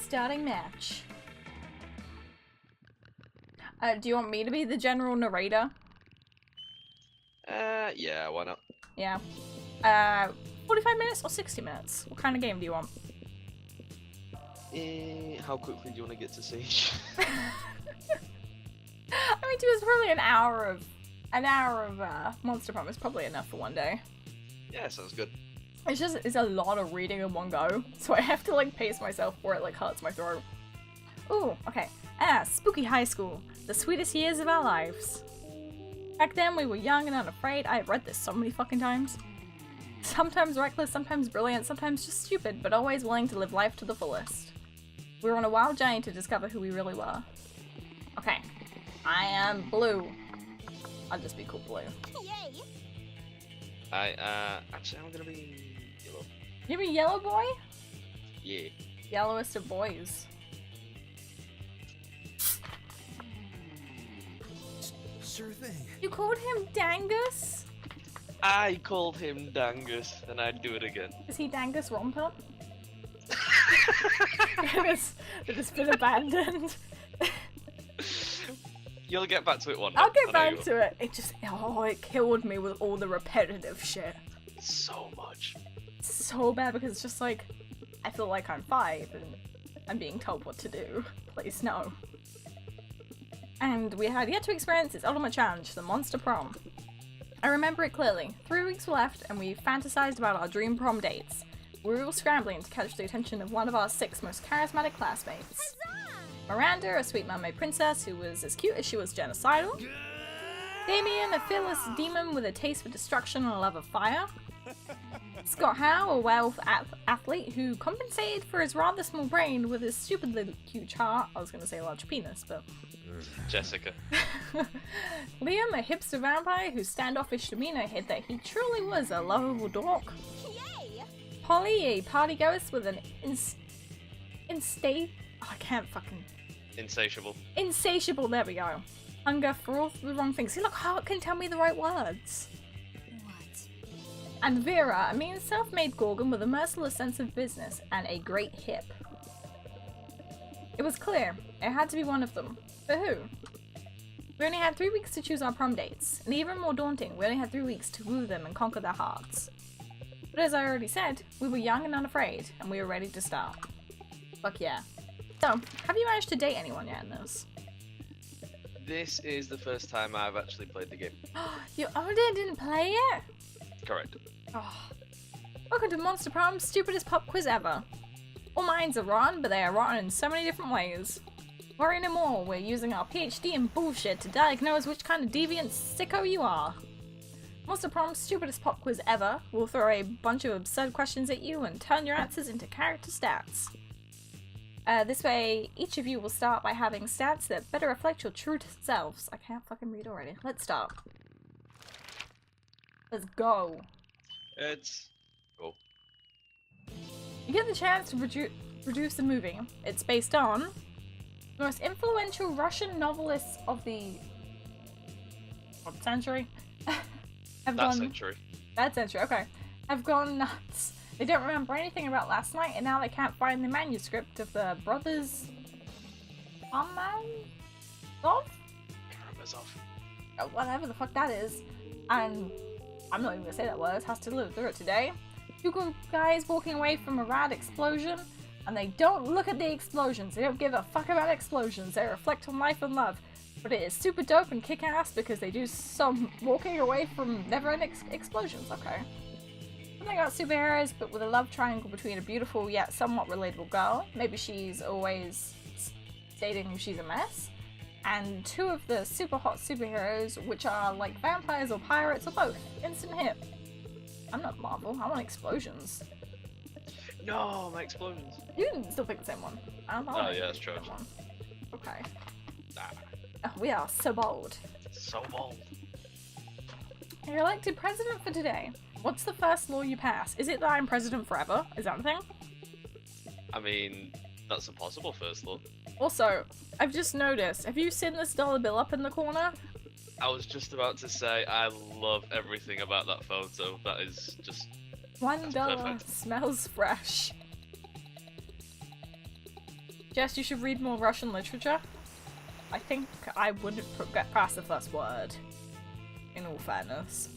Starting match. Do you want me to be the general narrator? Yeah, why not? Yeah. 45 minutes or 60 minutes? What kind of game do you want? How quickly do you want to get to Siege? I mean, it's probably an hour of Monster Prom is probably enough for one day. Yeah, sounds good. It's a lot of reading in one go, so I have to like pace myself for it like hurts my throat. Ooh, okay. Spooky high school, the sweetest years of our lives. Back then we were young and unafraid. I have read this so many fucking times. Sometimes reckless, sometimes brilliant, sometimes just stupid, but always willing to live life to the fullest. We were on a wild journey to discover who we really were. Okay. I am blue. I'll just be cool blue. Yay! Actually, I'm gonna be yellow. You be yellow boy? Yeah. Yellowest of boys. Sure thing. You called him Dangus? I called him Dangus, and I'd do it again. Is he Dangus Romper? It has been abandoned. You'll get back to it one day. I'll get back to it. It just, it killed me with all the repetitive shit. So much. It's so bad because it's just like, I feel like I'm 5 and I'm being told what to do. Please no. And we had yet to experience its ultimate challenge, the Monster Prom. I remember it clearly. 3 weeks were left and we fantasized about our dream prom dates. We were all scrambling to catch the attention of one of our 6 most charismatic classmates. Miranda, a sweet mermaid princess who was as cute as she was genocidal. Damien, a fearless demon with a taste for destruction and a love of fire. Scott Howe, a wealth athlete who compensated for his rather small brain with his stupidly huge heart. I was going to say large penis, but... Jessica. Liam, a hipster vampire whose standoffish demeanor hid that he truly was a lovable dork. Yay! Polly, a party ghost with an insatiable, there we go. Hunger for all the wrong things. See, look, Hart can tell me the right words. What? And Vera, a mean self-made Gorgon with a merciless sense of business and a great hip. It was clear, it had to be one of them. But who? We only had 3 weeks to choose our prom dates, and even more daunting, we only had 3 weeks to woo them and conquer their hearts. But as I already said, we were young and unafraid, and we were ready to start. Fuck yeah. So, have you managed to date anyone yet in this? This is the first time I've actually played the game. You didn't play it? Correct. Oh. Welcome to Monster Prom's stupidest pop quiz ever. All minds are rotten, but they are rotten in so many different ways. Worry no more, we're using our PhD in bullshit to diagnose which kind of deviant sicko you are. Monster Prom's stupidest pop quiz ever will throw a bunch of absurd questions at you and turn your answers into character stats. This way, each of you will start by having stats that better reflect your true selves. I can't fucking read already. Let's start. Let's go. It's... cool. You get the chance to produce a movie. It's based on the most influential Russian novelists of the... what century? Century. That century, okay. Have gone nuts. They don't remember anything about last night, and now they can't find the manuscript of the brothers... Karamazov? Whatever the fuck that is. And I'm not even gonna say that word, it has to live through it today. Two guys walking away from a rad explosion, and they don't look at the explosions. They don't give a fuck about explosions. They reflect on life and love. But it is super dope and kick-ass because they do some walking away from never-ending explosions. Okay. Something about superheroes, but with a love triangle between a beautiful yet somewhat relatable girl. Maybe she's always stating she's a mess. And 2 of the super hot superheroes, which are like vampires or pirates or both. Instant hit. I'm not Marvel. I want explosions. No, my explosions. You can still pick the same one. I don't know. Oh yeah, that's true. Okay. Nah. Oh, we are so bold. So bold. You're elected president for today. What's the first law you pass? Is it that I'm president forever? Is that the thing? I mean, that's a possible first law. Also, I've just noticed, have you seen this dollar bill up in the corner? I was just about to say, I love everything about that photo. That is just... $1 perfect. smells fresh. Jess, you should read more Russian literature. I think I wouldn't get past the first word, in all fairness.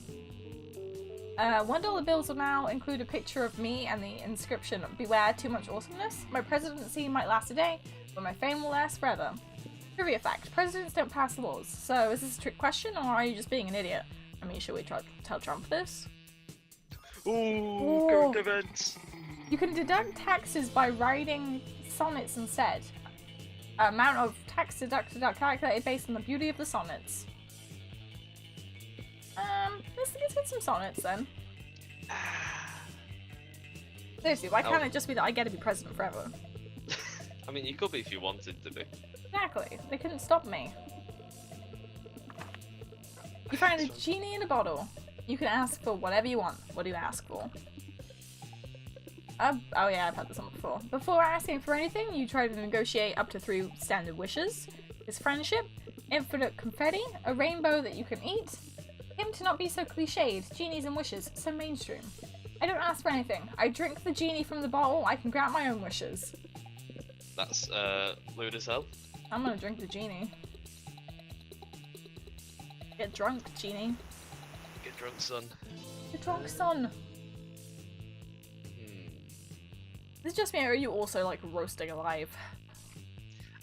$1 bills will now include a picture of me and the inscription, "Beware too much awesomeness. My presidency might last a day, but my fame will last forever." Trivia fact, presidents don't pass laws. So is this a trick question, or are you just being an idiot? I mean, should we try to tell Trump this? Ooh, current events. You can deduct taxes by writing sonnets instead. Amount of tax deducted are calculated based on the beauty of the sonnets. Let's get some sonnets then. Seriously, why can't it just be that I get to be president forever? I mean, you could be if you wanted to be. Exactly. They couldn't stop me. You find a genie in a bottle. You can ask for whatever you want. What do you ask for? Oh yeah, I've had this one before. Before asking for anything, you try to negotiate up to 3 standard wishes. His friendship, infinite confetti, a rainbow that you can eat, him to not be so cliched, genies and wishes, so mainstream. I don't ask for anything. I drink the genie from the bottle, I can grant my own wishes. That's, lewd as hell. I'm gonna drink the genie. Get drunk, genie. Get drunk, son. Get drunk, son. Is it just me, or are you also, like, roasting alive?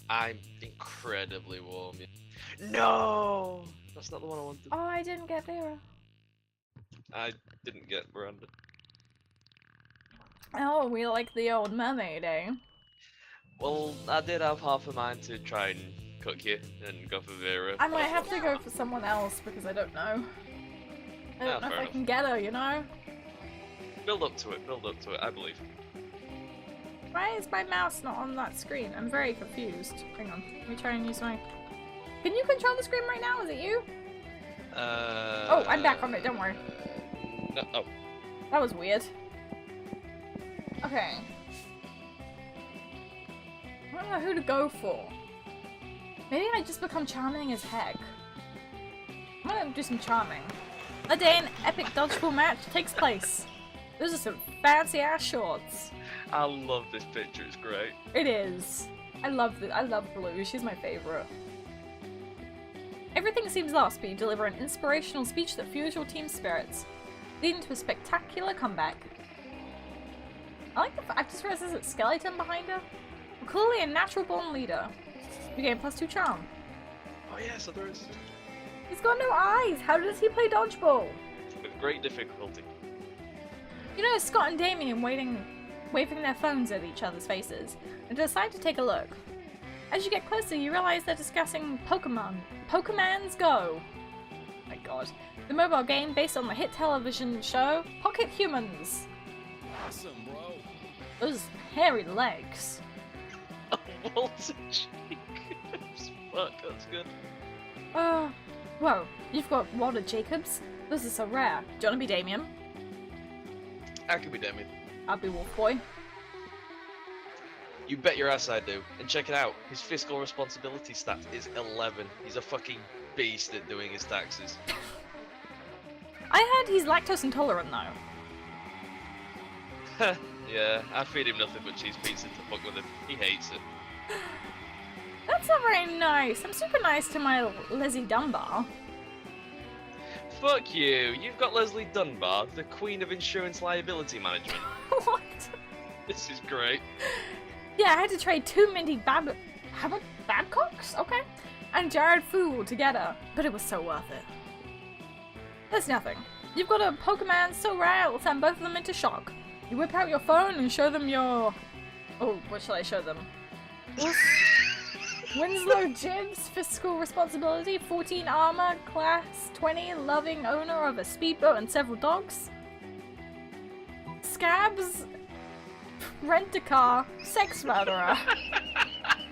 I'm incredibly warm. No! That's not the one I wanted. Oh, I didn't get Vera. I didn't get Miranda. Oh, we like the old mermaid, eh? Well, I did have half a mind to try and cook you and go for Vera. I might have to go for someone else, because I don't know. I don't know if I can get her, you know? Build up to it, I believe. Why is my mouse not on that screen? I'm very confused. Hang on, let me try and use my... Can you control the screen right now? Is it you? Oh, I'm back on it, don't worry. No, oh. That was weird. Okay. I don't know who to go for. Maybe I just become charming as heck. I'm gonna do some charming. A day an epic dodgeball match takes place. Those are some fancy ass shorts. I love this picture, it's great. It is. I love Blue, she's my favorite. Everything seems lost, but you deliver an inspirational speech that fuels your team's spirits, leading to a spectacular comeback. I like the fact I just realized there's a skeleton behind her. I'm clearly a natural born leader. You gain +2 charm. Oh yeah, so there is. He's got no eyes! How does he play dodgeball? With great difficulty. You know, Scott and Damien waving their phones at each other's faces, and decide to take a look. As you get closer, you realize they're discussing Pokemon. Pokemon's Go! Oh my god. The mobile game based on the hit television show Pocket Humans. Awesome, bro. Those hairy legs. Walter cheek. Fuck, that's good. Whoa. You've got Walter Jacobs? This is so rare. Do you want to be Damien? I could be Damien. I'll be Wolf Boy. You bet your ass I do. And check it out, his fiscal responsibility stat is 11. He's a fucking beast at doing his taxes. I heard he's lactose intolerant though. Yeah, I feed him nothing but cheese pizza to fuck with him. He hates it. That's not very nice. I'm super nice to my Lizzie Dunbar. Fuck you! You've got Leslie Dunbar, the queen of insurance liability management. What? This is great. Yeah, I had to trade 2 Mindy Babcocks? Okay. And Jared Fool together, but it was so worth it. There's nothing. You've got a Pokemon so rare it'll send both of them into shock. You whip out your phone and show them your... Oh, what shall I show them? Winslow Jibs, fiscal responsibility, 14 armor, class 20, loving owner of a speedboat and several dogs. Scabs, rent-a-car, sex murderer.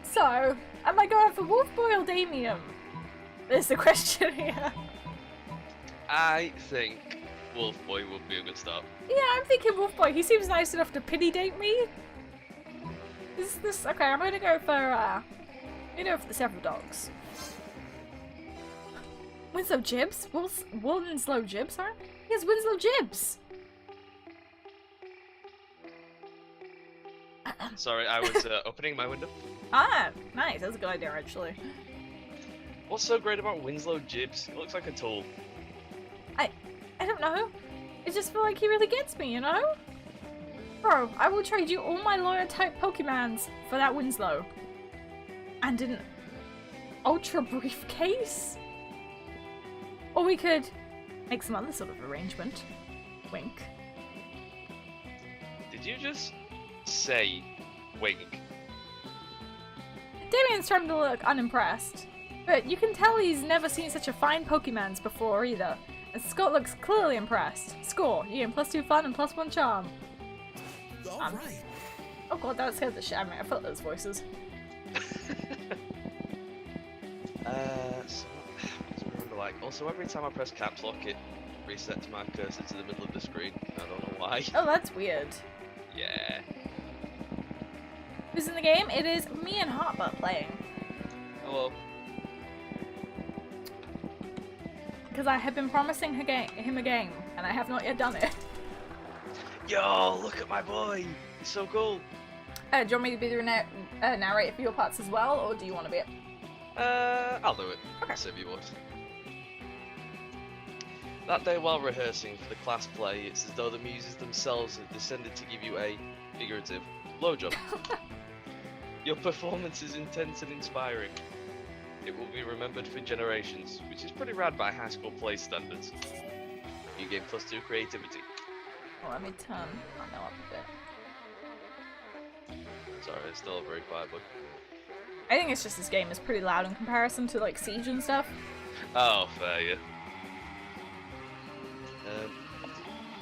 So, am I going for Wolf Boy or Damien? There's the question here. I think Wolf Boy would be a good start. Yeah, I'm thinking Wolf Boy. He seems nice enough to pity date me. Is this okay? I'm gonna go for the several dogs. Winslow Jibs? Winslow Jibs, huh? Yes, Winslow Jibs! Sorry, I was opening my window. Ah, nice. That's a good idea, actually. What's so great about Winslow Gibbs? He looks like a tool. I don't know. I just feel like he really gets me, you know? Bro, I will trade you all my lawyer type Pokemons for that Winslow. And an ultra briefcase? Or we could make some other sort of arrangement. Wink. Did you just say wink? Damien's trying to look unimpressed. But you can tell he's never seen such a fine Pokemons before either. And Scott looks clearly impressed. Score, you get +2 fun and +1 charm. All right. Oh god, that scared the shit out of me. I felt those voices. So, what do I remember like? Also, every time I press caps lock, it resets my cursor to the middle of the screen. I don't know why. Oh, that's weird. Yeah. Who's in the game? It is me and Heartbutt playing. Hello. Because I have been promising him a game, and I have not yet done it. Yo, look at my boy. He's so cool. Do you want me to be the narrator for your parts as well, or do you want to be it? I'll do it. Okay. Save you would. That day while rehearsing for the class play, it's as though the muses themselves have descended to give you a figurative blowjob. Your performance is intense and inspiring. It will be remembered for generations, which is pretty rad by high school play standards. You gain +2 creativity. Oh, let me turn that up a bit. Sorry, it's still a very quiet book. I think it's just this game is pretty loud in comparison to like Siege and stuff. Oh, fair, yeah.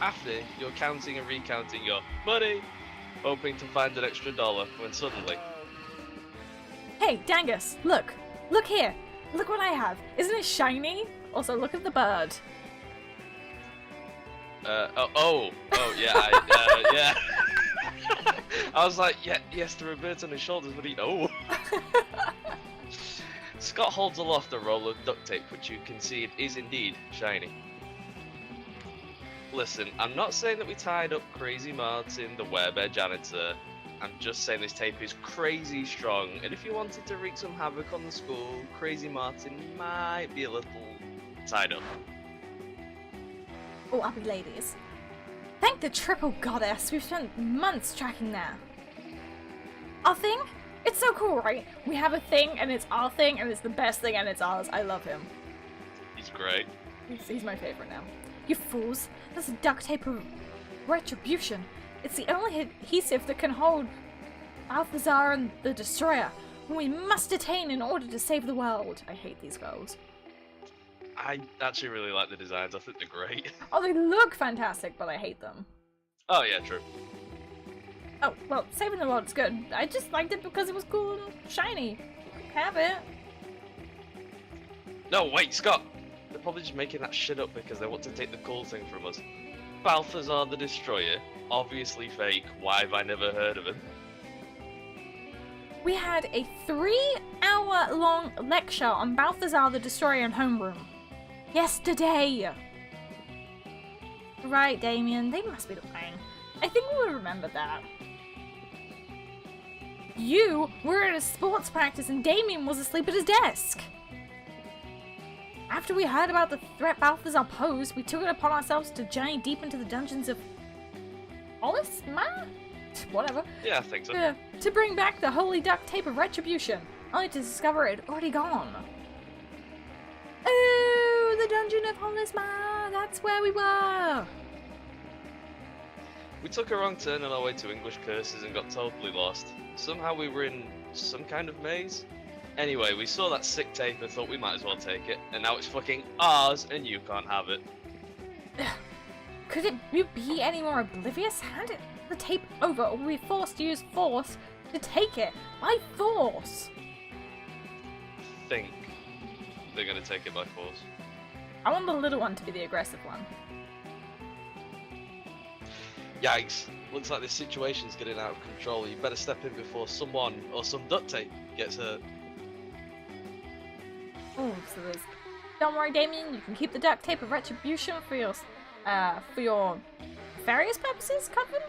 After, you're counting and recounting your money, hoping to find an extra $1, when suddenly... Hey, Dangus, look! Look here! Look what I have! Isn't it shiny? Also, look at the bird. yeah, yeah. I was like, yeah, yes, there are birds on his shoulders, but he... Oh! Scott holds aloft a roll of duct tape, which you concede is indeed shiny. Listen, I'm not saying that we tied up Crazy Martin, the werebear janitor. I'm just saying this tape is crazy strong, and if you wanted to wreak some havoc on the school, Crazy Martin might be a little tied up. Oh, happy ladies. Thank the triple goddess, we've spent months tracking that. Our thing? It's so cool, right? We have a thing, and it's our thing, and it's the best thing, and it's ours. I love him. He's great. He's my favorite now. You fools, that's a duct tape of retribution. It's the only adhesive that can hold Balthazar and the Destroyer, whom we must detain in order to save the world. I hate these girls. I actually really like the designs. I think they're great. Oh, they look fantastic, but I hate them. Oh yeah, true. Oh, well, saving the world is good. I just liked it because it was cool and shiny. Have it. No, wait, Scott! They're probably just making that shit up because they want to take the cool thing from us. Balthazar the Destroyer, obviously fake. Why have I never heard of him? We had a 3-hour-long lecture on Balthazar the Destroyer in homeroom. Yesterday! Right, Damien, they must be lying. I think we would remember that. You were at a sports practice and Damien was asleep at his desk. After we heard about the threat Balthazar posed, we took it upon ourselves to journey deep into the dungeons of Olisma? Whatever. Yeah, I think so. To bring back the holy duct tape of retribution, only to discover it had already gone. Oh, the dungeon of Holisma! That's where we were! We took a wrong turn on our way to English Curses and got totally lost. Somehow we were in some kind of maze. Anyway, we saw that sick tape and thought we might as well take it, and now it's fucking ours and you can't have it. Could it be any more oblivious? Hand it the tape over or we'll be forced to use force to take it. By force! I think they're gonna take it by force. I want the little one to be the aggressive one. Yikes, looks like this situation's getting out of control. You better step in before someone or some duct tape gets hurt. Oh, so there's... Don't worry, Damien, you can keep the duct tape of retribution for your nefarious purposes, Coven?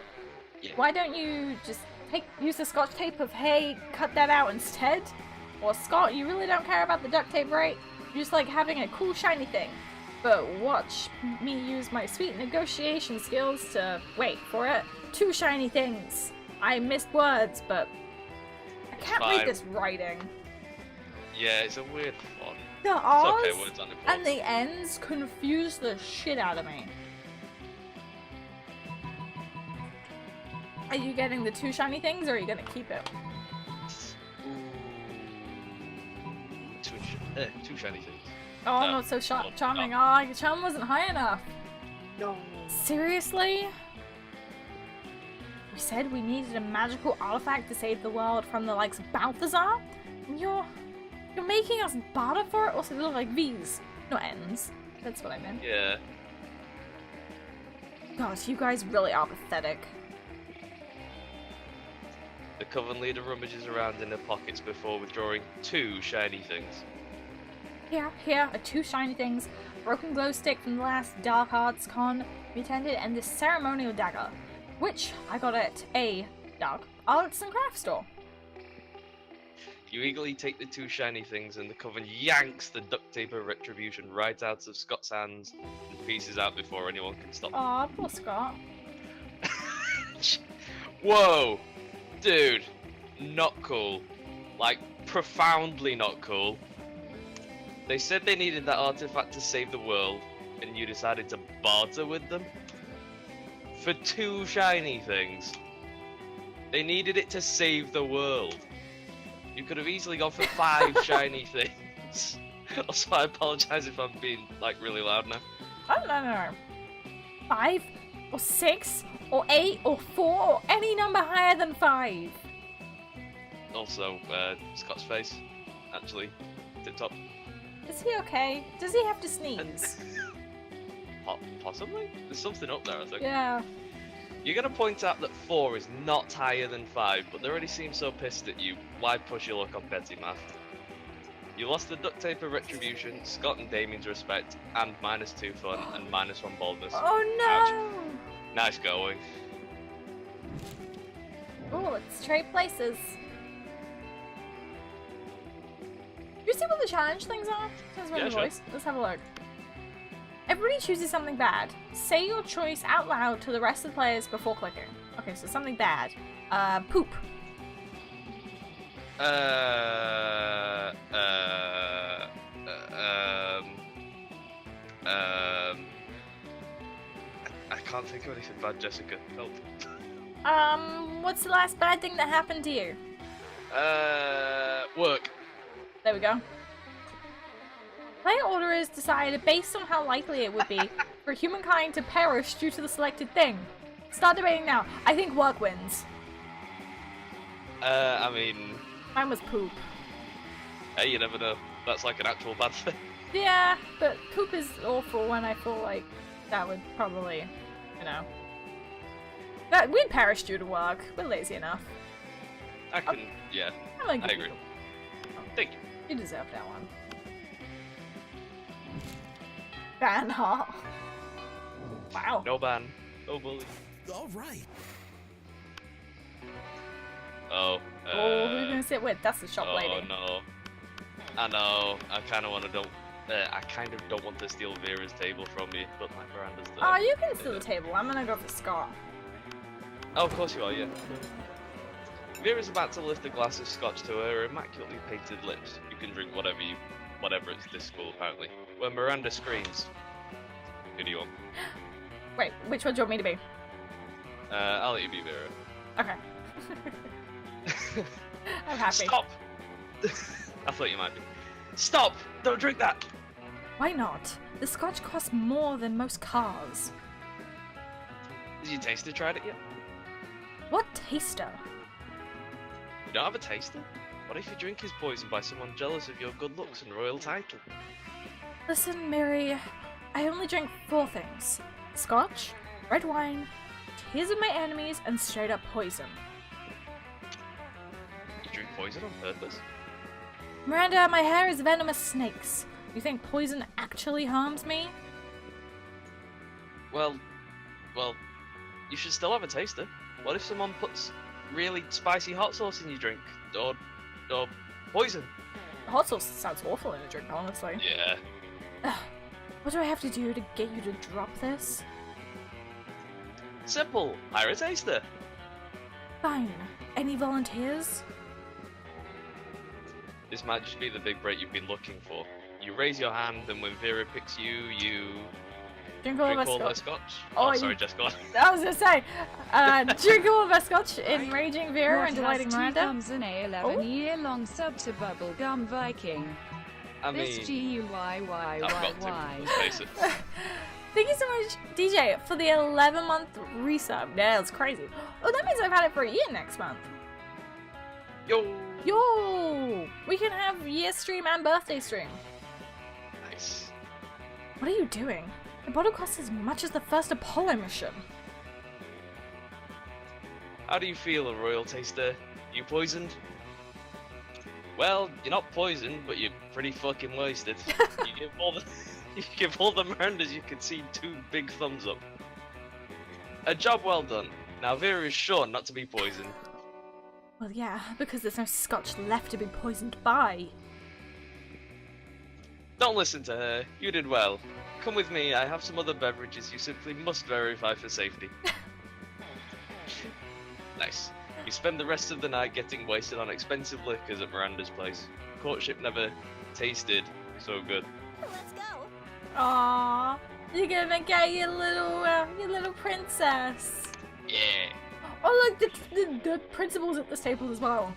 Yeah. Why don't you just use the scotch tape of hey, cut that out instead? Or Scott, you really don't care about the duct tape, right? You just like having a cool shiny thing. But watch me use my sweet negotiation skills to, wait for it, 2 shiny things. I missed words, but I can't read this writing. Yeah, it's a weird font. The It's R's okay, words aren't important. and the N's confuse the shit out of me. Are you getting the 2 shiny things, or are you gonna keep it? Ooh. 2 shiny things. Oh, No. not so No. charming. Oh, your charm wasn't high enough. No. Seriously? We said we needed a magical artifact to save the world from the likes of Balthazar? And you're making us barter for it? Also, they look like V's, not N's. That's what I meant. Yeah. Gosh, you guys really are pathetic. The Coven leader rummages around in their pockets before withdrawing 2 shiny things. Here are 2 shiny things, broken glow stick from the last Dark Arts Con we attended, and this ceremonial dagger, which I got at a Dark Arts and Crafts store. You eagerly take the 2 shiny things, and the Coven yanks the duct tape of retribution right out of Scott's hands and pieces out before anyone can stop them. Aw, poor Scott. Whoa! Dude, not cool. Like, profoundly not cool. They said they needed that artifact to save the world, and you decided to barter with them? For 2 shiny things. They needed it to save the world. You could have easily gone for 5 shiny things. Also, I apologize if I'm being, like, really loud now. Oh, no. 5, or 6, or 8, or 4, or any number higher than 5. Also, Scott's face, actually, tip-top. Is he okay? Does he have to sneeze? Possibly? There's something up there, I think. Yeah. You're gonna point out that 4 is not higher than 5, but they already seem so pissed at you. Why push your luck on petty math? You lost the duct tape of retribution, Scott and Damien's respect, and -2 fun, and -1 boldness. Oh no! Nice going. Oh, let's trade places. Do you see what the challenge things are? Yeah, sure. Voice. Let's have a look. Everybody chooses something bad. Say your choice out loud to the rest of the players before clicking. Okay, so something bad. Poop. I can't think of anything bad, Jessica. Help. What's the last bad thing that happened to you? Work. There we go. Player order is decided based on how likely it would be for humankind to perish due to the selected thing. Start debating now. I think work wins. I mean... Mine was poop. Hey, you never know. That's like an actual bad thing. Yeah, but poop is awful when I feel like that would probably, you know... That we'd perish due to work. We're lazy enough. I can... yeah. I'm like, I agree. Thank you. you deserve that one. Ban, huh? Wow. No ban. No bully. All right. Oh, Oh, who are you gonna sit with? That's the shop lady. Oh no. I know. I kind of want to don't. I kind of don't want to steal Vera's table from you, but my Miranda's there. Oh, you can steal the table. I'm gonna go for Scott. Oh, of course you are. Yeah. Vera's about to lift a glass of scotch to her immaculately painted lips. You can drink whatever it's this school apparently. When Miranda screams, "Who do you want?" Wait, which one do you want me to be? I'll let you be Vera. Okay. I'm happy. Stop! I thought you might be. Stop! Don't drink that! Why not? The scotch costs more than most cars. Has your taster tried it yet? What taster? You don't have a taster? What if your drink is poisoned by someone jealous of your good looks and royal title? Listen, Mary, I only drink 4 things. Scotch, red wine, tears of my enemies, and straight up poison. You drink poison on purpose? Miranda, my hair is venomous snakes. You think poison actually harms me? Well, you should still have a taster. What if someone puts really spicy hot sauce in your drink, or poison. Hot sauce sounds awful in a drink, honestly. Yeah. What do I have to do to get you to drop this? Simple. Hire a taster. Fine. Any volunteers? This might just be the big break you've been looking for. You raise your hand, and when Vera picks you, you Drink all of drink our all her scotch. scotch. Oh, Oh, sorry, Jess, go on. I was gonna say, drink all of our scotch, enraging Vera and delighting Miranda. Comes an 11-year-long sub to BubblegumViking. I This mean, I've got GUYYYY. to, let's face it. Thank you so much, DJ, for the 11-month resub. Yeah, that's crazy. Oh, that means I've had it for a year next month. Yo! Yo! We can have year stream and birthday stream. Nice. What are you doing? The bottle costs as much as the first Apollo mission. How do you feel, Royal Taster? You poisoned? Well, you're not poisoned, but you're pretty fucking wasted. You give all the Mirandas you can see 2 big thumbs up. A job well done. Now Vera is sure not to be poisoned. Well, yeah, because there's no scotch left to be poisoned by. Don't listen to her. You did well. Come with me. I have some other beverages you simply must verify for safety. Nice. You spend the rest of the night getting wasted on expensive liquors at Miranda's place. Courtship never tasted so good. Let's go. Aww, you're gonna get your little princess. Yeah. Oh look, the principal's at this table as well.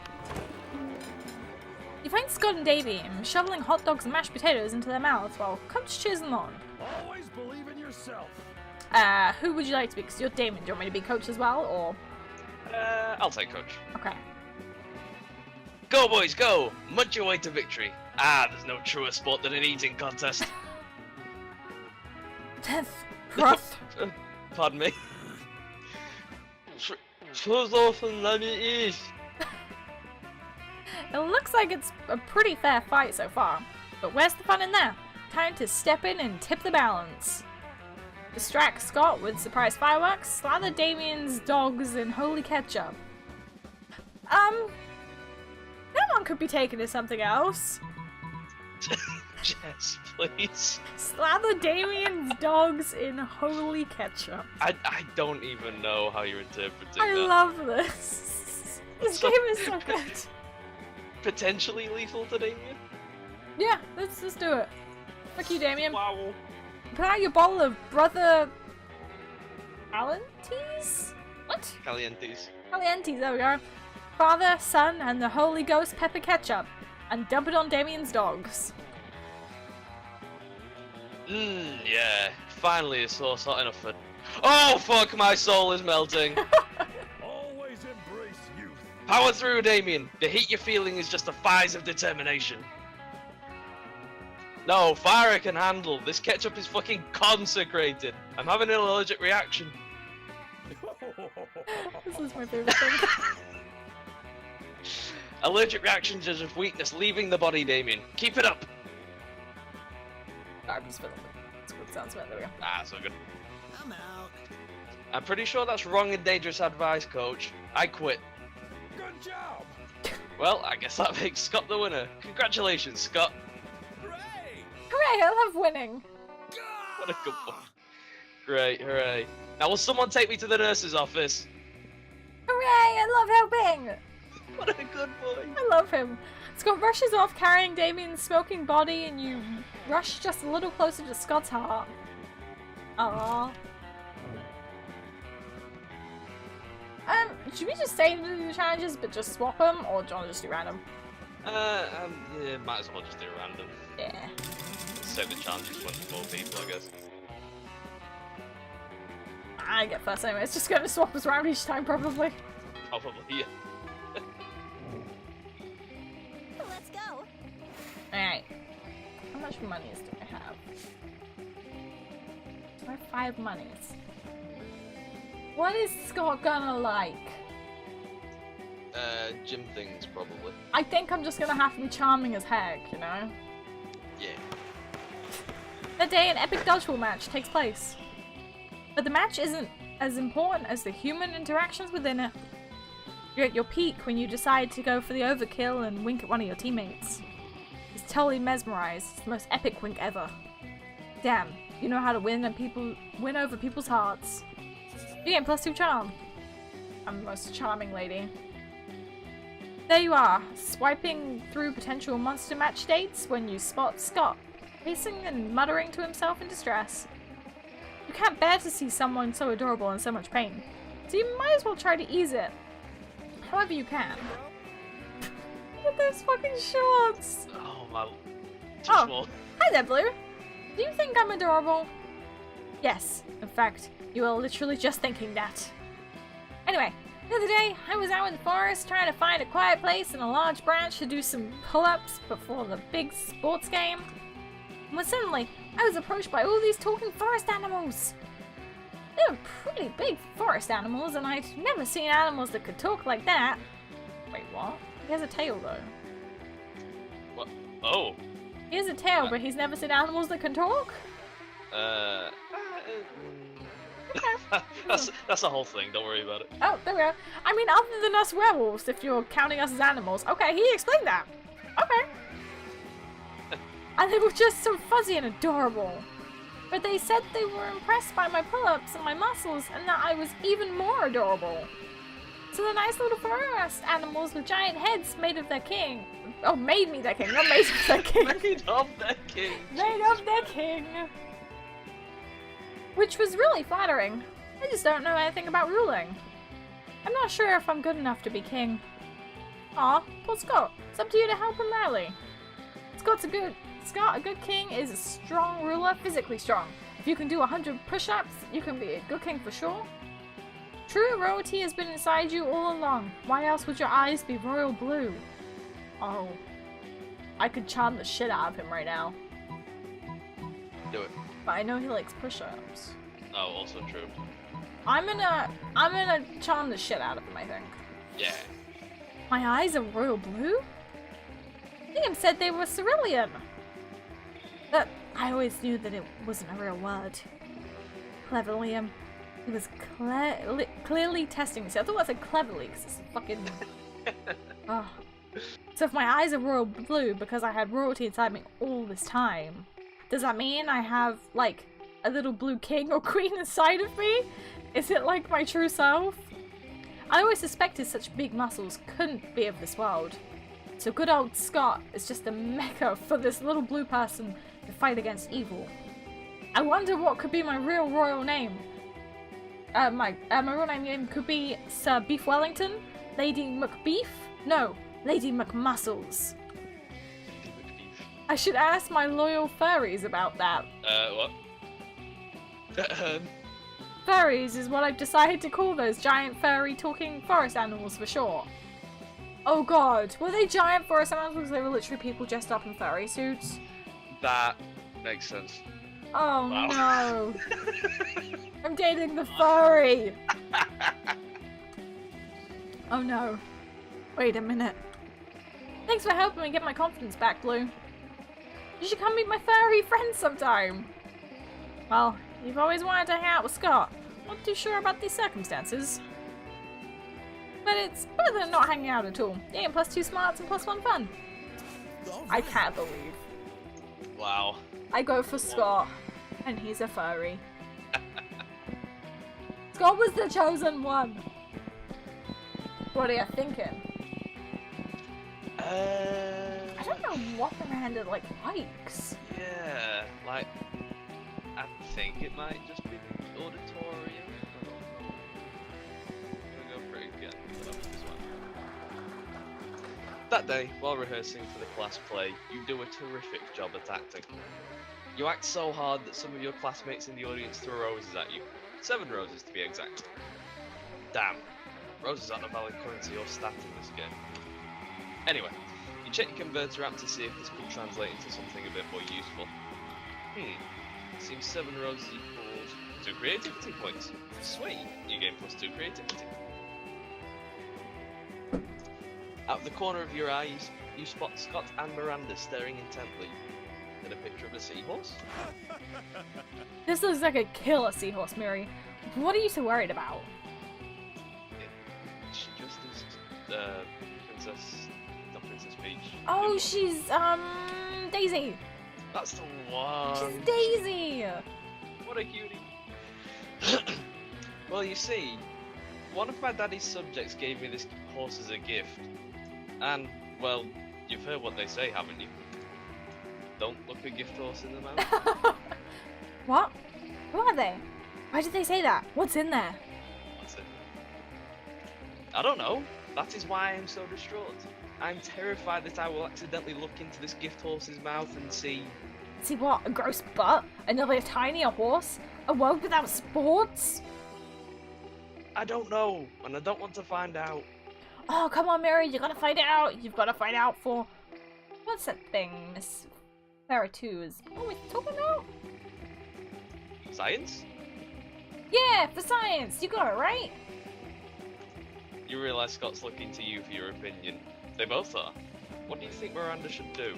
You find Scott and Damien shoveling hot dogs and mashed potatoes into their mouths while Coach cheers them on. Always believe in yourself. Who would you like to be? Because you're Damien. Do you want me to be Coach as well, or? I'll take coach. Okay. Go boys, go! Munch your way to victory. Ah, there's no truer sport than an eating contest. 10th, Proth. Pardon me. So often than it is. It looks like it's a pretty fair fight so far, but where's the fun in that? Time to step in and tip the balance. Distract Scott with surprise fireworks, slather Damien's dogs in holy ketchup. That one could be taken as something else. Jess, please. Slather Damien's dogs in holy ketchup. I don't even know how you're interpreting I that. love this. This So game is so good. Potentially lethal to Damien? Yeah, let's just do it. Fuck you, Damien. Wow. Put out your bottle of brother... Calientes? What? Calientes. Calientes, there we go. Father, Son, and the Holy Ghost pepper ketchup. And dump it on Damien's dogs. Yeah. Finally a sauce hot enough for... Oh, fuck, my soul is melting. Always embrace youth. Power through, Damien. The heat you're feeling is just the fires of determination. No, fire I can handle. This ketchup is fucking consecrated. I'm having an allergic reaction. This is my favorite thing. Allergic reactions are just weakness leaving the body, Damien. Keep it up. I'm just fiddling. That's what it sounds about. There we go. Ah, so good. I'm out. I'm pretty sure that's wrong and dangerous advice, Coach. I quit. Good job. Well, I guess that makes Scott the winner. Congratulations, Scott. Hooray! Hooray, I love winning. What a good boy. Great, hooray. Now will someone take me to the nurse's office? Hooray, I love helping. What a good boy. I love him. Scott rushes off carrying Damien's smoking body and you rush just a little closer to Scott's heart. Aww. Should we just stay to do the challenges but just swap them, or do you want to just do random? Yeah, might as well just do random. Yeah. Save the challenges for more people, I guess. I get first anyway, it's just gonna swap us around each time probably. Probably, yeah. Let's go. Alright. How much monies do I have? I have 5 monies. What is Scott gonna like? Gym things, probably. I think I'm just gonna have to be charming as heck, you know? Yeah. That day, an epic dodgeball match takes place. But the match isn't as important as the human interactions within it. You're at your peak when you decide to go for the overkill and wink at one of your teammates. He's totally mesmerized. It's the most epic wink ever. Damn, you know how to win over people's hearts. You gain +2 charm. I'm the most charming lady. There you are, swiping through potential monster match dates when you spot Scott, pacing and muttering to himself in distress. You can't bear to see someone so adorable in so much pain, so you might as well try to ease it. However you can. Look at those fucking shorts! Oh my. Too Oh. small. Hi there, Blue! Do you think I'm adorable? Yes, in fact, you are literally just thinking that. Anyway, the other day, I was out in the forest trying to find a quiet place in a large branch to do some pull-ups before the big sports game. When suddenly, I was approached by all these talking forest animals. They were pretty big forest animals, and I'd never seen animals that could talk like that. Wait, what? He has a tail, though. What? Oh. He has a tail, but he's never seen animals that can talk? That's the whole thing, don't worry about it. Oh, there we go. I mean, other than us werewolves, if you're counting us as animals. Okay, he explained that. Okay. And they were just so fuzzy and adorable. But they said they were impressed by my pull-ups and my muscles, and that I was even more adorable. So the nice little forest animals with giant heads made of their king. Oh, made me their king, not made of their king. Made of their king. Made of their king. Which was really flattering. I just don't know anything about ruling. I'm not sure if I'm good enough to be king. Aw, poor Scott. It's up to you to help him rally. Scott, a good king is a strong ruler, physically strong. If you can do 100 push-ups, you can be a good king for sure. True royalty has been inside you all along. Why else would your eyes be royal blue? Oh. I could charm the shit out of him right now. Do it. But I know he likes push-ups. Oh, also true. I'm gonna charm the shit out of him, I think. Yeah. My eyes are royal blue? Liam said they were cerulean. But I always knew that it wasn't a real word. Clever Liam. He was clearly testing me. See, I thought I said cleverly because it's fucking... Oh. So if my eyes are royal blue because I had royalty inside me all this time, does that mean I have, like, a little blue king or queen inside of me? Is it like my true self? I always suspected such big muscles couldn't be of this world. So good old Scott is just a mecca for this little blue person to fight against evil. I wonder what could be my real royal name. My real name could be Sir Beef Wellington, Lady McBeef? No, Lady McMuscles. I should ask my loyal furries about that. What? Furries is what I've decided to call those giant furry talking forest animals for short. Oh god, were they giant forest animals because they were literally people dressed up in furry suits? That makes sense. Oh Wow. no. I'm dating the furry. Oh no. Wait a minute. Thanks for helping me get my confidence back, Blue. You should come meet my furry friends sometime. Well, you've always wanted to hang out with Scott. Not too sure about these circumstances. But it's better than not hanging out at all. You get +2 smarts and +1 fun. I can't believe. Wow. I go for Scott, and he's a furry. Scott was the chosen one. What are you thinking? I don't know what Miranda likes. Yeah, like, I think it might just be the auditorium. I don't know. I'm gonna go for it again. This one. That day, while rehearsing for the class play, you do a terrific job at acting. You act so hard that some of your classmates in the audience throw roses at you. 7 roses to be exact. Damn. Roses aren't a valid currency or stat in this game. Anyway, you check your converter app to see if this could translate into something a bit more useful. Seems 7 roses equals 2 creativity points. Sweet, you gain +2 creativity. Out of the corner of your eyes, you spot Scott and Miranda staring intently at a picture of a seahorse. This looks like a killer seahorse, Miri. What are you so worried about? She just is Not Princess Peach. Oh, she's Daisy. That's the one. She's Daisy. What a cutie. Well, you see, one of my daddy's subjects gave me this horse as a gift. And, well, you've heard what they say, haven't you? Don't look a gift horse in the mouth. What? Who are they? Why did they say that? What's in there? What's it? I don't know. That is why I am so distraught. I'm terrified that I will accidentally look into this gift horse's mouth and see... See what? A gross butt? Another tinier horse? A world without sports? I don't know, and I don't want to find out. Oh, come on, Mary, you gotta find out. You've gotta find out for... What's that thing Miss Farrah 2 is always talking about? Science? Yeah, for science. You got it right. You realise Scott's looking to you for your opinion. They both are. What do you think Miranda should do?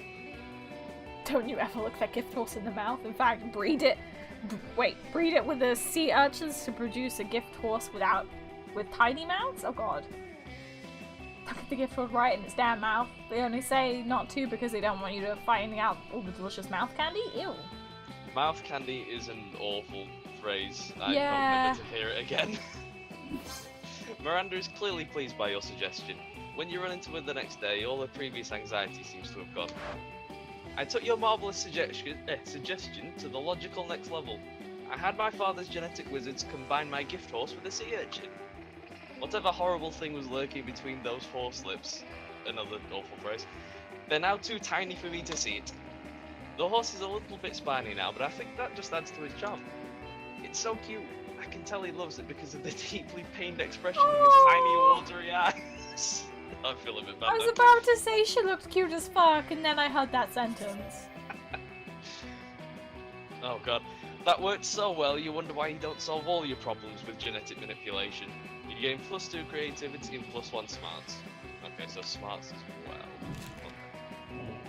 Don't you ever look that gift horse in the mouth. In fact, breed it with the sea urchins to produce a gift horse with tiny mouths? Oh god. Tuck the gift horse right in its damn mouth. They only say not to because they don't want you to find out all the delicious mouth candy? Ew. Mouth candy is an awful phrase. I Yeah. hope never to hear it again. Miranda is clearly pleased by your suggestion. When you run into her the next day, all her previous anxiety seems to have gone. I took your marvellous suggestion to the logical next level. I had my father's genetic wizards combine my gift horse with a sea urchin. Whatever horrible thing was lurking between those horse lips, another awful phrase, they're now too tiny for me to see it. The horse is a little bit spiny now, but I think that just adds to his charm. It's so cute. I can tell he loves it because of the deeply pained expression in his tiny watery eyes. I feel a bit bad. I was about to say she looked cute as fuck, and then I heard that sentence. Oh god. That worked so well, you wonder why you don't solve all your problems with genetic manipulation. You gain +2 creativity and +1 smarts. Okay, so smarts as well.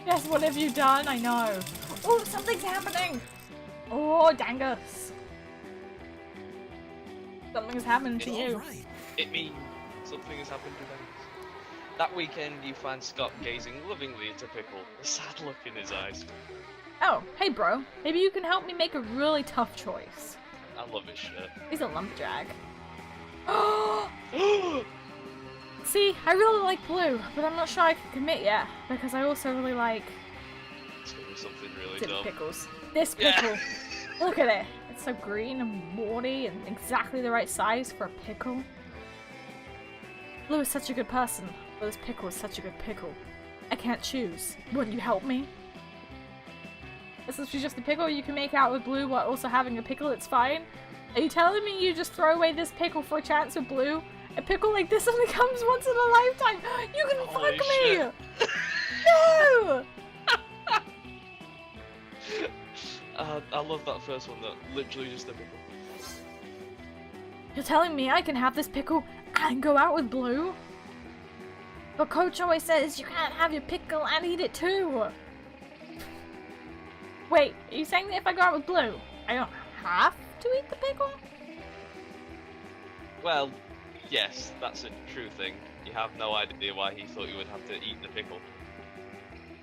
Yes, what have you done? I know. Oh, something's happening! Oh, dangus. Something's happened to you. Right. It means something has happened to them. That weekend, you find Scott gazing lovingly at a pickle, a sad look in his eyes. Oh, hey bro. Maybe you can help me make a really tough choice. I love his shirt. He's a lumberjack. See, I really like blue, but I'm not sure I can commit yet, because I also really like... It's gonna be something really different dumb. pickles. This Yeah. pickle. Look at it. It's so green and warty and exactly the right size for a pickle. Blue is such a good person, but this pickle is such a good pickle. I can't choose. Wouldn't you help me? This is just a pickle you can make out with blue while also having a pickle that's fine? Are you telling me you just throw away this pickle for a chance with blue? A pickle like this only comes once in a lifetime! You can Holy fuck shit. me! No! I love that first one, that literally just a pickle. You're telling me I can have this pickle and go out with blue? But Coach always says you can't have your pickle and eat it too! Wait, are you saying that if I go out with blue, I don't have to eat the pickle? Well, yes, that's a true thing. You have no idea why he thought you would have to eat the pickle.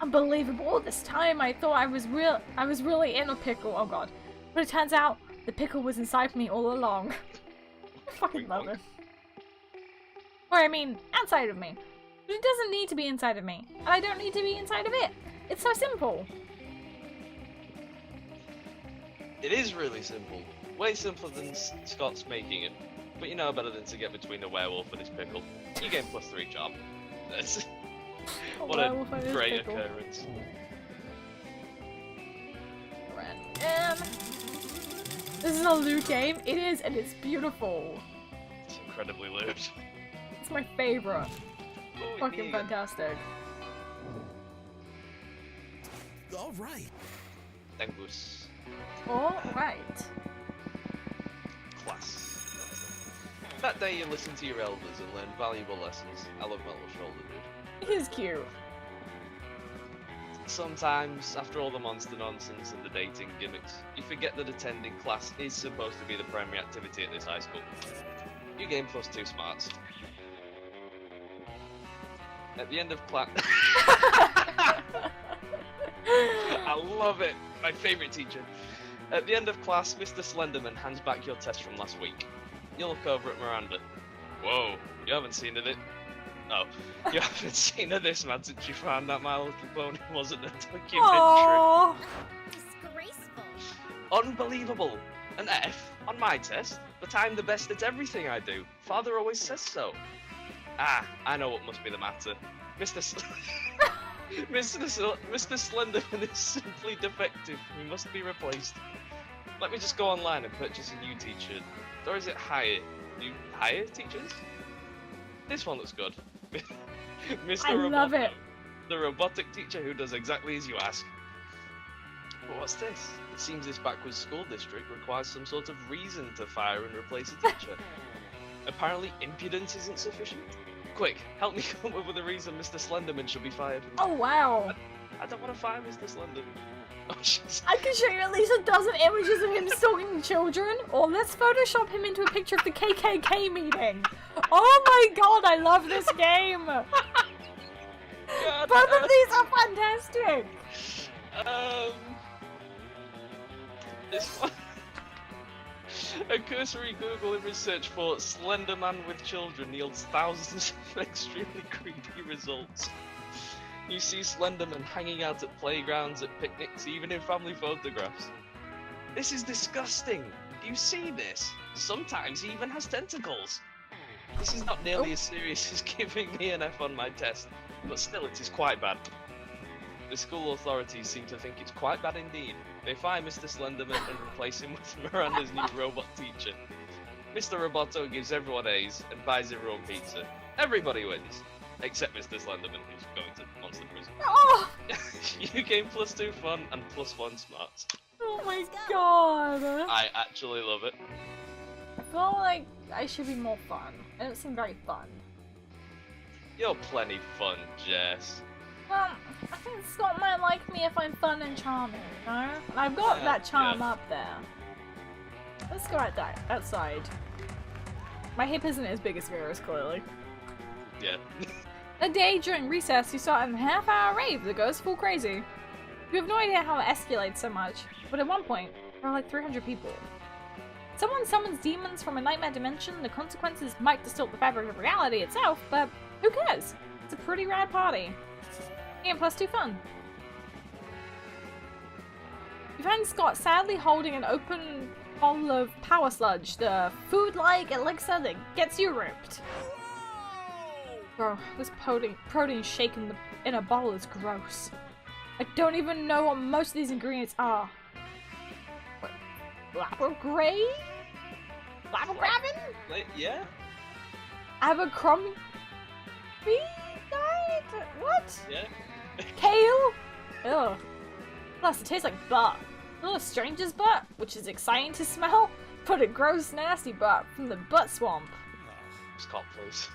Unbelievable, this time I thought I was really in a pickle, oh god. But it turns out, the pickle was inside me all along. I fucking love it. Or I mean, outside of me. But it doesn't need to be inside of me, and I don't need to be inside of it. It's so simple. It is really simple. Way simpler than Scott's making it. But you know better than to get between a werewolf and his pickle. You gain +3 charm. That's... What a werewolf and his great pickle. occurrence. This is a loot game. It is, and it's beautiful. It's incredibly lewd. It's my favorite. Oh, Fucking yeah. fantastic. All right. Dangus. Alright. Class. That day you listen to your elders and learn valuable lessons. I love Metal Shoulder, dude. He's cute. Sometimes, after all the monster nonsense and the dating gimmicks, you forget that attending class is supposed to be the primary activity at this high school. You gain +2 smarts. At the end of class... I love it! My favourite teacher. At the end of class, Mr. Slenderman hands back your test from last week. You look over at Miranda. Whoa, you haven't seen it? Oh, you haven't seen her this man since you found that My Little Pony wasn't a documentary. Aww. Disgraceful. Unbelievable! An F on my test, but I'm the best at everything I do. Father always says so. Ah, I know what must be the matter. Mr. Slenderman is simply defective. He must be replaced. Let me just go online and purchase a new t-shirt. Or is it hire? You hire teachers? This one looks good. Mr. I love it. The robotic teacher who does exactly as you ask. But what's this? It seems this backwards school district requires some sort of reason to fire and replace a teacher. Apparently impudence isn't sufficient. Quick, help me come up with a reason Mr. Slenderman should be fired. Oh wow. I don't want to fire Mr. Slenderman. Oh, jeez. I can show you at least a dozen images of him stalking children, or let's Photoshop him into a picture of the KKK meeting. Oh my god, I love this game! God, Both of these are fantastic! This one... A cursory Google image search for Slenderman with children yields thousands of extremely creepy results. You see Slenderman hanging out at playgrounds, at picnics, even in family photographs. This is disgusting! Do you see this? Sometimes he even has tentacles! This is not nearly as serious as giving me an F on my test, but still it is quite bad. The school authorities seem to think it's quite bad indeed. They fire Mr. Slenderman and replace him with Miranda's new robot teacher. Mr. Roboto gives everyone A's and buys everyone pizza. Everybody wins! Except Mr. Slenderman, who's going to monster prison. Oh, You gain +2 fun and +1 smarts. oh my god! I actually love it. I feel like I should be more fun. It doesn't seem very fun. You're plenty fun, Jess. Well, I think Scott might like me if I'm fun and charming, you know? I've got that charm up there. Let's go outside. My hip isn't as big as Vera's, clearly. Yeah. A day during recess, you saw a half-hour rave that goes full crazy. You have no idea how it escalates so much, but at one point, there are like 300 people. Someone summons demons from a nightmare dimension. The consequences might distort the fabric of reality itself, but who cares? It's a pretty rad party. And +2 fun. You find Scott sadly holding an open bowl of power sludge, the food-like elixir that gets you ripped. Bro, this protein shake in a bowl is gross. I don't even know what most of these ingredients are. What? Labrogray? Labrogravin? Yeah? Abercrombie? What? Yeah? Kale? Ugh. Plus, it tastes like butt. Not a stranger's butt, which is exciting to smell, but a gross, nasty butt from the butt swamp. Scott, please.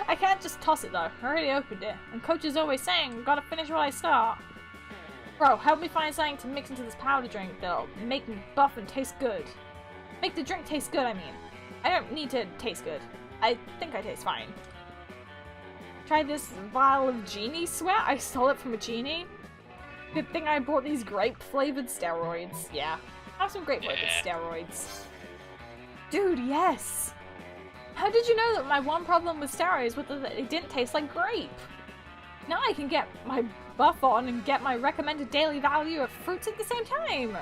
I can't just toss it though. I already opened it, and Coach is always saying, gotta finish what I start. Bro, help me find something to mix into this powder drink that'll make me buff and taste good. Make the drink taste good, I mean. I don't need to taste good. I think I taste fine. Try this vial of genie sweat. I stole it from a genie. Good thing I bought these grape-flavored steroids. Yeah, have some grape-flavored steroids. Dude, yes! How did you know that my one problem with steroids was that they didn't taste like grape? Now I can get my buff on and get my recommended daily value of fruits at the same time.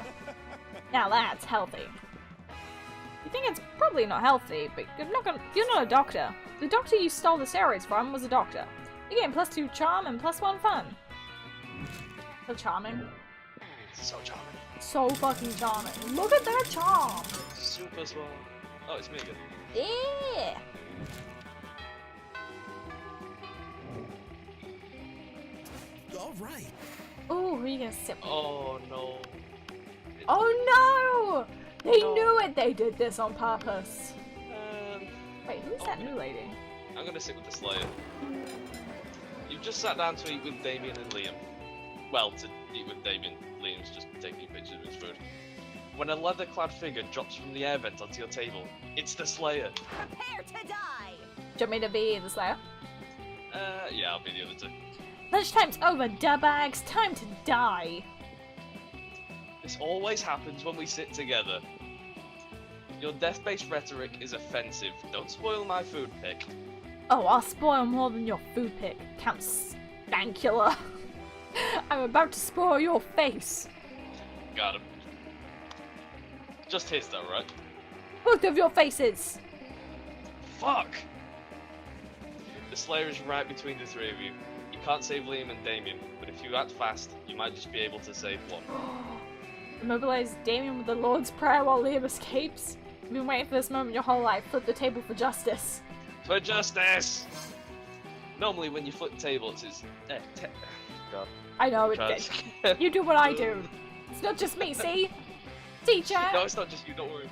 Now that's healthy. You think it's probably not healthy, but you're not a doctor. The doctor you stole the steroids from was a doctor. You get +2 charm and +1 fun. So charming. So charming. So fucking charming. Look at that charm! Super small. Oh, it's me again. Yeah! All right. Ooh, who are you gonna sit with? Oh no. Oh no! They No. knew it! They did this on purpose. Wait, who's that okay. new lady? I'm gonna sit with the Slayer. You've just sat down to eat with Damien and Liam. Well, to eat with Damien. Liam's just taking pictures of his food. When a leather-clad figure drops from the air vent onto your table, it's the Slayer. Prepare to die. Do you want me to be the Slayer? Yeah. Yeah, I'll be the other two. Lunchtime's over, dirtbags. Time to die. This always happens when we sit together. Your death-based rhetoric is offensive. Don't spoil my food pick. Oh, I'll spoil more than your food pick, Count Stankula. I'm about to spoil your face. Got him. Just his though, right? Both of your faces. Fuck! The Slayer is right between the three of you. You can't save Liam and Damien, but if you act fast, you might just be able to save one. Immobilize Damien with the Lord's Prayer while Liam escapes. You've been waiting for this moment your whole life. Flip the table for justice. For justice! Normally when you flip tables, it's... God. I know, Tries. you do what I do. It's not just me, see? Teacher! No, it's not just you, don't worry.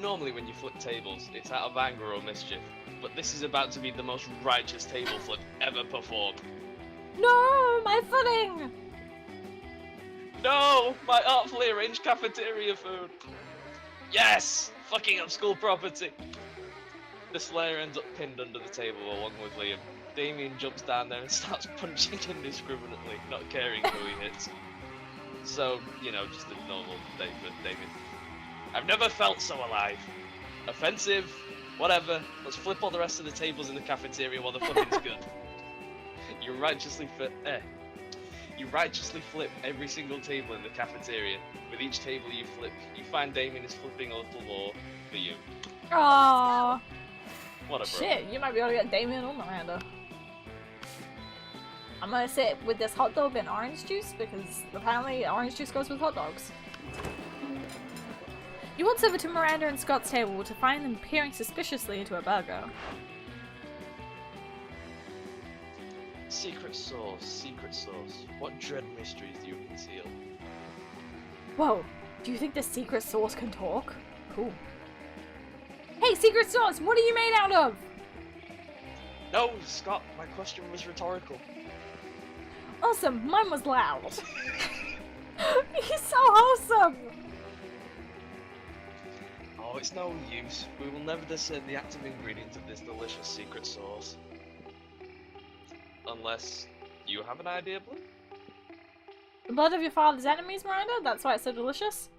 Normally when you flip tables, it's out of anger or mischief, but this is about to be the most righteous table flip ever performed. No, my footing! No! My artfully arranged cafeteria food! Yes! Fucking up school property! The Slayer ends up pinned under the table along with Liam. Damien jumps down there and starts punching indiscriminately, not caring who he hits. So, you know, just a normal day for Damien. I've never felt so alive. Offensive, whatever. Let's flip all the rest of the tables in the cafeteria while the footing's good. You righteously flip every single table in the cafeteria. With each table you flip, you find Damien is flipping a little more for you. Aww. What a bro. Shit, you might be able to get Damien or Miranda. I'm gonna sit with this hot dog and orange juice because apparently orange juice goes with hot dogs. You waltz over to Miranda and Scott's table to find them peering suspiciously into a burger. Secret sauce, secret sauce. What dread mysteries do you conceal? Whoa, do you think the secret sauce can talk? Cool. Hey, secret sauce, what are you made out of? No, Scott, my question was rhetorical. Awesome, mine was loud. He's so wholesome. Oh, it's no use. We will never discern the active ingredient of this delicious secret sauce. Unless you have an idea, Blue? The blood of your father's enemies, Miranda? That's why it's so delicious?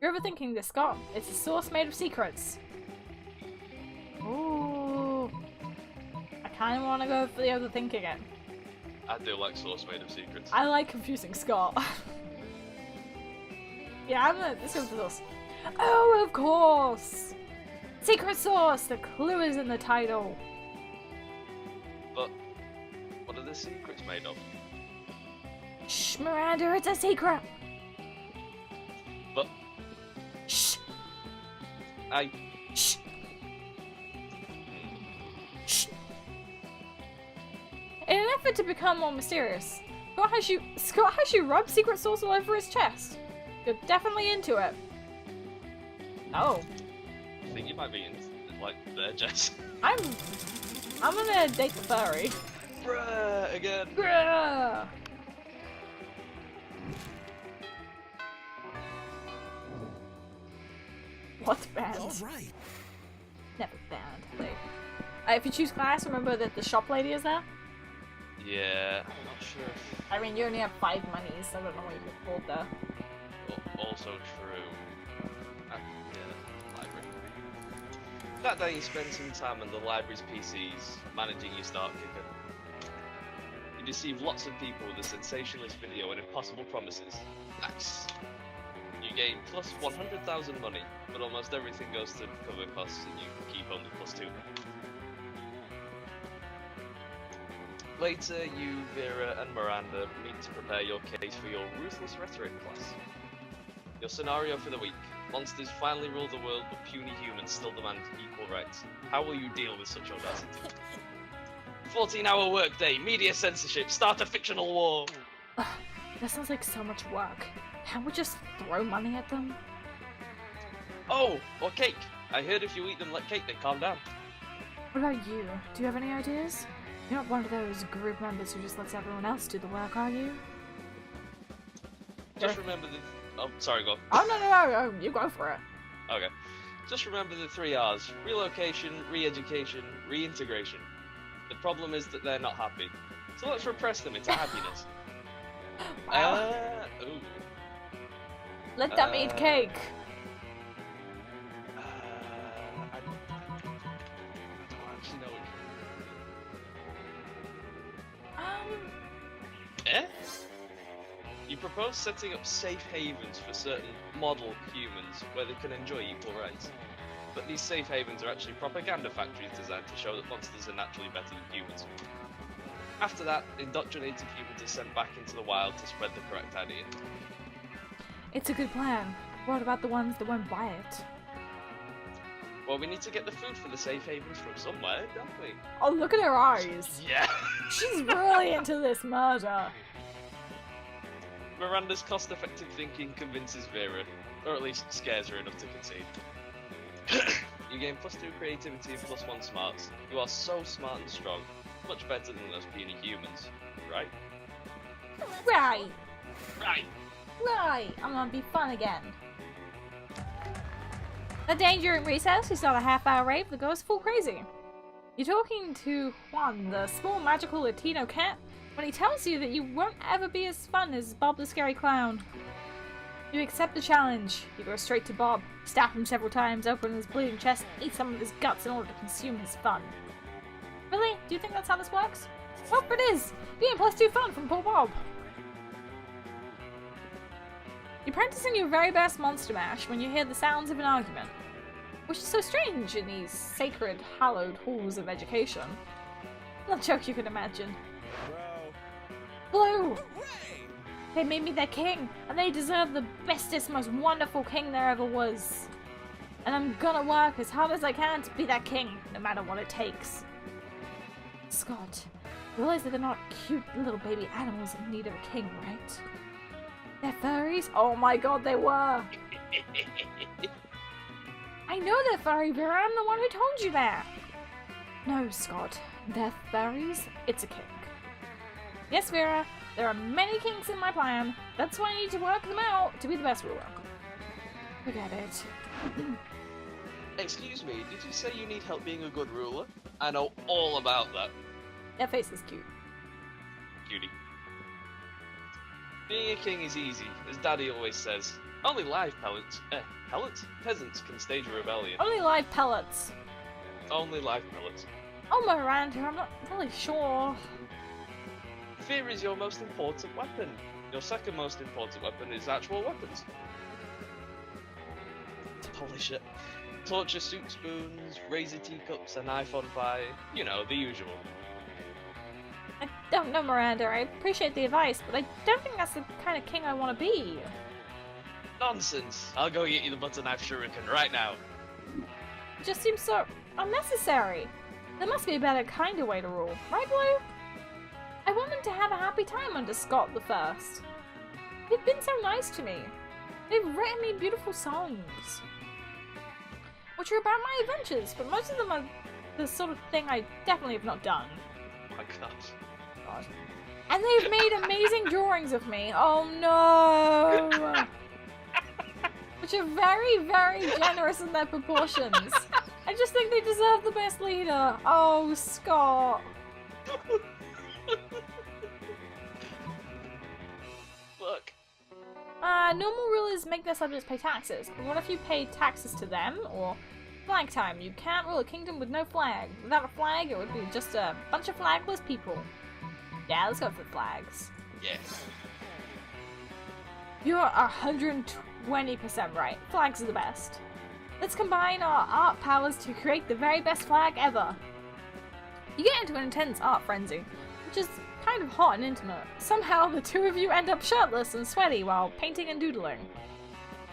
You're overthinking this, Scott. It's a sauce made of secrets. Ooh. I kind of want to go for the overthink again. I do like sauce made of secrets. I like confusing Scott. Yeah, this goes for sauce. Oh, of course! Secret sauce! The clue is in the title. But what are the secrets made of? Shh, Miranda, it's a secret! But Shh! I... Shh! Shh! In an effort to become more mysterious, Scott has you rub secret sauce all over his chest. You're definitely into it. Oh. I think you might be in, like, there, Jess. I'm gonna date the furry. Bruh, again. Bruh! What band? All right. Never banned. Like, if you choose class, remember that the shop lady is there. Yeah, I'm not sure if... I mean, you only have 5 monies, so I don't know what you could afford there. Also true. Yeah, library. That day you spend some time on the library's PCs, managing your start kicker. You deceive lots of people with a sensationalist video and impossible promises. Nice. You gain plus 100,000 money, but almost everything goes to cover costs and you keep only plus 2. Later, you, Vera, and Miranda meet to prepare your case for your ruthless rhetoric class. Your scenario for the week. Monsters finally rule the world, but puny humans still demand equal rights. How will you deal with such audacity? 14-hour workday, media censorship, start a fictional war! Ugh, that sounds like so much work. Can't we just throw money at them? Oh, or cake. I heard if you eat them like cake, they calm down. What about you? Do you have any ideas? You're not one of those group members who just lets everyone else do the work, are you? Just remember the... Oh, sorry, go on. Oh, no, you go for it. Okay. Just remember the 3 R's. Relocation, re-education, reintegration. The problem is that they're not happy. So let's repress them into happiness. Wow. Ooh. Let them eat cake. I don't actually know. Eh? You propose setting up safe havens for certain model humans where they can enjoy equal rights. But these safe havens are actually propaganda factories designed to show that monsters are naturally better than humans. After that, indoctrinated humans are sent back into the wild to spread the correct idea. It's a good plan. What about the ones that won't buy it? Well, we need to get the food for the safe havens from somewhere, don't we? Oh, look at her eyes. Yeah! She's really into this murder. Miranda's cost-effective thinking convinces Vera, or at least scares her enough to concede. You gain +2 creativity and +1 smarts. You are so smart and strong, much better than those puny humans, right? Right. Right! Right. I'm gonna be fun again. The danger in recess, we start a half-hour rave that goes full crazy. You're talking to Juan, the small magical Latino cat, when he tells you that you won't ever be as fun as Bob the Scary Clown. You accept the challenge. You go straight to Bob, stab him several times, open his bleeding chest, and eat some of his guts in order to consume his fun. Really? Do you think that's how this works? Well, it is! Being +2 fun from poor Bob. You're practicing your very best monster mash when you hear the sounds of an argument, which is so strange in these sacred, hallowed halls of education. Not a joke you can imagine. Blue! They made me their king, and they deserve the bestest, most wonderful king there ever was. And I'm gonna work as hard as I can to be that king, no matter what it takes. Scott, realize that they're not cute little baby animals in need of a king, right? They're furries? Oh my god, they were! I know they're furry, Vera, I'm the one who told you that! No, Scott, they're furries, it's a kink. Yes, Vera, there are many kinks in my plan. That's why I need to work them out to be the best ruler. Forget it. Excuse me, did you say you need help being a good ruler? I know all about that. That face is cute. Cutie. Being a king is easy, as Daddy always says. Only live peasants can stage a rebellion. Only live pellets. Only live pellets. Oh, Miranda, I'm not really sure. Fear is your most important weapon. Your second most important weapon is actual weapons. To polish it. Torture soup spoons, razor teacups, a knife on fire. You know, the usual. I don't know, Miranda. I appreciate the advice, but I don't think that's the kind of king I want to be. Nonsense. I'll go get you the butter knife shuriken right now. It just seems so unnecessary. There must be a better kind of way to rule. Right, Blue? I want them to have a happy time under Scott the First. They've been so nice to me. They've written me beautiful songs, which are about my adventures, but most of them are the sort of thing I definitely have not done. Oh my gosh. God. And they've made amazing drawings of me. Oh no! Which are very, very generous in their proportions. I just think they deserve the best leader. Oh, Scott. Look. Normal rulers make their subjects pay taxes, but what if you pay taxes to them, or flag time? You can't rule a kingdom with no flag. Without a flag, it would be just a bunch of flagless people. Yeah, let's go for the flags. Yes. You're 120% right. Flags are the best. Let's combine our art powers to create the very best flag ever. You get into an intense art frenzy, which is kind of hot and intimate. Somehow the two of you end up shirtless and sweaty while painting and doodling.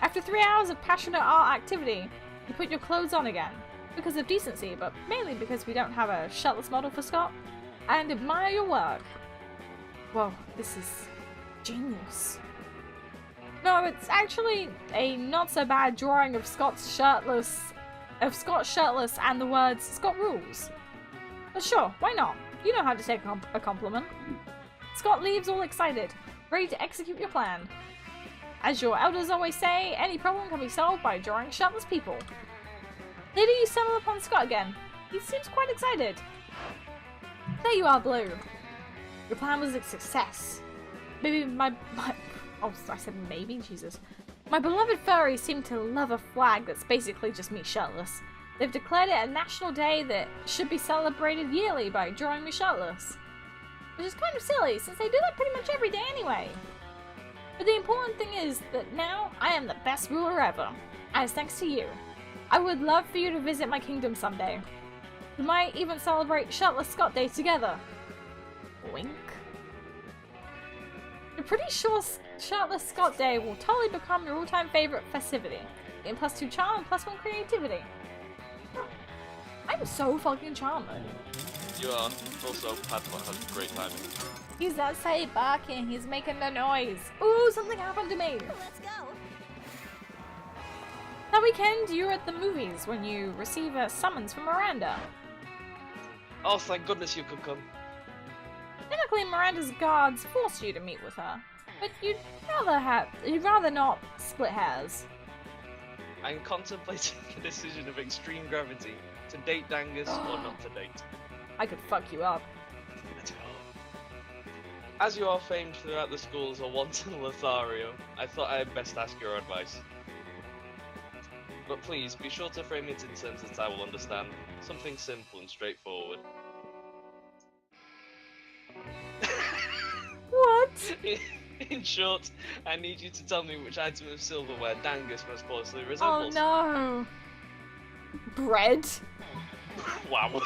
After 3 hours of passionate art activity, you put your clothes on again, because of decency, but mainly because we don't have a shirtless model for Scott, and admire your work. Whoa, this is genius. No, it's actually a not so bad drawing of Scott shirtless and the words Scott rules. But sure, why not? You know how to take a compliment. Scott leaves all excited, ready to execute your plan. As your elders always say, any problem can be solved by drawing shirtless people. Later you stumble upon Scott again. He seems quite excited. There you are, Blue. Your plan was a success. Maybe oh, I said maybe? Jesus. My beloved furries seem to love a flag that's basically just me shirtless. They've declared it a national day that should be celebrated yearly by drawing me shirtless. Which is kind of silly, since they do that pretty much every day anyway. But the important thing is that now I am the best ruler ever, as thanks to you. I would love for you to visit my kingdom someday. We might even celebrate Shirtless Scott Day together. Wink. I'm pretty sure Shirtless Scott Day will totally become your all-time favorite festivity. Gain +2 charm and +1 creativity. I'm so fucking charming. You are. Also, Padma has great timing. He's outside barking, he's making the noise. Ooh, something happened to me. Let's go. That weekend, you were at the movies when you receive a summons from Miranda. Oh, thank goodness you could come. Technically, Miranda's guards forced you to meet with her, but you'd rather not split hairs. I'm contemplating the decision of extreme gravity to date Dangus or not to date. I could fuck you up. Let's go. As you are famed throughout the schools a wanton Lothario, I thought I had best ask your advice. But please, be sure to frame it in terms that I will understand. Something simple and straightforward. What? In short, I need you to tell me which item of silverware Dangus most closely Oh resembles. no. Bread? Wow.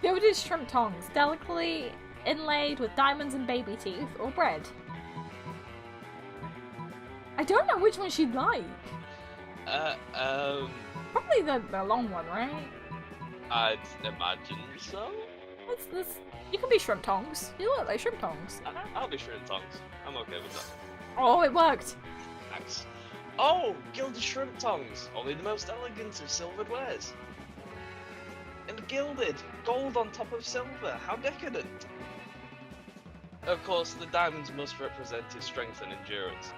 Gilded shrimp tongs, delicately inlaid with diamonds and baby teeth, or bread. I don't know which one she'd like. Probably the long one, right? I'd imagine so. You can be shrimp tongs. You look like shrimp tongs. I'll be shrimp tongs. I'm okay with that. Oh, it worked. Thanks. Oh, gilded shrimp tongs. Only the most elegant of silvered wares. And gilded. Gold on top of silver. How decadent. Of course, the diamonds must represent his strength and endurance.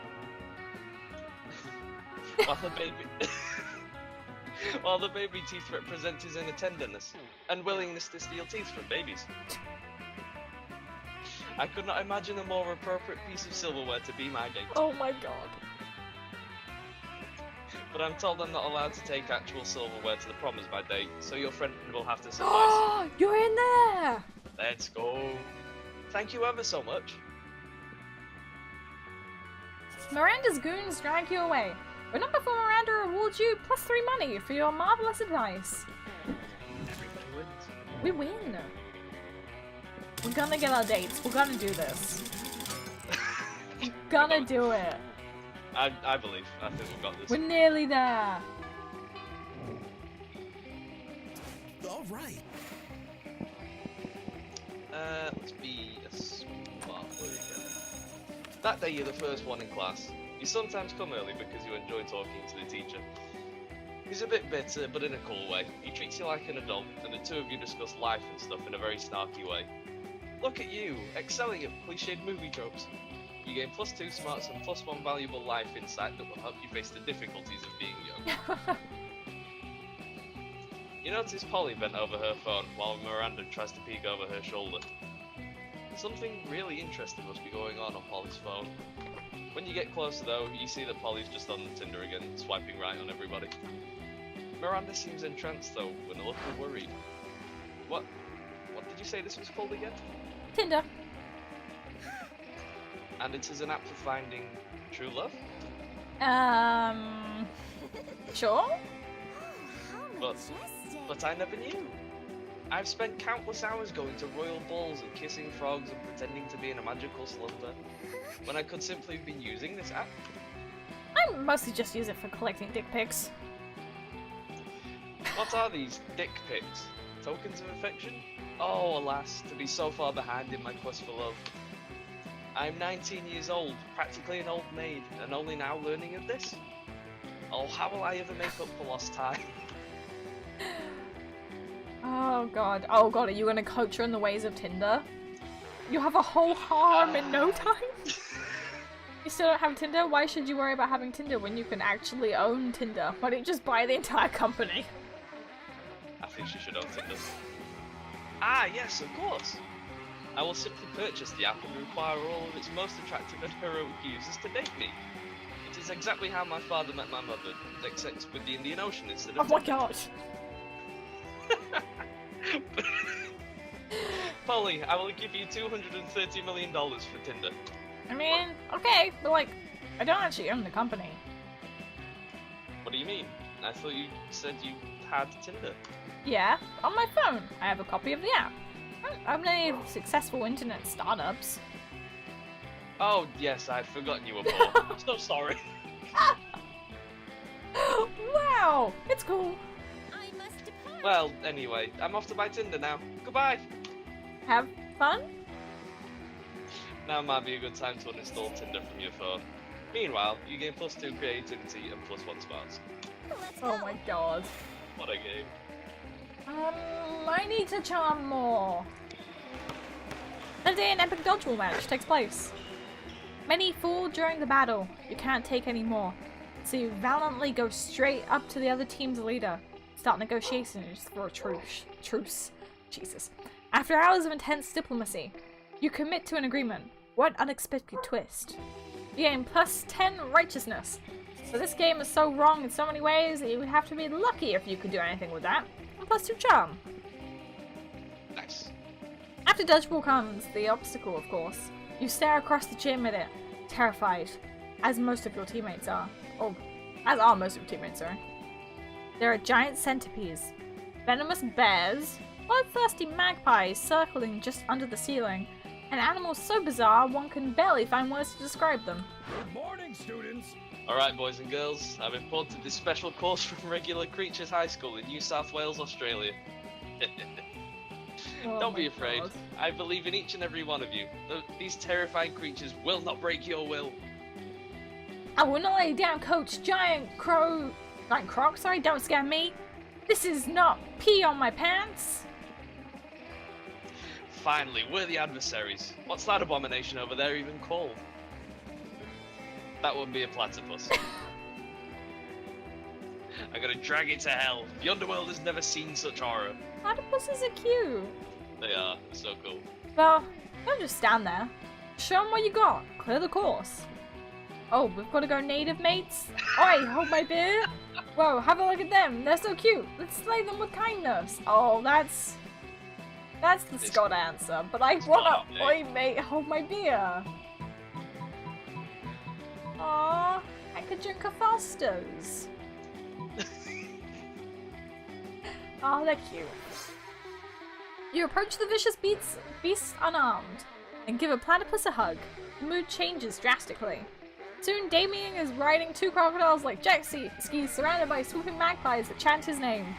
While the baby teeth represent his inner tenderness and willingness to steal teeth from babies. I could not imagine a more appropriate piece of silverware to be my date. Oh my god. But I'm told I'm not allowed to take actual silverware to the prom as my date, so your friend will have to suffice. Oh, you're in there! Let's go. Thank you ever so much. Miranda's goons drag you away, but not before Miranda rewards you +3 money for your marvelous advice. Everybody wins. We win. We're gonna get our dates. We're gonna do this. We're gonna do it. I believe. I think we've got this. We're nearly there. All right. Let's be a smart boy again. That day you're the first one in class. You sometimes come early because you enjoy talking to the teacher. He's a bit bitter, but in a cool way. He treats you like an adult, and the two of you discuss life and stuff in a very snarky way. Look at you, excelling at cliched movie tropes. You gain +2 smarts and +1 valuable life insight that will help you face the difficulties of being young. You notice Polly bent over her phone while Miranda tries to peek over her shoulder. Something really interesting must be going on Polly's phone. When you get closer though, you see that Polly's just on Tinder again, swiping right on everybody. Miranda seems entranced though, and a little worried. What did you say this was called again? Tinder. And it is an app for finding true love? Sure? But I never knew. I've spent countless hours going to royal balls and kissing frogs and pretending to be in a magical slumber, when I could simply have been using this app. I mostly just use it for collecting dick pics. What are these dick pics? Tokens of affection? Oh, alas, to be so far behind in my quest for love. I'm 19 years old, practically an old maid, and only now learning of this? Oh, how will I ever make up for lost time? Oh god, are you gonna coach her in the ways of Tinder? You have a whole harem in no time? You still don't have Tinder? Why should you worry about having Tinder when you can actually own Tinder? Why don't you just buy the entire company? I think she should own Tinder. Ah, yes, of course. I will simply purchase the app and require all of its most attractive and heroic users to date me. It is exactly how my father met my mother, except with the Indian Ocean instead Oh of my Tinder. gosh. Polly, I will give you $230 million for Tinder. I mean, okay, but like, I don't actually own the company. What do you mean? I thought you said you had Tinder. Yeah, on my phone. I have a copy of the app. I don't own any successful internet startups. Oh, yes, I'd forgotten you were poor. I'm so sorry. Wow, it's cool. I must depart. Well, anyway, I'm off to my Tinder now. Goodbye. Have fun? Now might be a good time to uninstall Tinder from your phone. Meanwhile, you gain +2 creativity and +1 smarts. Let's Oh go. my god. What a game. I need to charm more. The day an epic dodgeball match takes place. Many fall during the battle. You can't take any more. So you valiantly go straight up to the other team's leader. Start negotiations for a truce. Jesus. After hours of intense diplomacy, you commit to an agreement. What unexpected twist. You gain +10 righteousness. So this game is so wrong in so many ways that you would have to be lucky if you could do anything with that. And +2 charm. Nice. After dodgeball comes the obstacle, of course. You stare across the gym at it, terrified, as most of your teammates are. Or, as are most of your teammates, sorry. There are giant centipedes, venomous bears, bloodthirsty magpies circling just under the ceiling, and animals so bizarre one can barely find words to describe them. Good morning, students. Alright, boys and girls, I've imported this special course from Regular Creatures High School in New South Wales, Australia. Oh Don't my be afraid. God. I believe in each and every one of you. These terrifying creatures will not break your will. I will not lay down, coach. Giant croc, sorry, don't scare me. This is not pee on my pants. Finally, worthy adversaries. What's that abomination over there even called? That wouldn't be a platypus. I'm gonna drag it to hell. The underworld has never seen such horror. Platypuses are cute. They are. So cool. Well, don't just stand there. Show them what you got. Clear the course. Oh, we've got to go native, mates. Oi, hold my beer. Whoa, have a look at them. They're so cute. Let's slay them with kindness. Oh, that's the Scott answer. But I want to. Oi, mate, hold my beer. Aww, I could drink a Foster's. Oh, they're cute. You approach the vicious beast unarmed and give a platypus a hug. The mood changes drastically. Soon, Damien is riding 2 crocodiles like jet skis surrounded by swooping magpies that chant his name.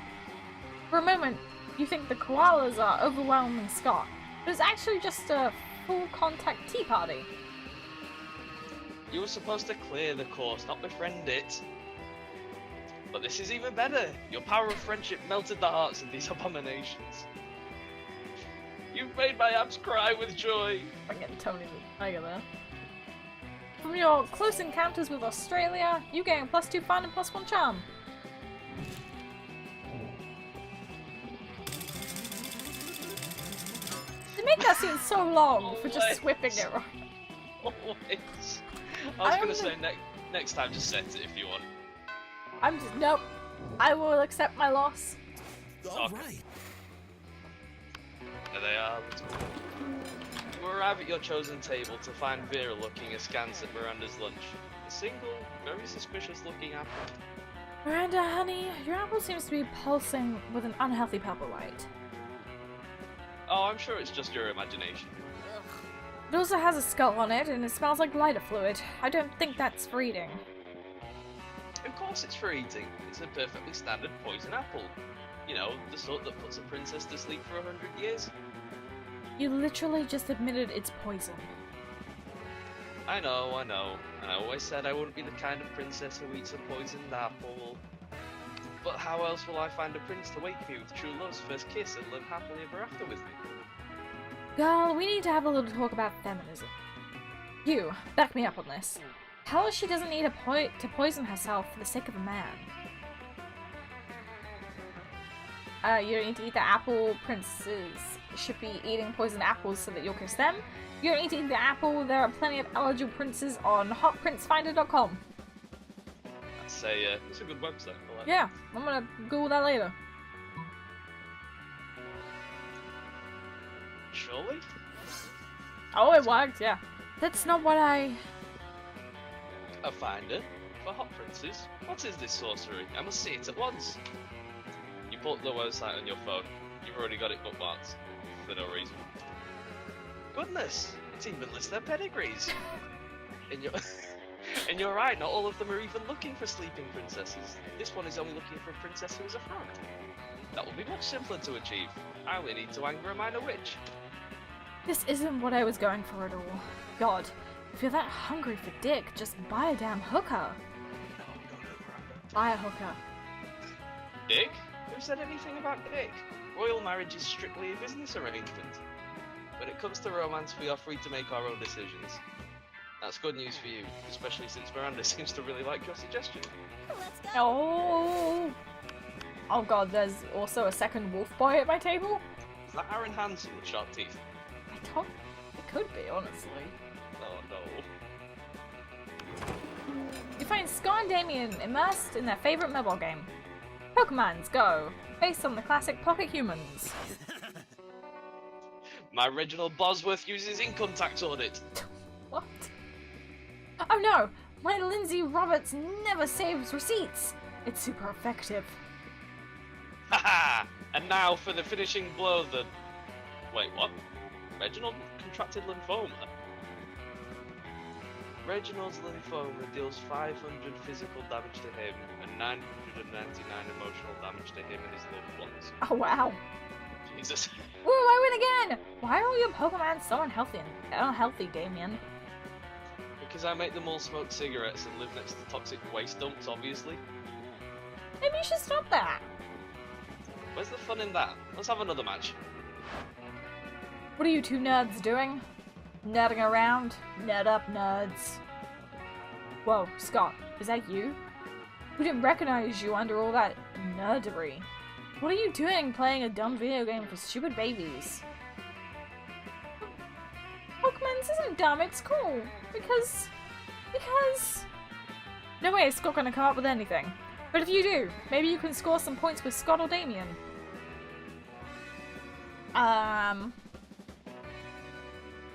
For a moment, you think the koalas are overwhelming Scott, but it's actually just a full contact tea party. You were supposed to clear the course, not befriend it. But this is even better. Your power of friendship melted the hearts of these abominations. You've made my abs cry with joy. I'm getting Tony the Tiger there. From your close encounters with Australia, you gain +2 fun and +1 charm. They make that seem so long for just whipping it right. Always. I was gonna say next time just set it if you want. Nope. I will accept my loss. All Okay. right. There they are. You arrive at your chosen table to find Vera looking askance at Miranda's lunch. A single, very suspicious looking apple. Miranda, honey, your apple seems to be pulsing with an unhealthy purple light. Oh, I'm sure it's just your imagination. It also has a skull on it, and it smells like lighter fluid. I don't think that's for eating. Of course it's for eating. It's a perfectly standard poison apple. You know, the sort that puts a princess to sleep for 100 years. You literally just admitted it's poison. I know. And I always said I wouldn't be the kind of princess who eats a poisoned apple. But how else will I find a prince to wake me with true love's first kiss and live happily ever after with me? Girl, we need to have a little talk about feminism. You, back me up on this. Tell her she doesn't need to poison herself for the sake of a man. You don't need to eat the apple. Princes should be eating poisoned apples so that you'll kiss them. You don't need to eat the apple. There are plenty of eligible princes on hotprincefinder.com. That's a good website. I like Yeah, I'm gonna Google that later. it. Surely? Oh, it worked, yeah. That's not what I... A finder for hot princes? What is this sorcery? I must see it at once. You put the website on your phone. You've already got it bookmarked for no reason. Goodness, it even lists their pedigrees. And you're right, not all of them are even looking for sleeping princesses. This one is only looking for a princess who is a frog. That will be much simpler to achieve. I only need to anger a minor witch. This isn't what I was going for at all. God, if you're that hungry for dick, just buy a damn hooker. Buy a hooker. Dick? Who said anything about Dick? Royal marriage is strictly a business arrangement. When it comes to romance, we are free to make our own decisions. That's good news for you, especially since Miranda seems to really like your suggestion. Let's go. Oh! Oh god, there's also a second wolf boy at my table? Is that Aaron Hansen with sharp teeth? I don't... It could be, honestly. Oh no. You find Scott and Damien immersed in their favourite mobile game, Pokemon's Go, based on the classic Pocket Humans. My Reginald Bosworth uses income tax audit. What? Oh no! My Lindsay Roberts never saves receipts! It's super effective. Haha! And now for the finishing blow, the... Wait, what? Reginald contracted lymphoma? Reginald's lymphoma deals 500 physical damage to him and 999 emotional damage to him and his loved ones. Oh wow. Jesus. Ooh, I win again! Why are all your Pokemon so unhealthy, Damien? Because I make them all smoke cigarettes and live next to toxic waste dumps, obviously. Maybe you should stop that. Where's the fun in that? Let's have another match. What are you two nerds doing? Nerding around? Nerd up, nerds. Whoa, Scott, is that you? We didn't recognize you under all that nerdery. What are you doing playing a dumb video game for stupid babies? Pokemon, this isn't dumb, it's cool. Because... No way is Scott gonna come up with anything. But if you do, maybe you can score some points with Scott or Damien.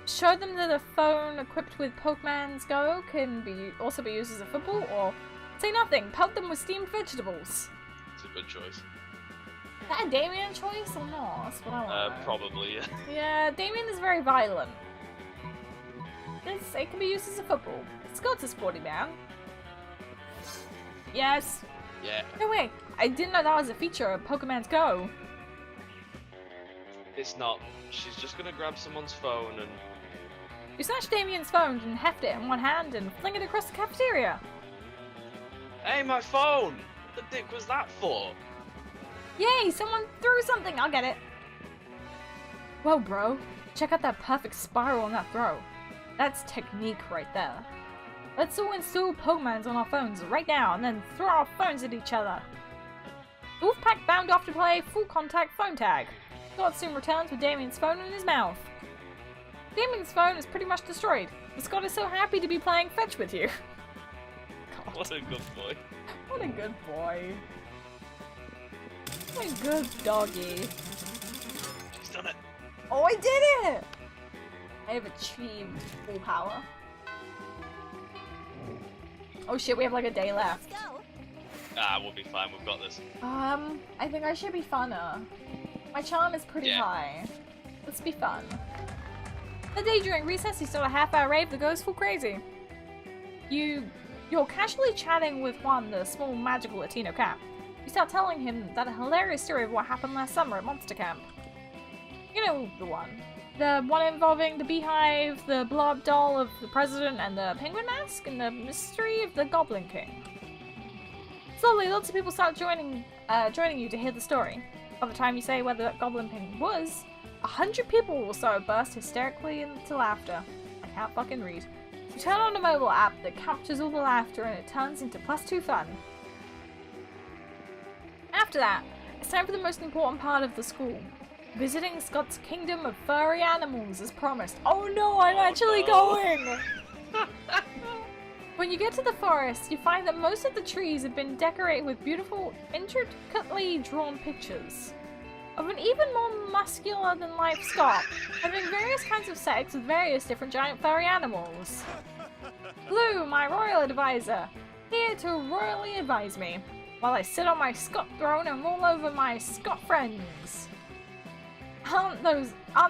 Show them that a phone equipped with Pokemon's Go can also be used as a football, or say nothing, pelt them with steamed vegetables. It's a good choice. Is that a Damien choice or not? That's what I want to know. Probably, yeah. Yeah, Damien is very violent. It can be used as a football. Scott's a sporty man. Yes. Yeah. No way. I didn't know that was a feature of Pokemon's Go. It's not. She's just gonna grab someone's phone and... You snatch Damien's phone and heft it in one hand and fling it across the cafeteria. Hey, my phone! What the dick was that for? Yay, someone threw something. I'll get it. Whoa, bro. Check out that perfect spiral on that throw. That's technique right there. Let's all install Pokemons on our phones right now and then throw our phones at each other. The Wolfpack bound off to play full contact phone tag. Scott soon returns with Damien's phone in his mouth. Damien's phone is pretty much destroyed, but Scott is so happy to be playing fetch with you. God. What a good boy. What a good boy. What a good doggy. She's done it. Oh, I did it! I have achieved full power. Oh shit, we have like a day left. Let's go. Ah, we'll be fine. We've got this. I think I should be funner. My charm is pretty high. Let's be fun. The day during recess, you start a half-hour rave that goes full crazy. You're casually chatting with Juan, the small magical Latino cat. You start telling him that a hilarious story of what happened last summer at Monster Camp. You know the one. The one involving the beehive, the blob doll of the president, and the penguin mask, and the mystery of the Goblin King. Slowly, lots of people start joining you to hear the story. By the time you say where the Goblin King was, 100 people will start to burst hysterically into laughter. I can't fucking read. You turn on a mobile app that captures all the laughter and it turns into +2 fun. After that, It's time for the most important part of the school. Visiting Scott's kingdom of furry animals as promised. Oh no, I'm actually going! When you get to the forest, you find that most of the trees have been decorated with beautiful, intricately drawn pictures of an even more muscular than life Scott, having various kinds of sex with various different giant furry animals. Blue, my royal advisor, here to royally advise me, while I sit on my Scott throne and rule over my Scott friends. Aren't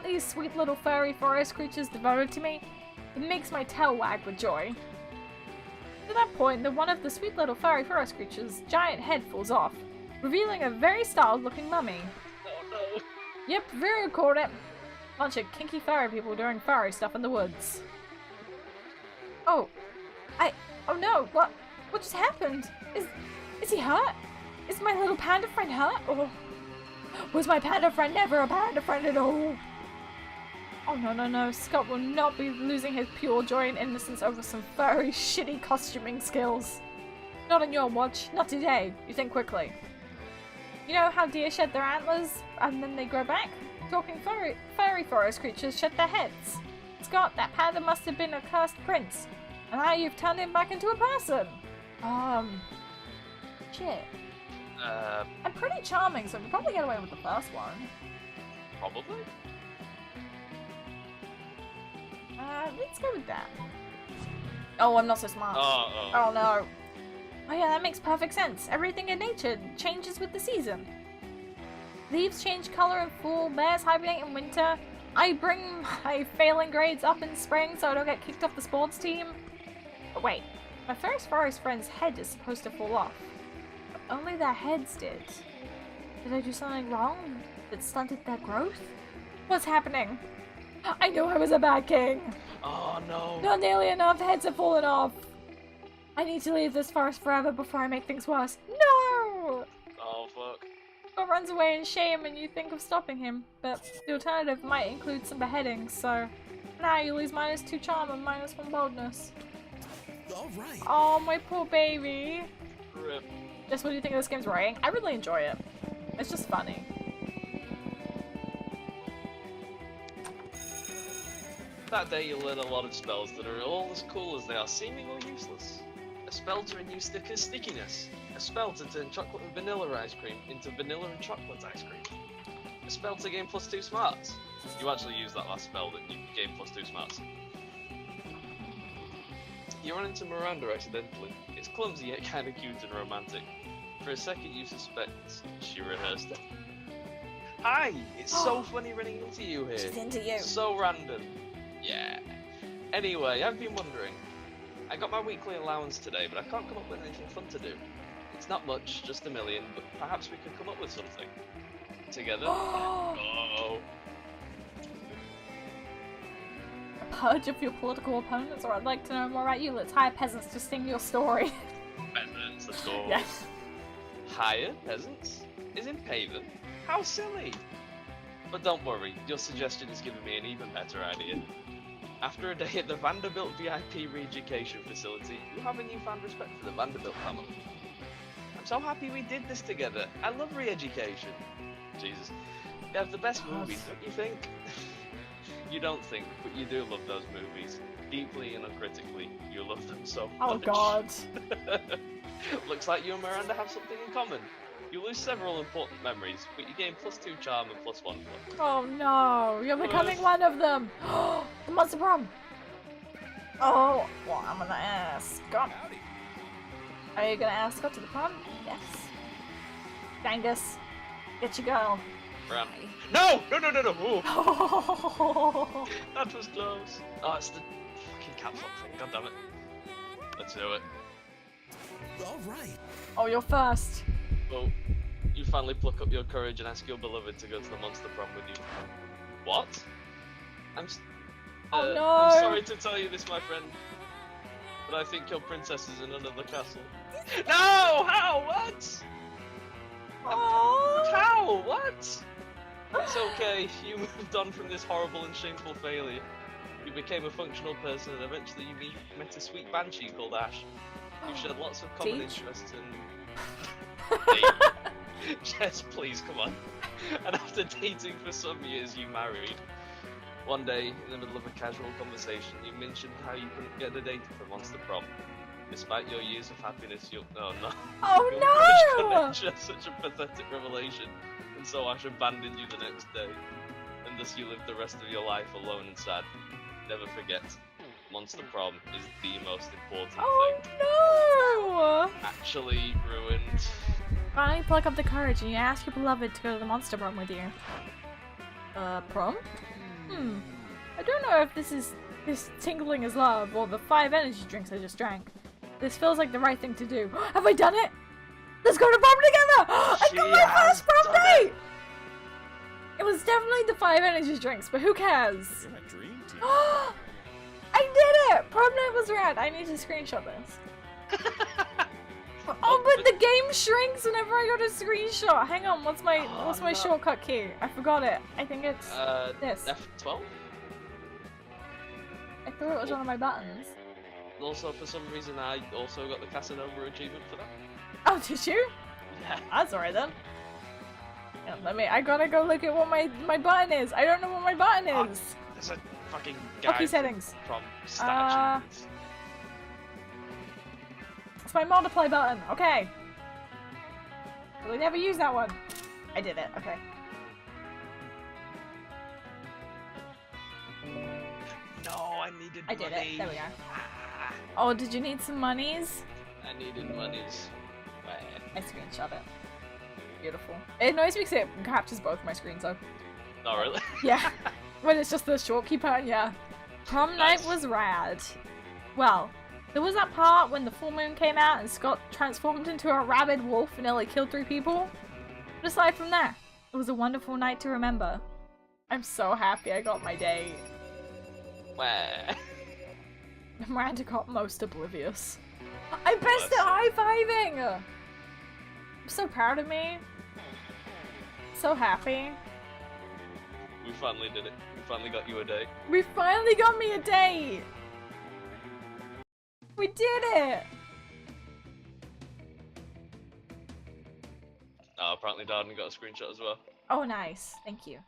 these sweet little furry forest creatures devoted to me? It makes my tail wag with joy. At that point, one of the sweet little furry forest creatures' giant head falls off, revealing a very styled looking mummy. Oh no. Yep, very recorded. Bunch of kinky furry people doing furry stuff in the woods. Oh no, what just happened? Is he hurt? Is my little panda friend hurt? Or was my panda friend never a panda friend at all? Oh no, Scott will not be losing his pure joy and innocence over some furry shitty costuming skills. Not on your watch, not today. You think quickly. You know how deer shed their antlers and then they grow back? Talking furry forest creatures shed their heads. Scott, that panda must have been a cursed prince. And now you've turned him back into a person. Shit. I'm pretty charming, so I could probably get away with the first one. Probably. Let's go with that. Oh, I'm not so smart. Oh no. Oh yeah, that makes perfect sense. Everything in nature changes with the season. Leaves change color in fall, bears hibernate in winter. I bring my failing grades up in spring so I don't get kicked off the sports team. But wait, my first forest friend's head is supposed to fall off. But only their heads did. Did I do something wrong that stunted their growth? What's happening? I knew I was a bad king. Oh no. Not nearly enough heads have fallen off. I need to leave this forest forever before I make things worse. No! Oh fuck. Scott runs away in shame and you think of stopping him, but the alternative might include some beheadings, so now you lose -2 charm and -1 boldness. Alright. Oh, my poor baby. Rip. Just what do you think of this game's writing? I really enjoy it. It's just funny. That day you'll learn a lot of spells that are all as cool as they are seemingly useless. A spell to renew stickers' stickiness. A spell to turn chocolate and vanilla ice cream into vanilla and chocolate ice cream. A spell to gain +2 smarts. You actually use that last spell that you gain +2 smarts. You run into Miranda accidentally. It's clumsy yet kinda cute and romantic. For a second you suspect she rehearsed it. Hi! It's so funny running into you here. She's into you. So random. Yeah. Anyway, I've been wondering. I got my weekly allowance today, but I can't come up with anything fun to do. It's not much, just $1 million, but perhaps we could come up with something. Together. Oh. A purge of your political opponents, or I'd like to know more about you. Let's hire peasants to sing your story. Peasants, let's go. Yes. Hire peasants? Isn't pay them? How silly! But don't worry, your suggestion is giving me an even better idea. After a day at the Vanderbilt VIP re-education facility, you have a newfound respect for the Vanderbilt family. I'm so happy we did this together. I love re-education. Jesus. They have the best movies, don't you think? You don't think, but you do love those movies. Deeply and uncritically, you love them so much. Oh god. Looks like you and Miranda have something in common. You lose several important memories, but you gain +2 charm and +1 luck. Oh no, you're becoming one of them! The Monster Prom! Oh, well, I'm gonna ask Scott. Howdy. Are you gonna ask Scott to the prom? Yes. Dangus, get your girl. Ram. No! No! Ooh, Oh, that was close. Oh, it's the fucking caps lock thing, god damn it. Let's do it. Alright. you're first. Well, you finally pluck up your courage and ask your beloved to go to the monster prom with you. What? I'm No! I'm sorry to tell you this, my friend, but I think your princess is in another castle. No! How? What? Oh. How? What? It's okay, you moved on from this horrible and shameful failure. You became a functional person and eventually you met a sweet banshee called Ash. You've shared lots of common Teach? interests and... Jess, please, come on. And after dating for some years, you married. One day, in the middle of a casual conversation, you mentioned how you couldn't get a date for Monster Prom. Despite your years of happiness, you'll... Oh no. Oh Your no! marriage connection is such a pathetic revelation, and so Ash abandoned you the next day. And thus you live the rest of your life alone and sad. Never forget, Monster Prom is the most important thing. Oh no! Actually ruined. Finally pluck up the courage and you ask your beloved to go to the Monster Prom with you. Prom? I don't know if this tingling is love or the 5 energy drinks I just drank. This feels like the right thing to do. Have I done it? Let's go to prom together! I got my first prom date! It was definitely the 5 energy drinks, but who cares? You're my dream team. I did it! Prom night was rad. I need to screenshot this. Oh, but the game shrinks whenever I go to screenshot. Hang on, what's my shortcut key? I forgot it. I think it's this. F12? I thought it was one of my buttons. Also, for some reason, I also got the Casanova achievement for that. Oh, did you? Yeah. That's alright then. Yeah, I gotta go look at what my button is. I don't know what my button is. There's a fucking guy. Hockey settings. From stat achievements. It's my multiply button. Okay. Well, I never used that one. I did it. Okay. No, I needed I did money. it. There we go. Oh, did you need some monies? I needed monies. I screenshot it. Beautiful. It annoys me because it captures both my screens though. Oh, really? Yeah. When it's just the short key pattern, yeah. Prom night was rad. Well, there was that part when the full moon came out and Scott transformed into a rabid wolf and nearly killed 3 people. But aside from that, it was a wonderful night to remember. I'm so happy I got my date. Wah. Miranda got most oblivious. I best at high-fiving! I'm so proud of me. So happy. We finally did it. We finally got you a date. We finally got me a date! We did it! Oh, apparently Darden got a screenshot as well. Oh, nice. Thank you.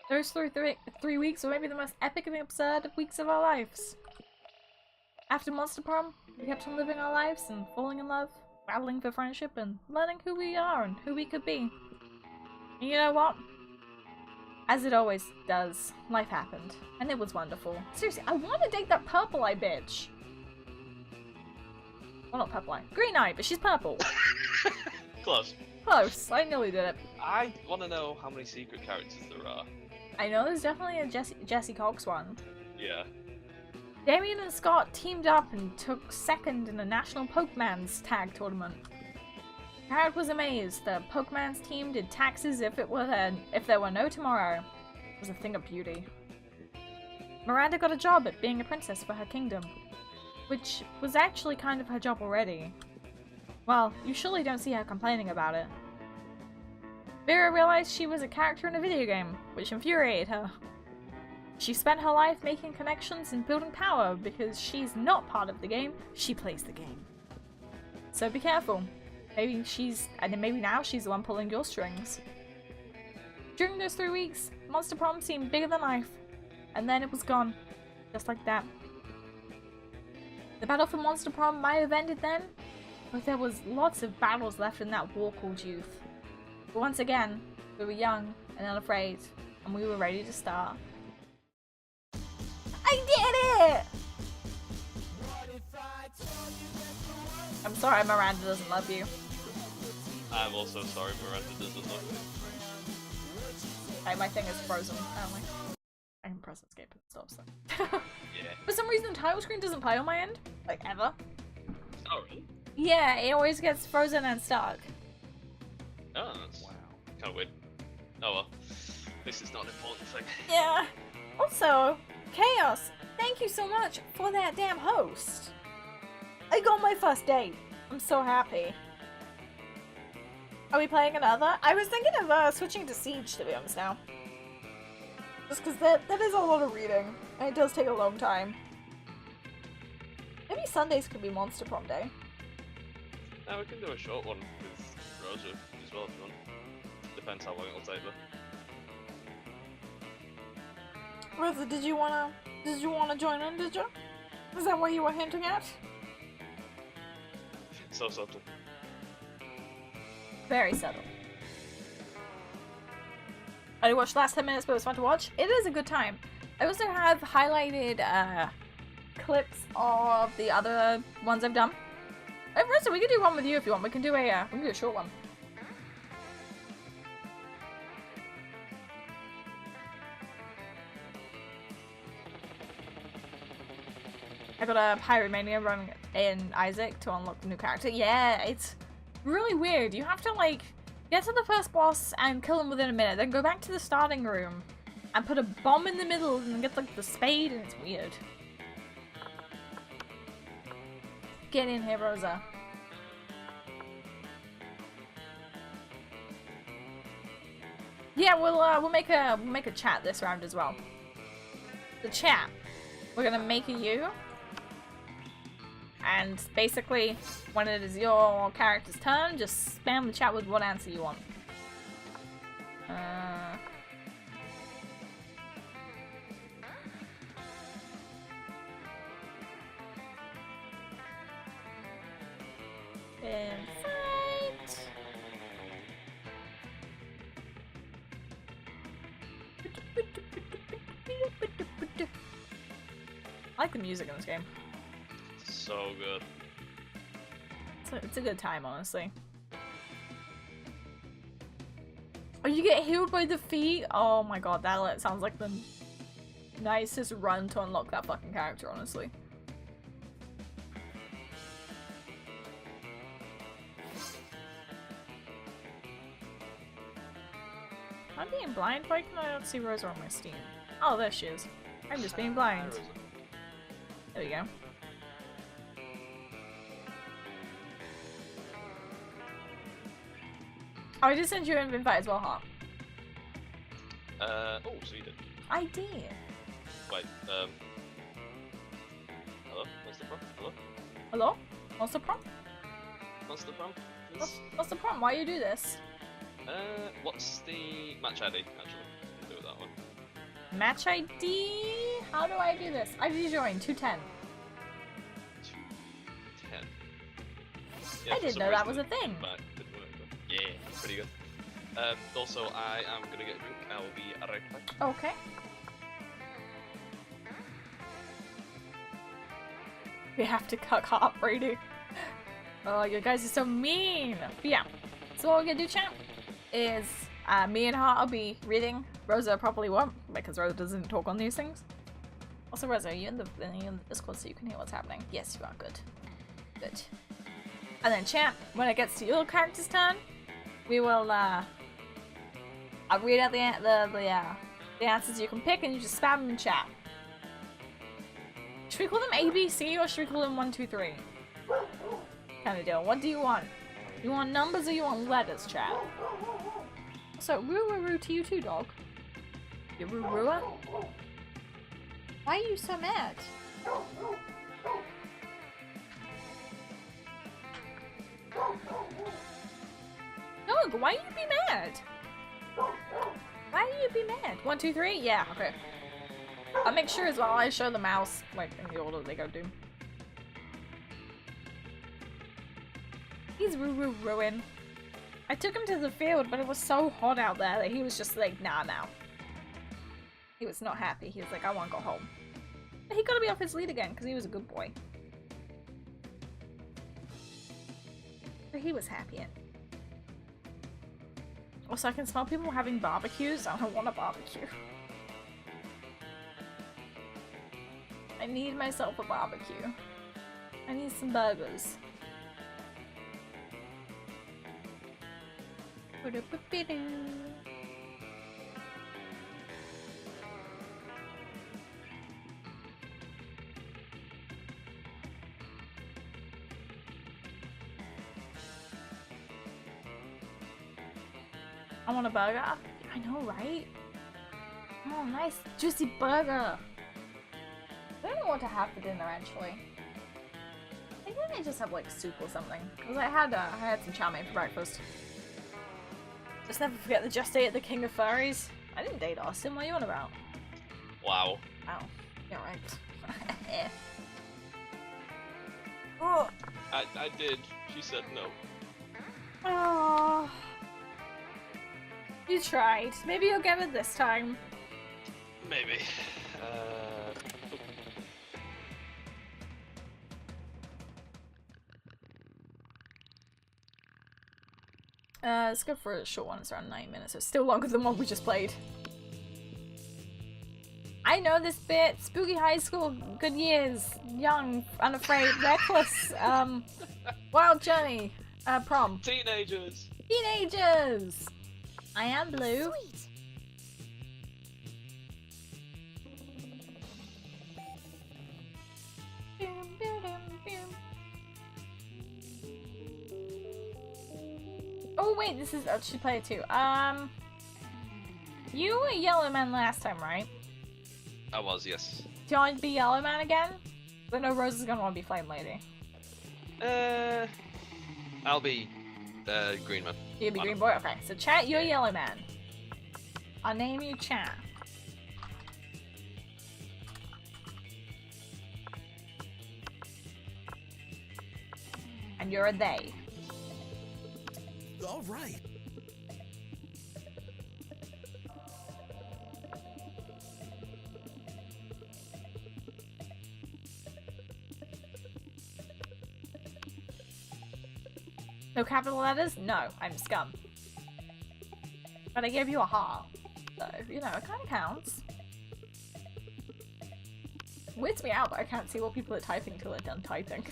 Those 3 weeks were maybe the most epic and absurd weeks of our lives. After Monster Prom, we kept on living our lives and falling in love, battling for friendship, and learning who we are and who we could be. And you know what? As it always does, life happened, and it was wonderful. Seriously, I want to date that purple-eye bitch. Well, not purple-eye. Green-eye, but she's purple. Close. Close. I nearly did it. I want to know how many secret characters there are. I know there's definitely a Jesse Cox one. Yeah. Damien and Scott teamed up and took second in the National Pokemon's tag tournament. Harrod was amazed. The Pokemon's team did taxes if there were no tomorrow. It was a thing of beauty. Miranda got a job at being a princess for her kingdom, which was actually kind of her job already. Well, you surely don't see her complaining about it. Vera realized she was a character in a video game, which infuriated her. She spent her life making connections and building power because she's not part of the game, she plays the game. So be careful. Maybe now she's the one pulling your strings. During those 3 weeks, Monster Prom seemed bigger than life, and then it was gone. Just like that. The battle for Monster Prom might have ended then, but there was lots of battles left in that war called youth. But once again, we were young and unafraid, and we were ready to start. I did it! I'm sorry Miranda doesn't love you. I'm also sorry Miranda doesn't love me. Hey, my thing is frozen, apparently. I can press escape and stop, so. Yeah. For some reason, the title screen doesn't play on my end. Like, ever. Oh, really? Yeah, it always gets frozen and stuck. Oh, that's kind of weird. Oh well. This is not an important thing. Yeah. Also, Chaos, thank you so much for that damn host. I got my first date. I'm so happy. Are we playing another? I was thinking of switching to Siege, to be honest now. Just because that is a lot of reading, and it does take a long time. Maybe Sundays could be Monster Prom Day. Now we can do a short one with Rosa. as well if you want. Depends how long it'll take though. Rosa, did you wanna join in, did you? Is that what you were hinting at? So subtle. Very subtle. I watched the last 10 minutes, but it was fun to watch. It is a good time. I also have highlighted clips of the other ones I've done. Rosa, we can do one with you if you want. We can do a short one. I got a Pyromania run in Isaac to unlock the new character. Yeah, it's really weird. You have to, like, get to the first boss and kill him within a minute, then go back to the starting room and put a bomb in the middle and get, like, the spade, and it's weird. Get in here, Rosa. Yeah, we'll make a chat this round as well. The chat. We're gonna make a you. And basically, when it is your character's turn, just spam the chat with what answer you want. Fight. I like the music in this game. So good. It's a good time, honestly. Oh, you get healed by the feet? Oh my god, that sounds like the nicest run to unlock that fucking character, honestly. Am I being blind? Why can I not see Rosa on my Steam? Oh, there she is. I'm just being blind. There we go. Oh, I did send you an invite as well, huh? Oh, so you did. I did. Wait, hello? What's the problem? Hello? Hello? What's the problem? What's the problem? Please? What's the problem? Why you do this? What's the match ID, actually? We'll do it that one. Match ID? How do I do this? ID join, 210. 210. Yeah, I didn't know that was a thing. But didn't work, but yeah, pretty good. Also, I am gonna get a drink. I will be right back. Okay. We have to cut Heart Brady. Oh, you guys are so mean. But yeah. So what we're gonna do, chat, is me and Heart will be reading. Rosa probably won't, because Rosa doesn't talk on these things. Also, Rosa, are you in the Discord so you can hear what's happening? Yes, you are. Good. Good. And then, chat, when it gets to your character's turn, we will, I'll read out the answers you can pick, and you just spam them in chat. Should we call them A, B, C, or should we call them 1, 2, 3? Kind of deal. What do you want? You want numbers or you want letters, chat? So, roo to you too, dog. You roo-roo-a? Why are you so mad? Dog, why you be mad? Why you be mad? 1, 2, 3? Yeah, okay. I'll make sure as well I show the mouse, like, in the order they go to. He's ruin. I took him to the field, but it was so hot out there that he was just like, nah, now. He was not happy. He was like, I want to go home. But he got to be off his lead again, because he was a good boy. But he was happy. Also, I can smell people having barbecues. I don't want a barbecue. I need myself a barbecue. I need some burgers. I want a burger. I know, right? Oh, nice juicy burger. I don't know what to have for dinner, actually. I think I may just have like soup or something, because I had some chow mein for breakfast. Let's never forget the Just dated the King of Furries. I didn't date Austin, what are you on about? Wow. Wow. You're right. Oh. I did. She said no. Oh. You tried. Maybe you'll get it this time. Maybe. Let's go for a short one. It's around 9 minutes. It's still longer than what we just played. I know this bit. Spooky high school, good years, young, unafraid, reckless, wild journey, prom. Teenagers! Teenagers! I am blue. Sweet. Oh wait, this is she played too. You were Yellow Man last time, right? I was, yes. Do you want to be Yellow Man again? I know Rose is gonna want to be Flame Lady. I'll be Green Man. You'll be Green Boy? Okay, so Chat, you're Yellow Man. I'll name you Chat. And you're a they. All right. No capital letters? No, I'm scum. But I gave you a heart. So, you know, it kind of counts. Weirds me out, but I can't see what people are typing until they're done typing.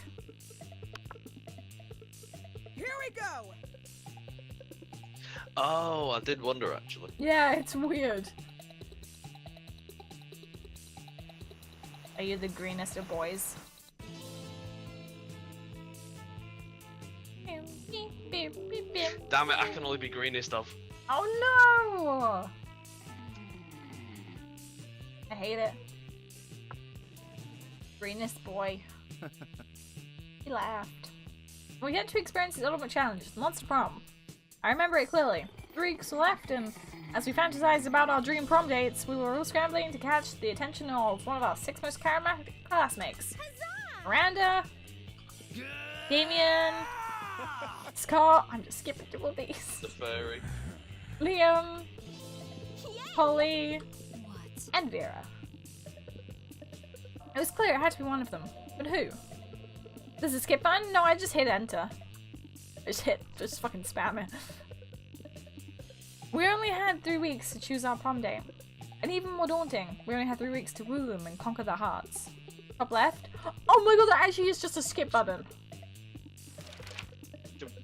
Here we go. Oh, I did wonder actually. Yeah, it's weird. Are you the greenest of boys? Damn it, I can only be greenest of. Oh no! I hate it. Greenest boy. He laughed. We get to experience the ultimate challenge, the Monster Prom. I remember it clearly. 3 weeks were left, and as we fantasized about our dream prom dates, we were all scrambling to catch the attention of one of our 6 most charismatic classmates. Miranda, Damien, Scott, I'm just skipping through all these. The furry. Liam, Polly, What? and Vera. It was clear it had to be one of them, but who? Does it skip button? No, I just hit enter. Just fucking spam it. We only had 3 weeks to choose our prom date. And even more daunting, we only had 3 weeks to woo them and conquer their hearts. Top left. Oh my god, that actually is just a skip button.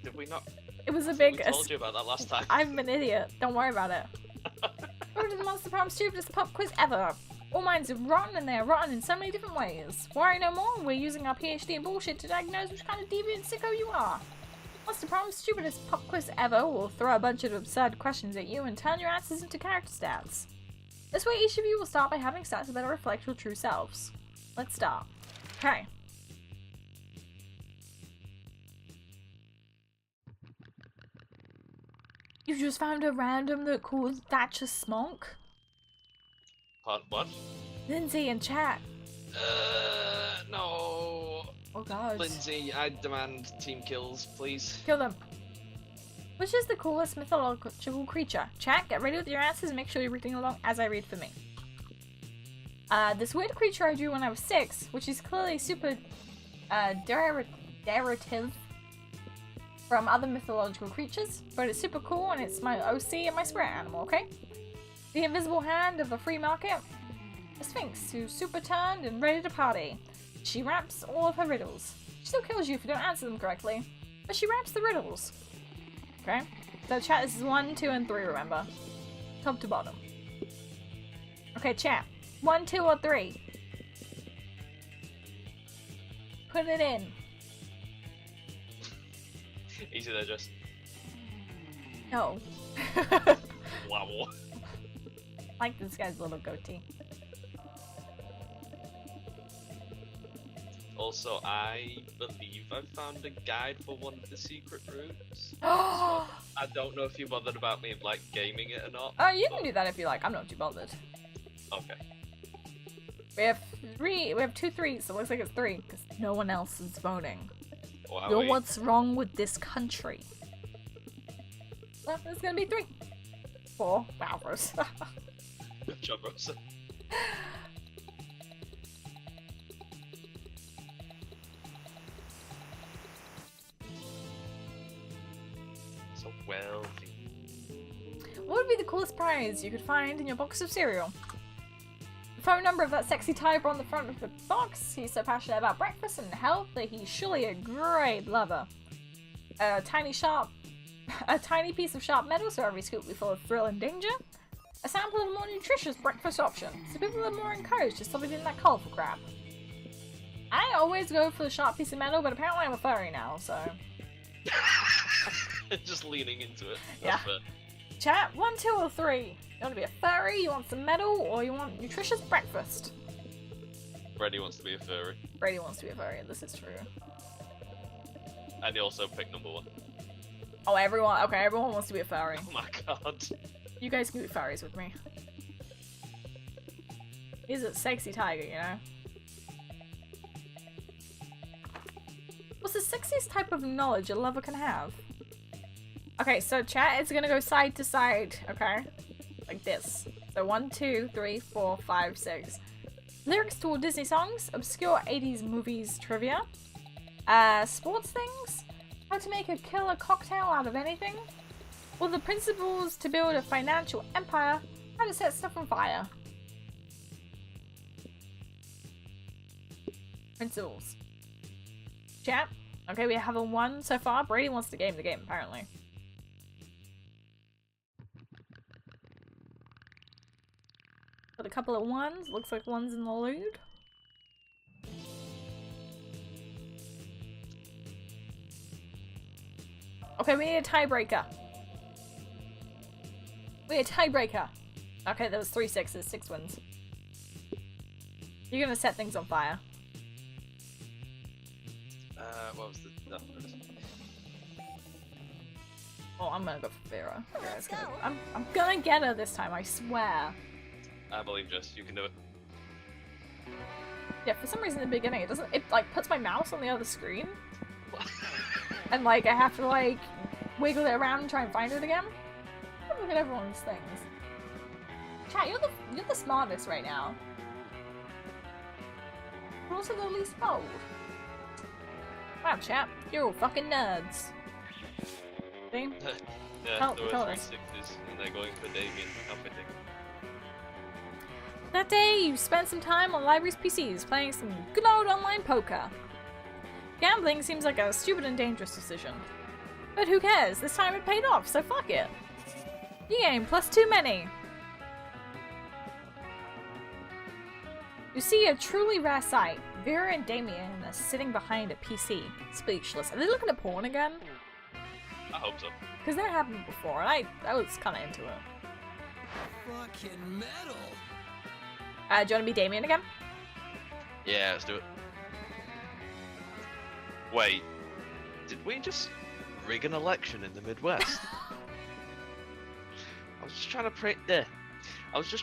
Did we not? It was a We big... told you about that last time. I'm an idiot. Don't worry about it. Welcome to the Monster Prom stupidest pop quiz ever. All minds are rotten and they're rotten in so many different ways. Worry no more, we're using our PhD in bullshit to diagnose which kind of deviant sicko you are. Monster Prom's stupidest pop quiz ever will throw a bunch of absurd questions at you and turn your answers into character stats. This way each of you will start by having stats that better reflect your true selves. Let's start. Okay. You just found a random that calls Thatcher Smonk? What? Lindsay in chat. No. Oh god. Lindsay, I demand team kills, please. Kill them. Which is the coolest mythological creature? Chat, get ready with your answers and make sure you're reading along as I read for me. This weird creature I drew when I was 6, which is clearly super derivative from other mythological creatures, but it's super cool and it's my OC and my spirit animal, okay? The invisible hand of the free market. A sphinx who's super turned and ready to party. She wraps all of her riddles. She still kills you if you don't answer them correctly, but she wraps the riddles. Okay? So chat, this is 1, 2, and 3, remember? Top to bottom. Okay, chat. 1, 2, or 3? Put it in. Easy there, Jess. No. Wow. Like this guy's little goatee. Also, I believe I found a guide for one of the secret rooms. Oh, I don't know if you're bothered about me like gaming it or not. you can do that if you like. I'm not too bothered. Okay. We have three. We have 2 3s, so it looks like it's 3 because no one else is voting. Wow. You're what's wrong with this country. Well, it's gonna be 3. 4. Wow, Rose. Good job, Rosa. So wealthy. What would be the coolest prize you could find in your box of cereal? The phone number of that sexy typer on the front of the box. He's so passionate about breakfast and health that he's surely a great lover. A tiny piece of sharp metal so every scoop will be full of thrill and danger. A sample of a more nutritious breakfast option so people are more encouraged to stop eating that colourful crap. I always go for the sharp piece of metal, but apparently I'm a furry now, so... Just leaning into it. Yeah. That's fair. Chat, 1, 2, or 3? You want to be a furry, you want some metal, or you want nutritious breakfast? Brady wants to be a furry. Brady wants to be a furry, this is true. And he also picked number 1. Oh, everyone wants to be a furry. Oh my god. You guys can be furries with me. He's a sexy tiger, you know? What's the sexiest type of knowledge a lover can have? Okay, so chat, it's gonna go side to side, okay? Like this. So 1, 2, 3, 4, 5, 6. Lyrics to all Disney songs, obscure 80s movies trivia, sports things, how to make a killer cocktail out of anything, or the principles to build a financial empire, how to set stuff on fire. Principles. Chat. Okay, we have a 1 so far. Brady wants to game the game, apparently. Got a couple of 1s. Looks like 1's in the lead. Okay, we need a tiebreaker. We need a tiebreaker. Okay, there was 3 6s, 6 wins. You're gonna set things on fire. What was the... No. Oh, I'm gonna go for Vera. Let's go. I'm gonna get her this time, I swear. I believe Jess, you can do it. Yeah, for some reason in the beginning it like puts my mouse on the other screen. And like I have to like wiggle it around and try and find it again. Look at everyone's things. Chat, you're the smartest right now. But also the least bold. Wow, chat, you're all fucking nerds. See? Yeah, Tell there were 3 us. 6s and they're going for Damien. How fitting. That day, you spent some time on library's PCs playing some good old online poker. Gambling seems like a stupid and dangerous decision. But who cares? This time it paid off, so fuck it. New game plus 2 many. You see a truly rare sight. Vera and Damien are sitting behind a PC, speechless. Are they looking at porn again? I hope so. Because that happened before, and I was kind of into it. Fucking metal. Do you want to be Damien again? Yeah, let's do it. Wait, did we just rig an election in the Midwest? I was just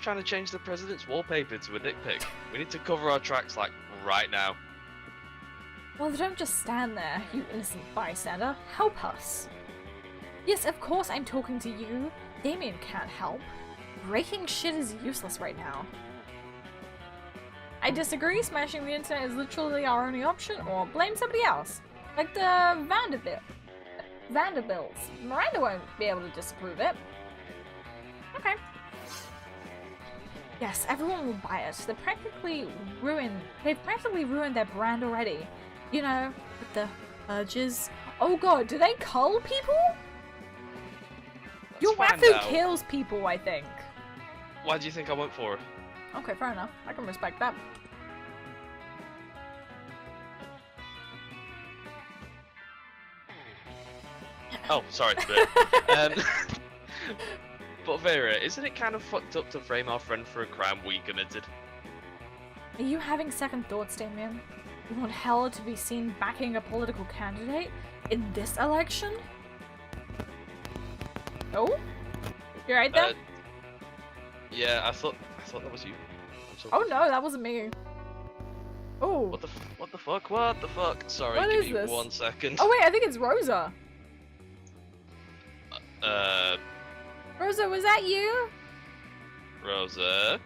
trying to change the president's wallpaper to a dick pic. We need to cover our tracks like right now. Well, don't just stand there, you innocent bystander. Help us. Yes, of course I'm talking to you. Damien can't help. Breaking shit is useless right now. I disagree. Smashing the internet is literally our only option, or blame somebody else. Like the Vanderbilts. Miranda won't be able to disapprove it. Okay. Yes, everyone will buy it. They've practically ruined their brand already. You know, with the urges. Oh god, do they cull people? Your find waifu out. kills people, I think. Why do you think I went for it? Okay, fair enough. I can respect that. Oh, sorry. But, but Vera, isn't it kind of fucked up to frame our friend for a crime we committed? Are you having second thoughts, Damien? You want Hell to be seen backing a political candidate in this election? Oh? You right there? Yeah, I thought that was you. Oh no, that wasn't me. Oh. What the fuck? What the fuck? Sorry, What give is me this? 1 second. Oh wait, I think it's Rosa. Uh, Rosa, was that you? Rosa.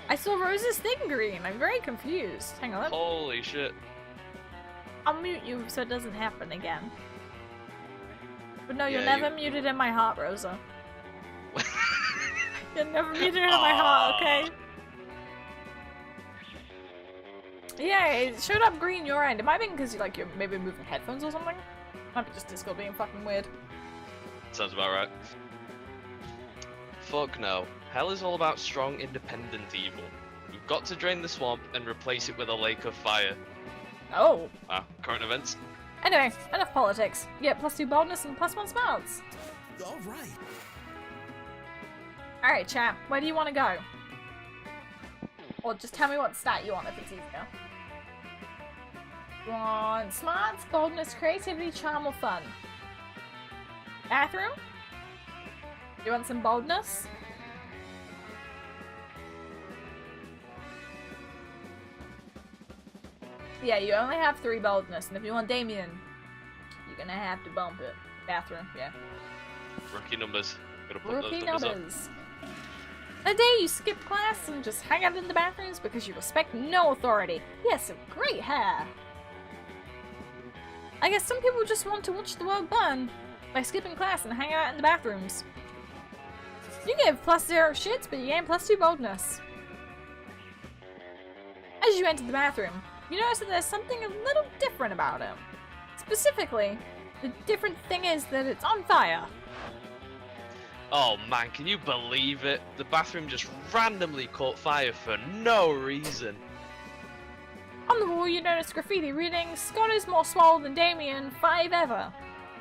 I saw Rosa's thing green. I'm very confused. Hang on. Holy shit. I'll mute you so it doesn't happen again. But no, you're Yeah, never muted in my heart, Rosa. You're never muted in my heart, okay? Yeah, it showed up green your end. It might be because you're maybe moving headphones or something. Might be just Discord being fucking weird. Sounds about right. Fuck no. Hell is all about strong, independent evil. We've got to drain the swamp and replace it with a lake of fire. Oh. Ah, current events. Anyway, enough politics. You get +2 boldness and +1 smarts. All right. Alright, chat. Where do you want to go? Or just tell me what stat you want if it's easier. You want smarts, boldness, creativity, charm, or fun? Bathroom? You want some boldness? Yeah, you only have 3 boldness, and if you want Damien, you're gonna have to bump it. Bathroom, yeah. Rookie numbers. Gotta put Rookie those numbers up. numbers. A day you skip class and just hang out in the bathrooms because you respect no authority. You have some great hair. I guess some people just want to watch the world burn by skipping class and hang out in the bathrooms. You give +0 shits, but you gain +2 boldness. As you enter the bathroom, you notice that there's something a little different about it. Specifically, the different thing is that it's on fire. Oh man, can you believe it? The bathroom just randomly caught fire for no reason. On the wall, you notice graffiti reading, Scott is more swole than Damien, 5 ever.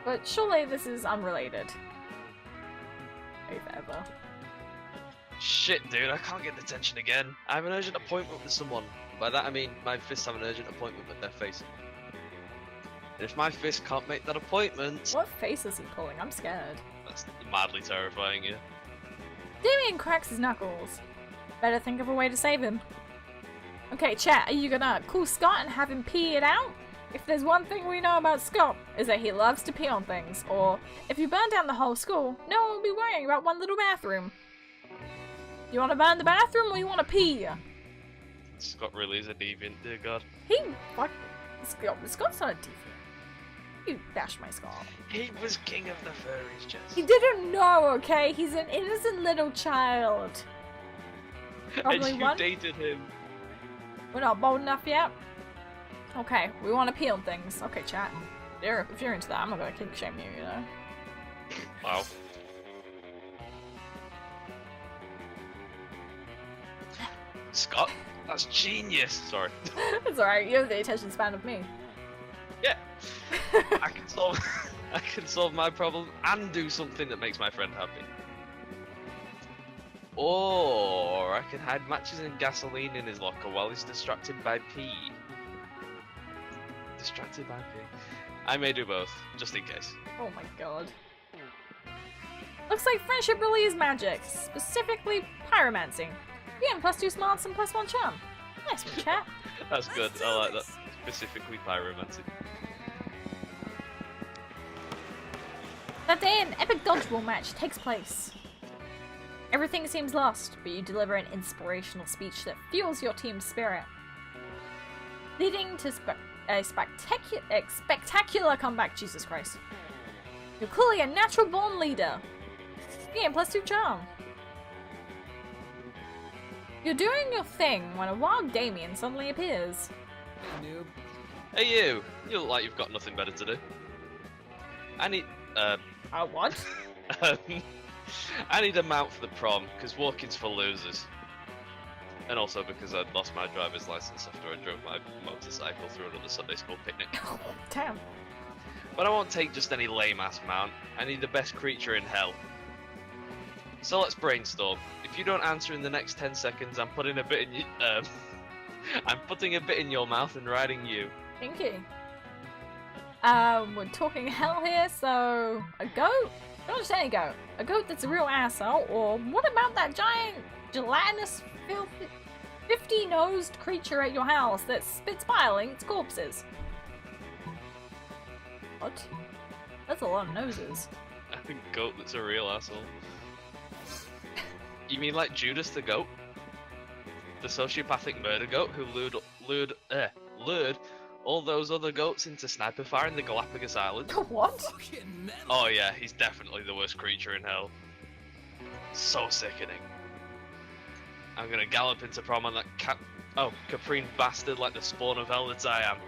But surely this is unrelated. 5 ever. Shit, dude, I can't get detention again. I have an urgent appointment with someone. By that I mean my fists have an urgent appointment with their face. And if my fist can't make that appointment... What face is he pulling? I'm scared. That's madly terrifying, yeah. Damien cracks his knuckles. Better think of a way to save him. Okay, chat, are you gonna call Scott and have him pee it out? If there's one thing we know about Scott, is that he loves to pee on things. Or, if you burn down the whole school, no one will be worrying about one little bathroom. You wanna burn the bathroom or you wanna pee? Scott really is a deviant, dear god. Scott's not a deviant. You bashed my Scott. He was king of the furries, Jess. He didn't know, okay? He's an innocent little child. Probably And you one. dated him. We're not bold enough yet. Okay, we want to pee on things. Okay, chat. If you're into that, I'm not gonna kink shame you, you know? Wow. Scott, that's genius. Sorry. It's alright, you have the attention span of me. Yeah. I can solve my problem and do something that makes my friend happy. Or I can hide matches and gasoline in his locker while he's distracted by pee. Distracted by pee. I may do both, just in case. Oh my god. Looks like friendship really is magic, specifically pyromancy. You get +2 smarts and +1 charm. Nice one, chat. That's good, I like that. Specifically pyromancy. That day, an epic dodgeball match takes place. Everything seems lost, but you deliver an inspirational speech that fuels your team's spirit, leading to a spectacular comeback. Jesus Christ. You're clearly a natural-born leader. You gain +2 charm. You're doing your thing when a wild Damien suddenly appears. Hey, noob. Hey you! You look like you've got nothing better to do. I need, What? I need a mount for the prom, because walking's for losers. And also because I'd lost my driver's license after I drove my motorcycle through another Sunday school picnic. Damn. But I won't take just any lame-ass mount. I need the best creature in hell. So let's brainstorm. If you don't answer in the next 10 seconds, I'm putting a bit in I'm putting a bit in your mouth and riding you. Thank you. We're talking hell here, so a goat? Not just any goat. A goat that's a real asshole, or what about that giant, gelatinous, 50-nosed creature at your house that spits bile and eats corpses? What? That's a lot of noses. A goat that's a real asshole. You mean like Judas the goat? The sociopathic murder goat who lured all those other goats into sniper fire in the Galapagos Islands? What? Fucking metal. Oh yeah, he's definitely the worst creature in hell. So sickening. I'm gonna gallop into prom on that caprine bastard like the spawn of hell that I am.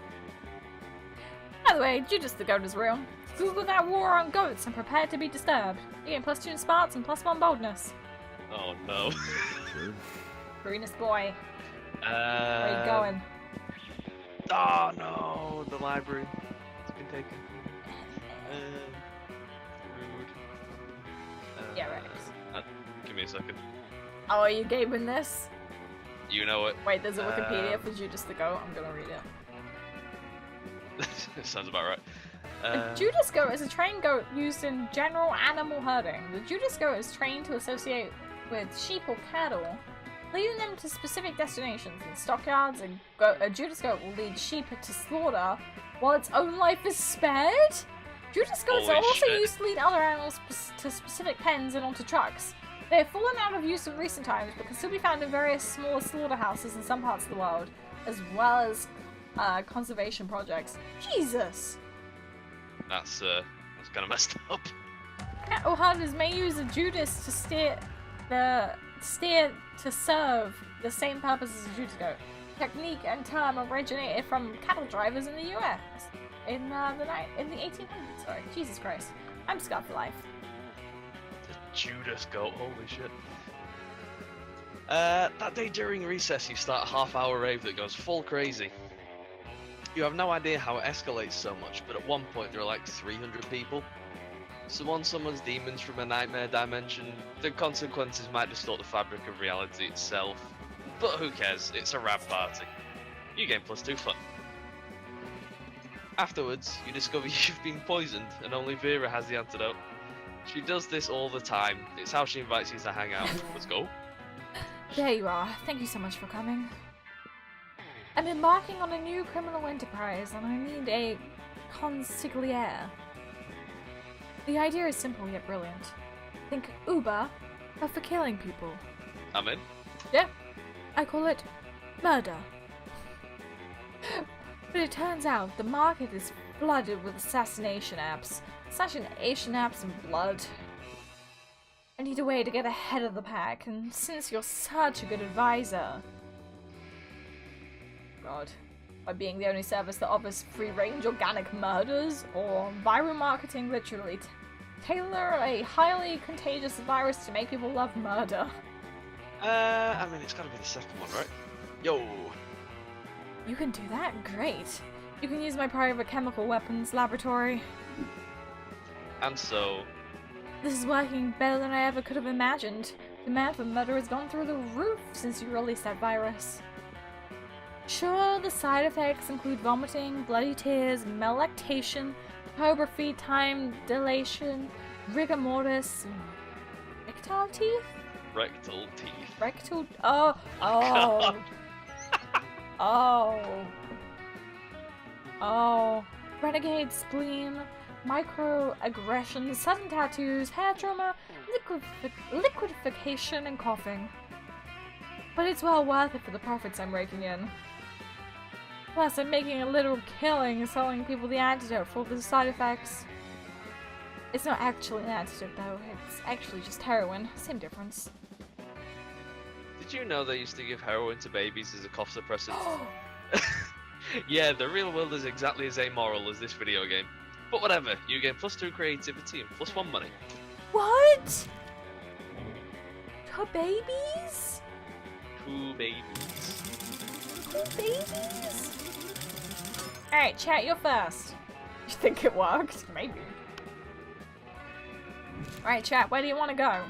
By the way, Judas the goat is real. Google that war on goats and prepare to be disturbed. You gain +2 in smarts and +1 boldness. Oh no. Greenest boy. Where are you going? Oh no, the library. It's been taken. Rude. Yeah, right. Give me a second. Oh, are you gaming this? You know it. Wait, there's a Wikipedia for Judas the goat. I'm gonna read it. Sounds about right. A Judas goat is a trained goat used in general animal herding. The Judas goat is trained to associate with sheep or cattle, leading them to specific destinations. In stockyards, a Judas goat will lead sheep to slaughter while its own life is spared. Judas goats Holy are also shit. used to lead other animals to specific pens and onto trucks. They have fallen out of use in recent times but can still be found in various smaller slaughterhouses in some parts of the world, as well as conservation projects. Jesus! That's kind of messed up. Cattle herders may use a Judas to steer to serve the same purpose as a Judas goat. Technique and term originated from cattle drivers in the US in the 1800s. Sorry, Jesus Christ, I'm scarred for life. The Judas goat, holy shit. That day during recess you start a half-hour rave that goes full crazy. You have no idea how it escalates so much, but at one point there are like 300 people. Someone summons demons from a nightmare dimension. The consequences might distort the fabric of reality itself. But who cares, it's a rap party. You gain +2 fun. Afterwards, you discover you've been poisoned and only Vera has the antidote. She does this all the time. It's how she invites you to hang out. Let's go. There you are. Thank you so much for coming. I'm embarking on a new criminal enterprise and I need a consigliere. The idea is simple yet brilliant. Think Uber, but for killing people. I'm in. Yeah, I call it murder. But it turns out the market is flooded with assassination apps and blood. I need a way to get ahead of the pack, and since you're such a good advisor... God. By being the only service that offers free-range organic murders, or viral marketing literally tailor a highly contagious virus to make people love murder. I mean, it's gotta be the second one, right? Yo! You can do that? Great. You can use my private chemical weapons laboratory. And so... This is working better than I ever could have imagined. Demand for murder has gone through the roof since you released that virus. Sure, the side effects include vomiting, bloody tears, malactation, hypography, time dilation, rigor mortis, rectal teeth? Rectal teeth. Rectal... Oh! Oh! Oh! Oh! Renegade spleen, microaggressions, sudden tattoos, hair trauma, liquidification, and coughing. But it's well worth it for the profits I'm raking in. Plus, I'm making a literal killing selling people the antidote for all the side effects. It's not actually an antidote though, it's actually just heroin. Same difference. Did you know they used to give heroin to babies as a cough suppressant? Yeah, the real world is exactly as amoral as this video game. But whatever, you gain +2 creativity and +1 money. What? To babies? 2 babies. 2 babies? Alright, chat, you're first. You think it worked? Maybe. Alright, chat, where do you want to go?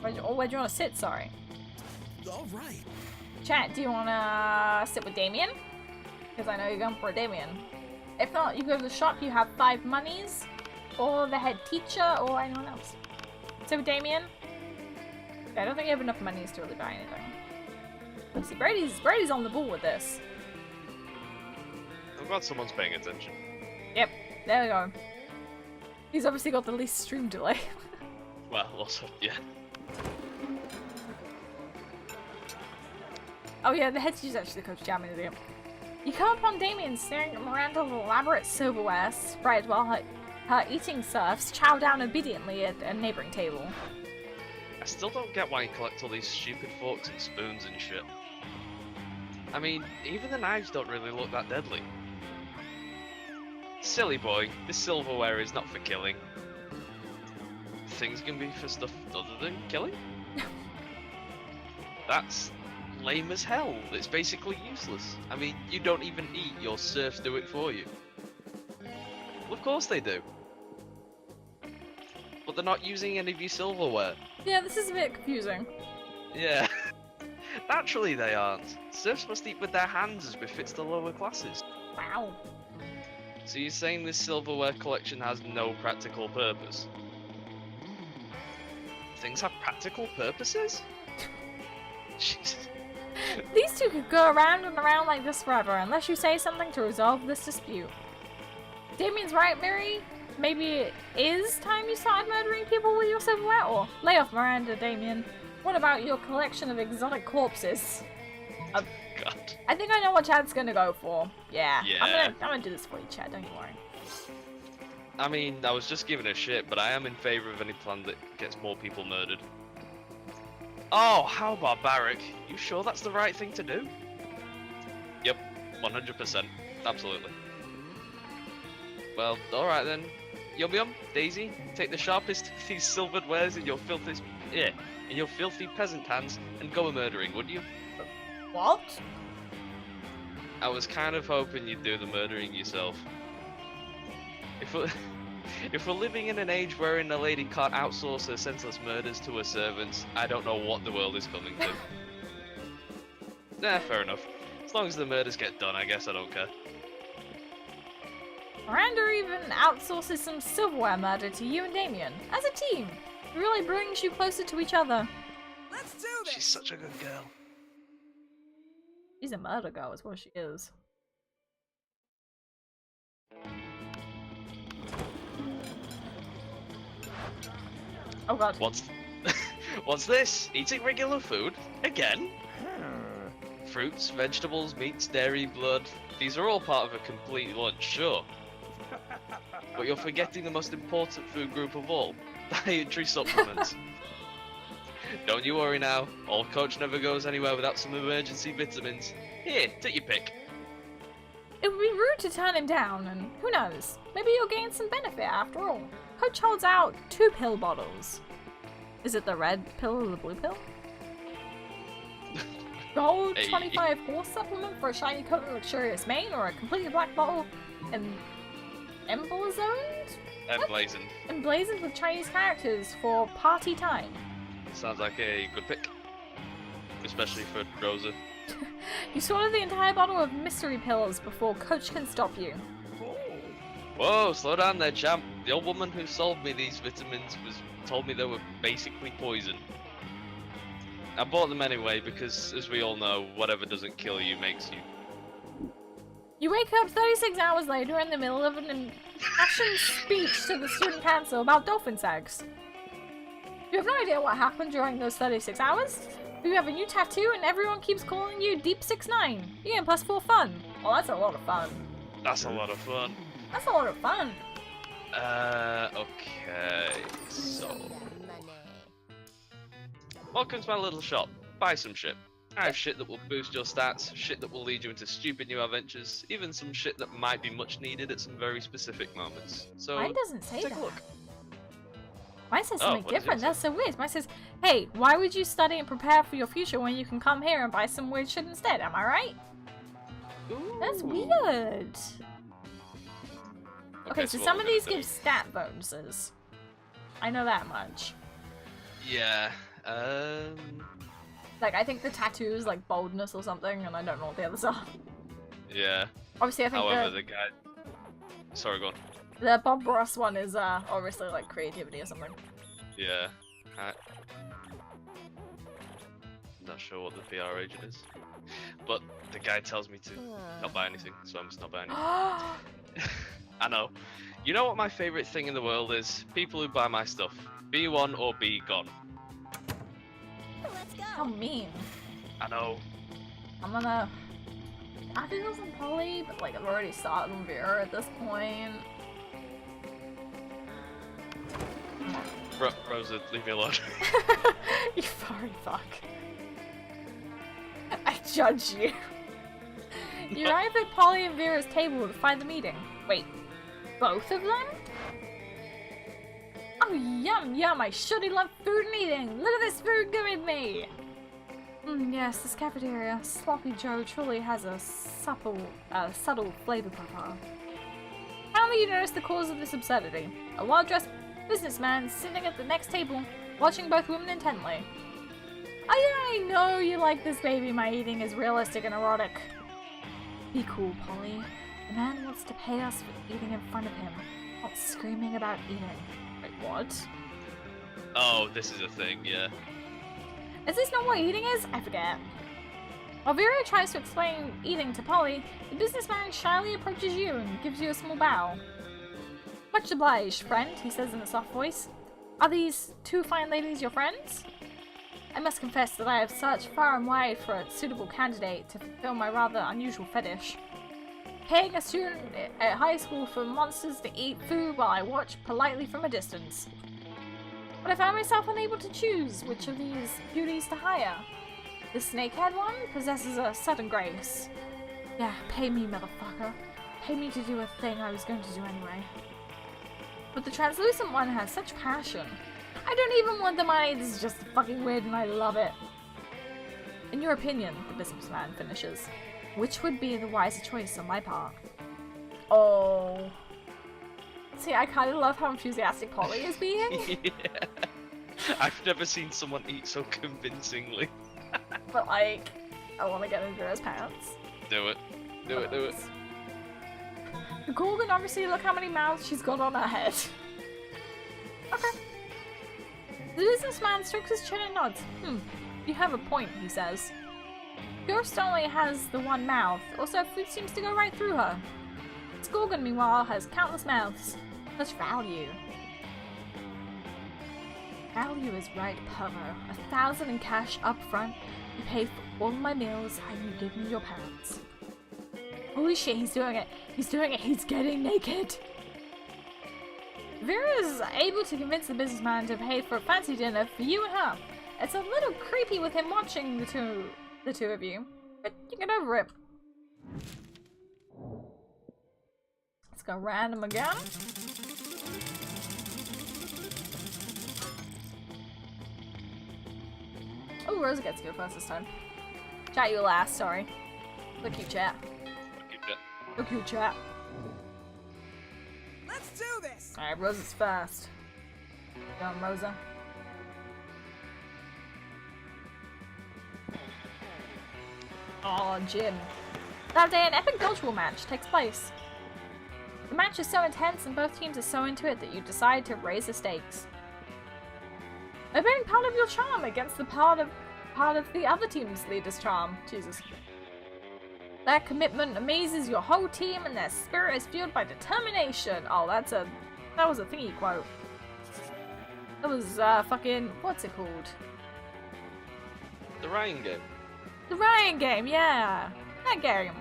Where do you want to sit, sorry? All right. Chat, do you want to sit with Damien? Because I know you're going for a Damien. If not, you go to the shop, you have 5 monies, or the head teacher, or anyone else. So Damien, I don't think you have enough monies to really buy anything. Let's see, Brady's on the ball with this. I'm glad someone's paying attention. Yep, there we go. He's obviously got the least stream delay. Well, also, yeah. Oh yeah, the head teacher's actually the coach jamming the game. You come upon Damien staring at Miranda's elaborate silverware spread while her eating serfs chow down obediently at a neighboring table. I still don't get why you collect all these stupid forks and spoons and shit. I mean, even the knives don't really look that deadly. Silly boy, this silverware is not for killing. Things can be for stuff other than killing? That's lame as hell. It's basically useless. I mean, you don't even eat, your serfs do it for you. Well, of course they do. But they're not using any of your silverware. Yeah, this is a bit confusing. Yeah. Naturally they aren't. Serfs must eat with their hands as befits the lower classes. Wow. So you're saying this silverware collection has no practical purpose? Things have practical purposes? Jesus. These two could go around and around like this forever unless you say something to resolve this dispute. Damien's right, Miri. Maybe it is time you started murdering people with your silverware, or lay off Miranda, Damien. What about your collection of exotic corpses? God. I think I know what Chad's gonna go for. Yeah. Yeah. I'm gonna do this for you, Chad, don't you worry. I mean, I was just giving a shit, but I am in favour of any plan that gets more people murdered. Oh, how barbaric. You sure that's the right thing to do? Yep, 100%. Absolutely. Well, alright then. Yum Yum, Daisy, take the sharpest of these silvered wares in your filthy peasant hands and go a-murdering, would you? What? I was kind of hoping you'd do the murdering yourself. If we're living in an age wherein a lady can't outsource her senseless murders to her servants, I don't know what the world is coming to. Nah, fair enough. As long as the murders get done, I guess I don't care. Miranda even outsources some silverware murder to you and Damien. As a team, it really brings you closer to each other. Let's do this. She's such a good girl. She's a murder girl, is what she is. Oh god. What's this? Eating regular food? Again? Fruits, vegetables, meats, dairy, blood. These are all part of a complete lunch, sure. But you're forgetting the most important food group of all. Dietary supplements. Don't you worry now. Old Coach never goes anywhere without some emergency vitamins. Here, take your pick. It would be rude to turn him down, and who knows, maybe you'll gain some benefit after all. Coach holds out 2 pill bottles. Is it the red pill or the blue pill? Gold Hey. 25 horse supplement for a shiny coat and luxurious mane, or a completely black bottle and emblazoned? Emblazoned. Emblazoned with Chinese characters for party time. Sounds like a good pick. Especially for Rosa. You swallow the entire bottle of mystery pills before Coach can stop you. Whoa, slow down there, champ. The old woman who sold me these vitamins told me they were basically poison. I bought them anyway because, as we all know, whatever doesn't kill you makes you. You wake up 36 hours later in the middle of an impassioned speech to the student council about dolphin eggs. You have no idea what happened during those 36 hours. You have a new tattoo and everyone keeps calling you Deep 69. You get +4 fun. Well, that's a lot of fun. That's a lot of fun. That's a lot of fun. Okay, so... Welcome to my little shop. Buy some shit. I have shit that will boost your stats, shit that will lead you into stupid new adventures, even some shit that might be much needed at some very specific moments. So, Mine doesn't say take that. a look. Mine says Oh, something what does different. it say? That's so weird. Mine says, hey, why would you study and prepare for your future when you can come here and buy some weird shit instead? Am I right? That's Ooh. weird. Okay, so what some we're of these gonna give stat bonuses. I know that much. do. Yeah, Like, I think the tattoo is like boldness or something, and I don't know what the others are. Yeah. Obviously, I think However, the guy. Sorry, go on. the Bob Ross one is obviously like creativity or something. Yeah. Not sure what the PR agent is, but the guy tells me to not buy anything, so I must not buy anything. I know. You know what my favorite thing in the world is? People who buy my stuff. Be one or be gone. Let's go. How mean. I know. I'm gonna. I think it was on Polly, but like I've already started on Vera at this point. Rosa, leave me alone. You furry fuck. I judge you. You arrive at Polly and Vera's table to find the meeting. Wait, both of them? Oh, yum yum, I surely love food and eating. Look at this food giving me. Yes, this cafeteria, Sloppy Joe, truly has a subtle flavor profile. Finally, you notice the cause of this absurdity. A well-dressed businessman sitting at the next table, watching both women intently. I know you like this, baby. My eating is realistic and erotic. Be cool, Polly. The man wants to pay us for eating in front of him, not screaming about eating. Wait, what? Oh, this is a thing, yeah. Is this not what eating is? I forget. While Vera tries to explain eating to Polly, the businessman shyly approaches you and gives you a small bow. Much obliged, friend, he says in a soft voice. Are these two fine ladies your friends? I must confess that I have searched far and wide for a suitable candidate to fulfill my rather unusual fetish. Paying a student at high school for monsters to eat food while I watch politely from a distance. But I found myself unable to choose which of these beauties to hire. The snakehead one possesses a sudden grace. Yeah, pay me, motherfucker. Pay me to do a thing I was going to do anyway. But the translucent one has such passion. I don't even want the money, this is just fucking weird and I love it. In your opinion, the businessman finishes, which would be the wiser choice on my part? Oh. See, I kind of love how enthusiastic Polly is being. Yeah. I've never seen someone eat so convincingly. But like, I want to get in Vera's pants. Do it. Do it, do it. The Gorgon, obviously, look how many mouths she's got on her head. Okay. The businessman strokes his chin and nods. You have a point, he says. Ghost only has the one mouth, also food seems to go right through her. This Gorgon, meanwhile, has countless mouths. Such value. Value is right, Pervo. 1,000 in cash up front. You pay for all my meals and you give me your pants. Holy shit, he's doing it. He's doing it. He's getting naked. Vera is able to convince the businessman to pay for a fancy dinner for you and her. It's a little creepy with him watching the two of you, but you get over it. Let's go random again. Oh, Rosa gets to go first this time. Chat, you last, sorry. Look you, chat. Look you, chat. Let's do this! Alright, Rosa's first. Go on, Rosa. Oh, Jim. That day, an epic dodgeball match takes place. The match is so intense and both teams are so into it that you decide to raise the stakes. Obeying part of your charm against the part of the other team's leader's charm. Jesus. That commitment amazes your whole team and their spirit is fueled by determination. Oh, that was a thingy quote. That was fucking, what's it called? The Ryan game. The Ryan game, yeah. That game.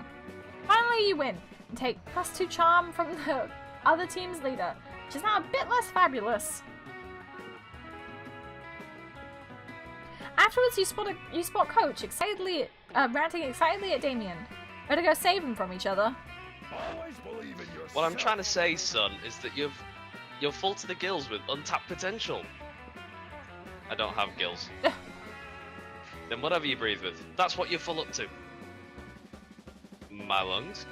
Finally you win and take +2 charm from the other team's leader, which is now a bit less fabulous. Afterwards you spot Coach excitedly ranting excitedly at Damien. Better go save him from each other. Always believe in yourself. What I'm trying to say, son, is that you're full to the gills with untapped potential. I don't have gills. Then whatever you breathe with, that's what you're full up to. My lungs?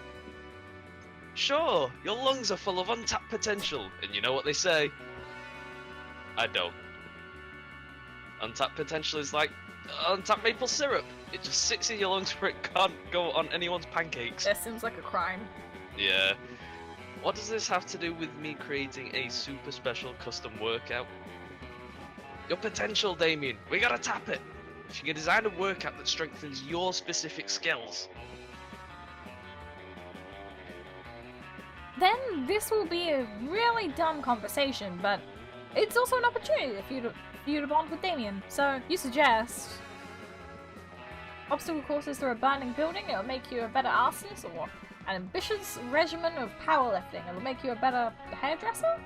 Sure, your lungs are full of untapped potential, and you know what they say? I don't. Untapped potential is like untap maple syrup. It just sits in your lungs where it can't go on anyone's pancakes. This seems like a crime. Yeah. What does this have to do with me creating a super special custom workout? Your potential, Damien. We gotta tap it. If you can design a workout that strengthens your specific skills. Then this will be a really dumb conversation, but it's also an opportunity for you to bond with Damien. So you suggest obstacle courses through a burning building. It'll make you a better arsonist, or an ambitious regimen of powerlifting. It'll make you a better hairdresser.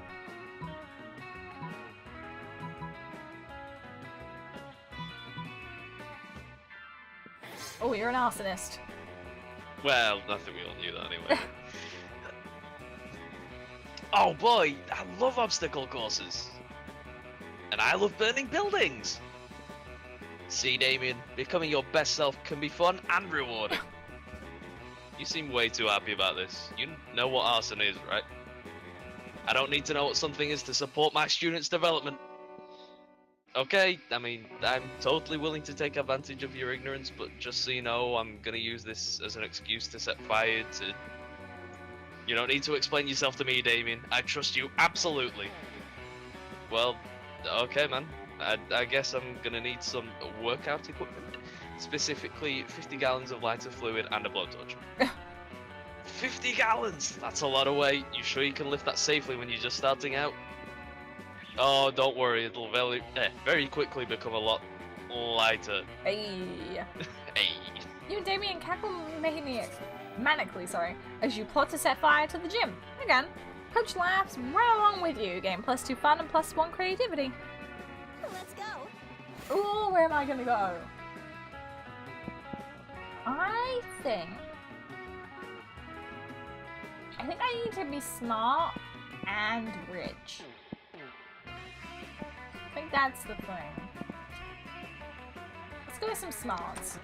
Oh, you're an arsonist. Well, I think we all knew that anyway. Oh boy, I love obstacle courses. And I love burning buildings. See, Damien, becoming your best self can be fun and rewarding. You seem way too happy about this. You know what arson is, right? I don't need to know what something is to support my students' development. Okay, I mean, I'm totally willing to take advantage of your ignorance, but just so you know, I'm gonna use this as an excuse to set fire to... You don't need to explain yourself to me, Damien. I trust you absolutely. Well, okay, man. I guess I'm gonna need some workout equipment. Specifically, 50 gallons of lighter fluid and a blowtorch. 50 gallons! That's a lot of weight. You sure you can lift that safely when you're just starting out? Oh, don't worry. It'll very quickly become a lot lighter. Hey. Hey. You and Damien cackle manically, as you plot to set fire to the gym. Again, Coach laughs right along with you, getting +2 fun and +1 creativity. Let's go. Ooh, where am I gonna go? I think I need to be smart and rich. I think that's the thing. Let's go with some smarts.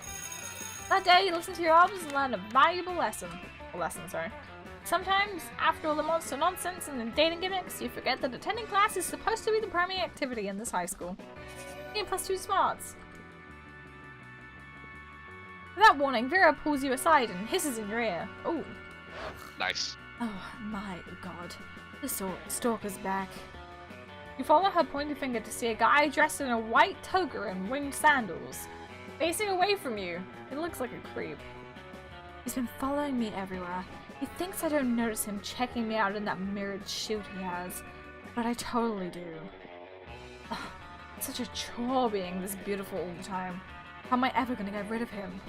That day, you listen to your albums and learn a valuable lesson. Sometimes, after all the monster nonsense and the dating gimmicks, you forget that attending class is supposed to be the primary activity in this high school. You get +2 smarts. Without warning, Vera pulls you aside and hisses in your ear. Ooh. Nice. Oh my god. The stalker's back. You follow her pointing finger to see a guy dressed in a white toga and winged sandals. Facing away from you. It looks like a creep. He's been following me everywhere. He thinks I don't notice him checking me out in that mirrored shoot he has. But I totally do. Ugh, it's such a chore being this beautiful all the time. How am I ever gonna get rid of him?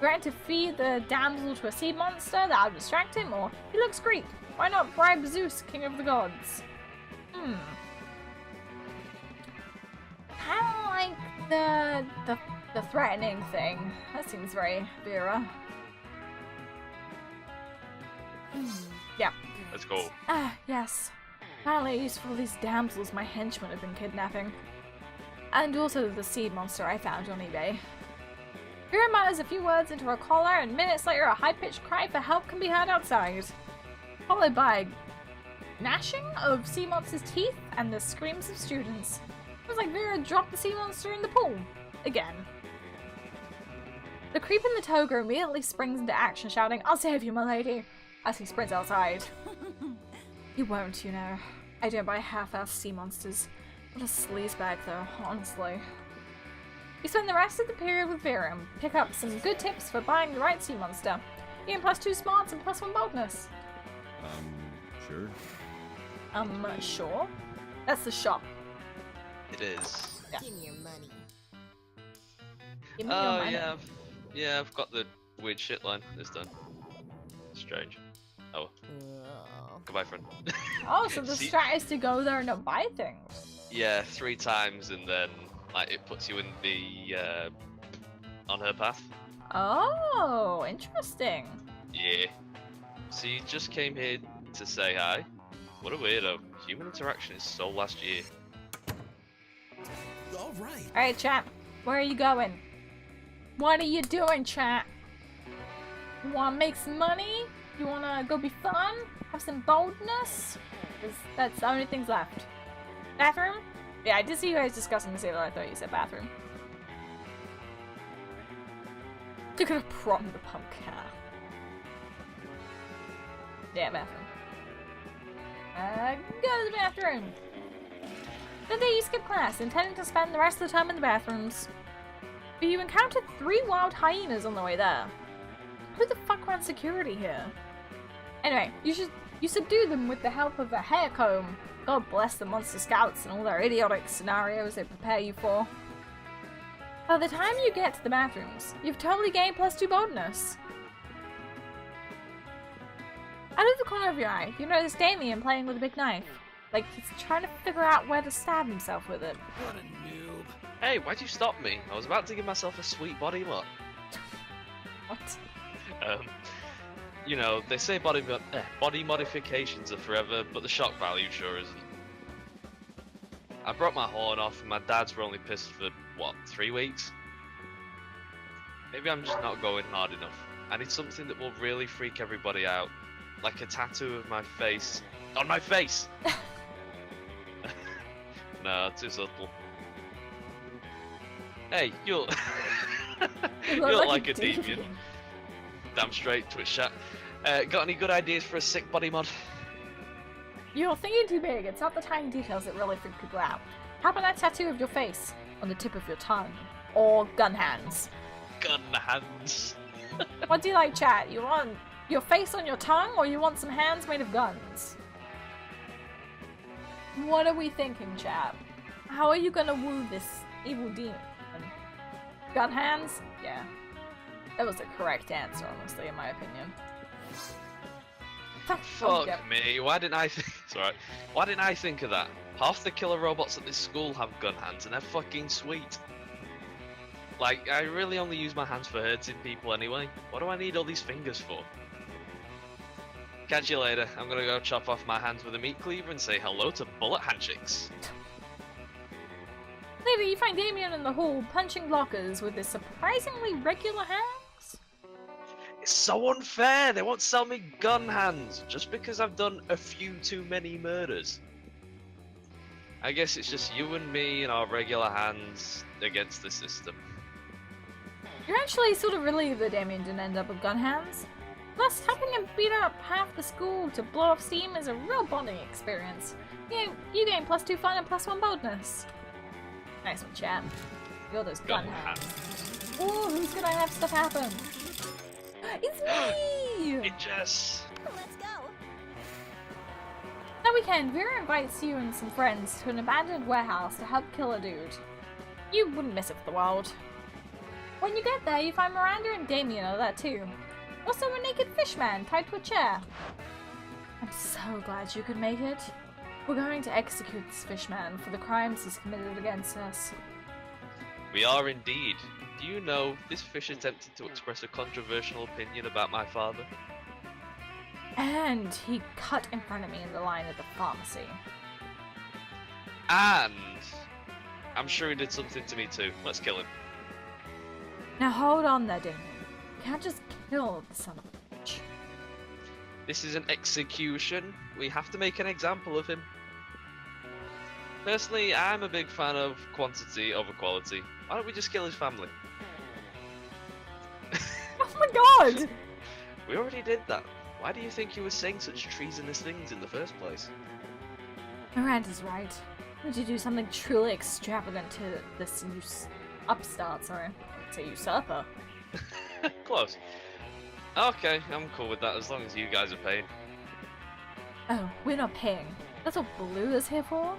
Grant to feed the damsel to a sea monster that'll distract him, or he looks Greek. Why not bribe Zeus, king of the gods? Kinda like the threatening thing. That seems very Vera. Yeah. Let's go. Ah, yes. Finally used for all these damsels my henchmen have been kidnapping. And also the seed monster I found on eBay. Vera mutters a few words into her collar, and minutes later a high-pitched cry for help can be heard outside. Followed by gnashing of sea monster's teeth and the screams of students. It was like Vera dropped the sea monster in the pool. Again. The creep in the toga immediately springs into action, shouting, "I'll save you, my lady," as he sprints outside. He won't, you know. I don't buy half-assed sea monsters. What a sleazebag, though, honestly. You spend the rest of the period with Vera and pick up some good tips for buying the right sea monster. You gain +2 smarts and +1 boldness. Sure. Sure? That's the shop. It is. Yeah. Give me your money. Give me your Oh money. yeah, I've got the weird shit line. It's done. Strange. Oh, goodbye, friend. Oh, so the See- strat is to go there and not buy things. Yeah, 3 times, and then like it puts you in the on her path. Oh, interesting. Yeah. So you just came here to say hi. What a weirdo. Human interaction is so last year. All right. Alright, chat. Where are you going? What are you doing, chat? You wanna make some money? You wanna go be fun? Have some boldness? 'Cause that's the only things left. Bathroom? Yeah, I did see you guys discussing this earlier. I thought you said bathroom. You're gonna prom the punk cat. Yeah, bathroom. Go to the bathroom. The day you skip class, intending to spend the rest of the time in the bathrooms. But you encountered 3 wild hyenas on the way there. Who the fuck runs security here? Anyway, you subdue them with the help of a hair comb. God bless the monster scouts and all their idiotic scenarios they prepare you for. By the time you get to the bathrooms, you've totally gained +2 boldness. Out of the corner of your eye, you notice Damien playing with a big knife. Like he's trying to figure out where to stab himself with it. What a noob. Hey, why'd you stop me? I was about to give myself a sweet body mod. What? You know, they say body modifications are forever, but the shock value sure isn't. I broke my horn off and my dads were only pissed for, what, 3 weeks? Maybe I'm just not going hard enough. I need something that will really freak everybody out. Like a tattoo of my face. On my face! No, too subtle. Hey, you look like a deviant. Damn straight, Twitch chat. Got any good ideas for a sick body mod? You're thinking too big. It's not the tiny details that really freak people out. How about that tattoo of your face on the tip of your tongue? Or gun hands? Gun hands. What do you like, chat? You want your face on your tongue, or you want some hands made of guns? What are we thinking, chat? How are you gonna woo this evil demon? Gun hands? Yeah. That was the correct answer, honestly, in my opinion. Fuck me, why didn't I think... Sorry. Why didn't I think of that? Half the killer robots at this school have gun hands and they're fucking sweet. Like, I really only use my hands for hurting people anyway. What do I need all these fingers for? Catch you later. I'm gonna go chop off my hands with a meat cleaver and say hello to bullet handshakes. Later, you find Damien in the hall punching lockers with his surprisingly regular hands. It's so unfair! They won't sell me gun hands just because I've done a few too many murders. I guess it's just you and me and our regular hands against the system. You're actually sort of relieved that Damien didn't end up with gun hands. Plus, helping him beat up half the school to blow off steam is a real bonding experience. You gain +2 fun and +1 boldness. Nice one, chat. You're those gun hands. Ooh, who's gonna have stuff happen? It's me! Hey, Jess! Let's go. That weekend, Vera invites you and some friends to an abandoned warehouse to help kill a dude. You wouldn't miss it for the world. When you get there, you find Miranda and Damien are there too. Also a naked fishman tied to a chair. I'm so glad you could make it. We're going to execute this fishman for the crimes he's committed against us. We are indeed. Do you know, this fish attempted to express a controversial opinion about my father? And he cut in front of me in the line at the pharmacy. And I'm sure he did something to me too. Let's kill him. Now hold on there, Damien. You can't just kill the son of a bitch. This is an execution. We have to make an example of him. Personally, I'm a big fan of quantity over quality. Why don't we just kill his family? Oh my god! We already did that. Why do you think you were saying such treasonous things in the first place? Miranda's right. We need to do something truly extravagant to this upstart, sorry. I'd say usurper. Close. Okay, I'm cool with that as long as you guys are paying. Oh, we're not paying. That's what Blue is here for?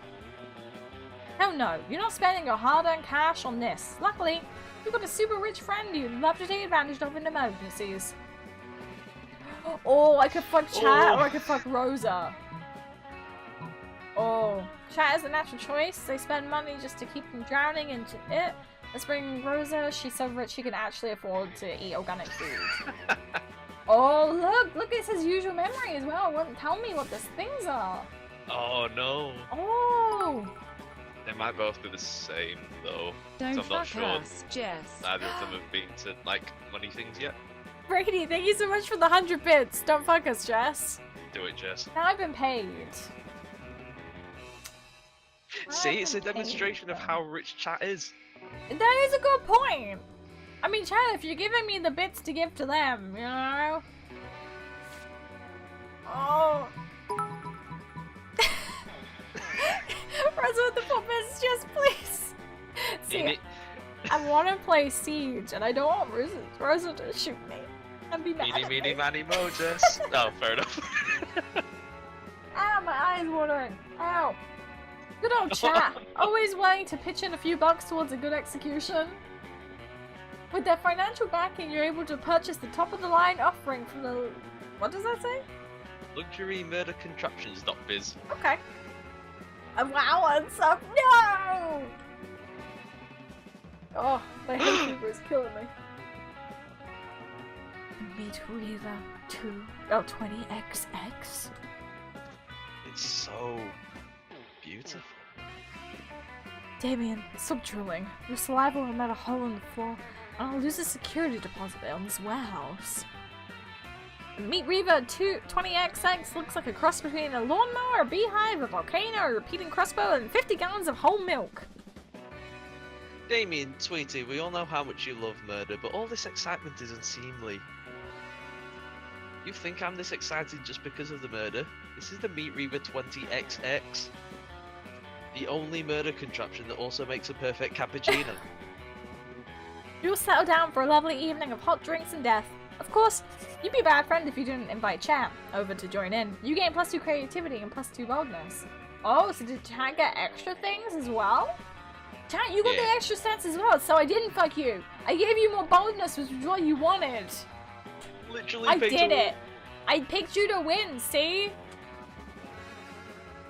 Hell no, you're not spending your hard-earned cash on this. Luckily, you've got a super rich friend you'd love to take advantage of in emergencies. Oh, I could fuck Chat or I could fuck Rosa. Oh, Chat is a natural choice. They spend money just to keep from drowning into it. Let's bring Rosa. She's so rich she can actually afford to eat organic food. Oh, look, it says usual memory as well. It won't tell me what these things are. Oh no. Oh. They might both be the same though. Don't so I'm not fuck sure. us, Jess. Neither of them have been to like money things yet. Brady, thank you so much for the 100 bits. Don't fuck us, Jess. Do it, Jess. Now I've been paid. See, it's a demonstration of how rich Chat is. That is a good point. I mean, Chad, if you're giving me the bits to give to them, you know? Oh. Rosa with the puppets, just please. See, I want to play Siege, and I don't want Rosa to shoot me and be mad at me. Meeny, miny, mo, Jess. Oh, fair enough. Ow, my eye's watering. Ow. Good old chat. Always willing to pitch in a few bucks towards a good execution. With their financial backing, you're able to purchase the top-of-the-line offering from the... What does that say? Luxurymurdercontraptions.biz. Okay. Allowance of... No! Oh, my hay fever is killing me. Meet Reva 20XX. It's so beautiful. Damien, stop drooling. Your saliva will met a hole in the floor, and I'll lose a security deposit on this warehouse. Meet Reva 20XX looks like a cross between a lawnmower, a beehive, a volcano, a repeating crossbow, and 50 gallons of whole milk. Damien, Tweety, we all know how much you love murder, but all this excitement is unseemly. You think I'm this excited just because of the murder? This is the Meet Reva 20XX. The only murder contraption that also makes a perfect cappuccino. You'll settle down for a lovely evening of hot drinks and death. Of course, you'd be a bad friend if you didn't invite Chat over to join in. You gain +2 creativity and +2 boldness. Oh, so did Chat get extra things as well? Chat, you got the extra stats as well, so I didn't fuck you. I gave you more boldness, which was what you wanted. Literally I did it. I picked you to win, see?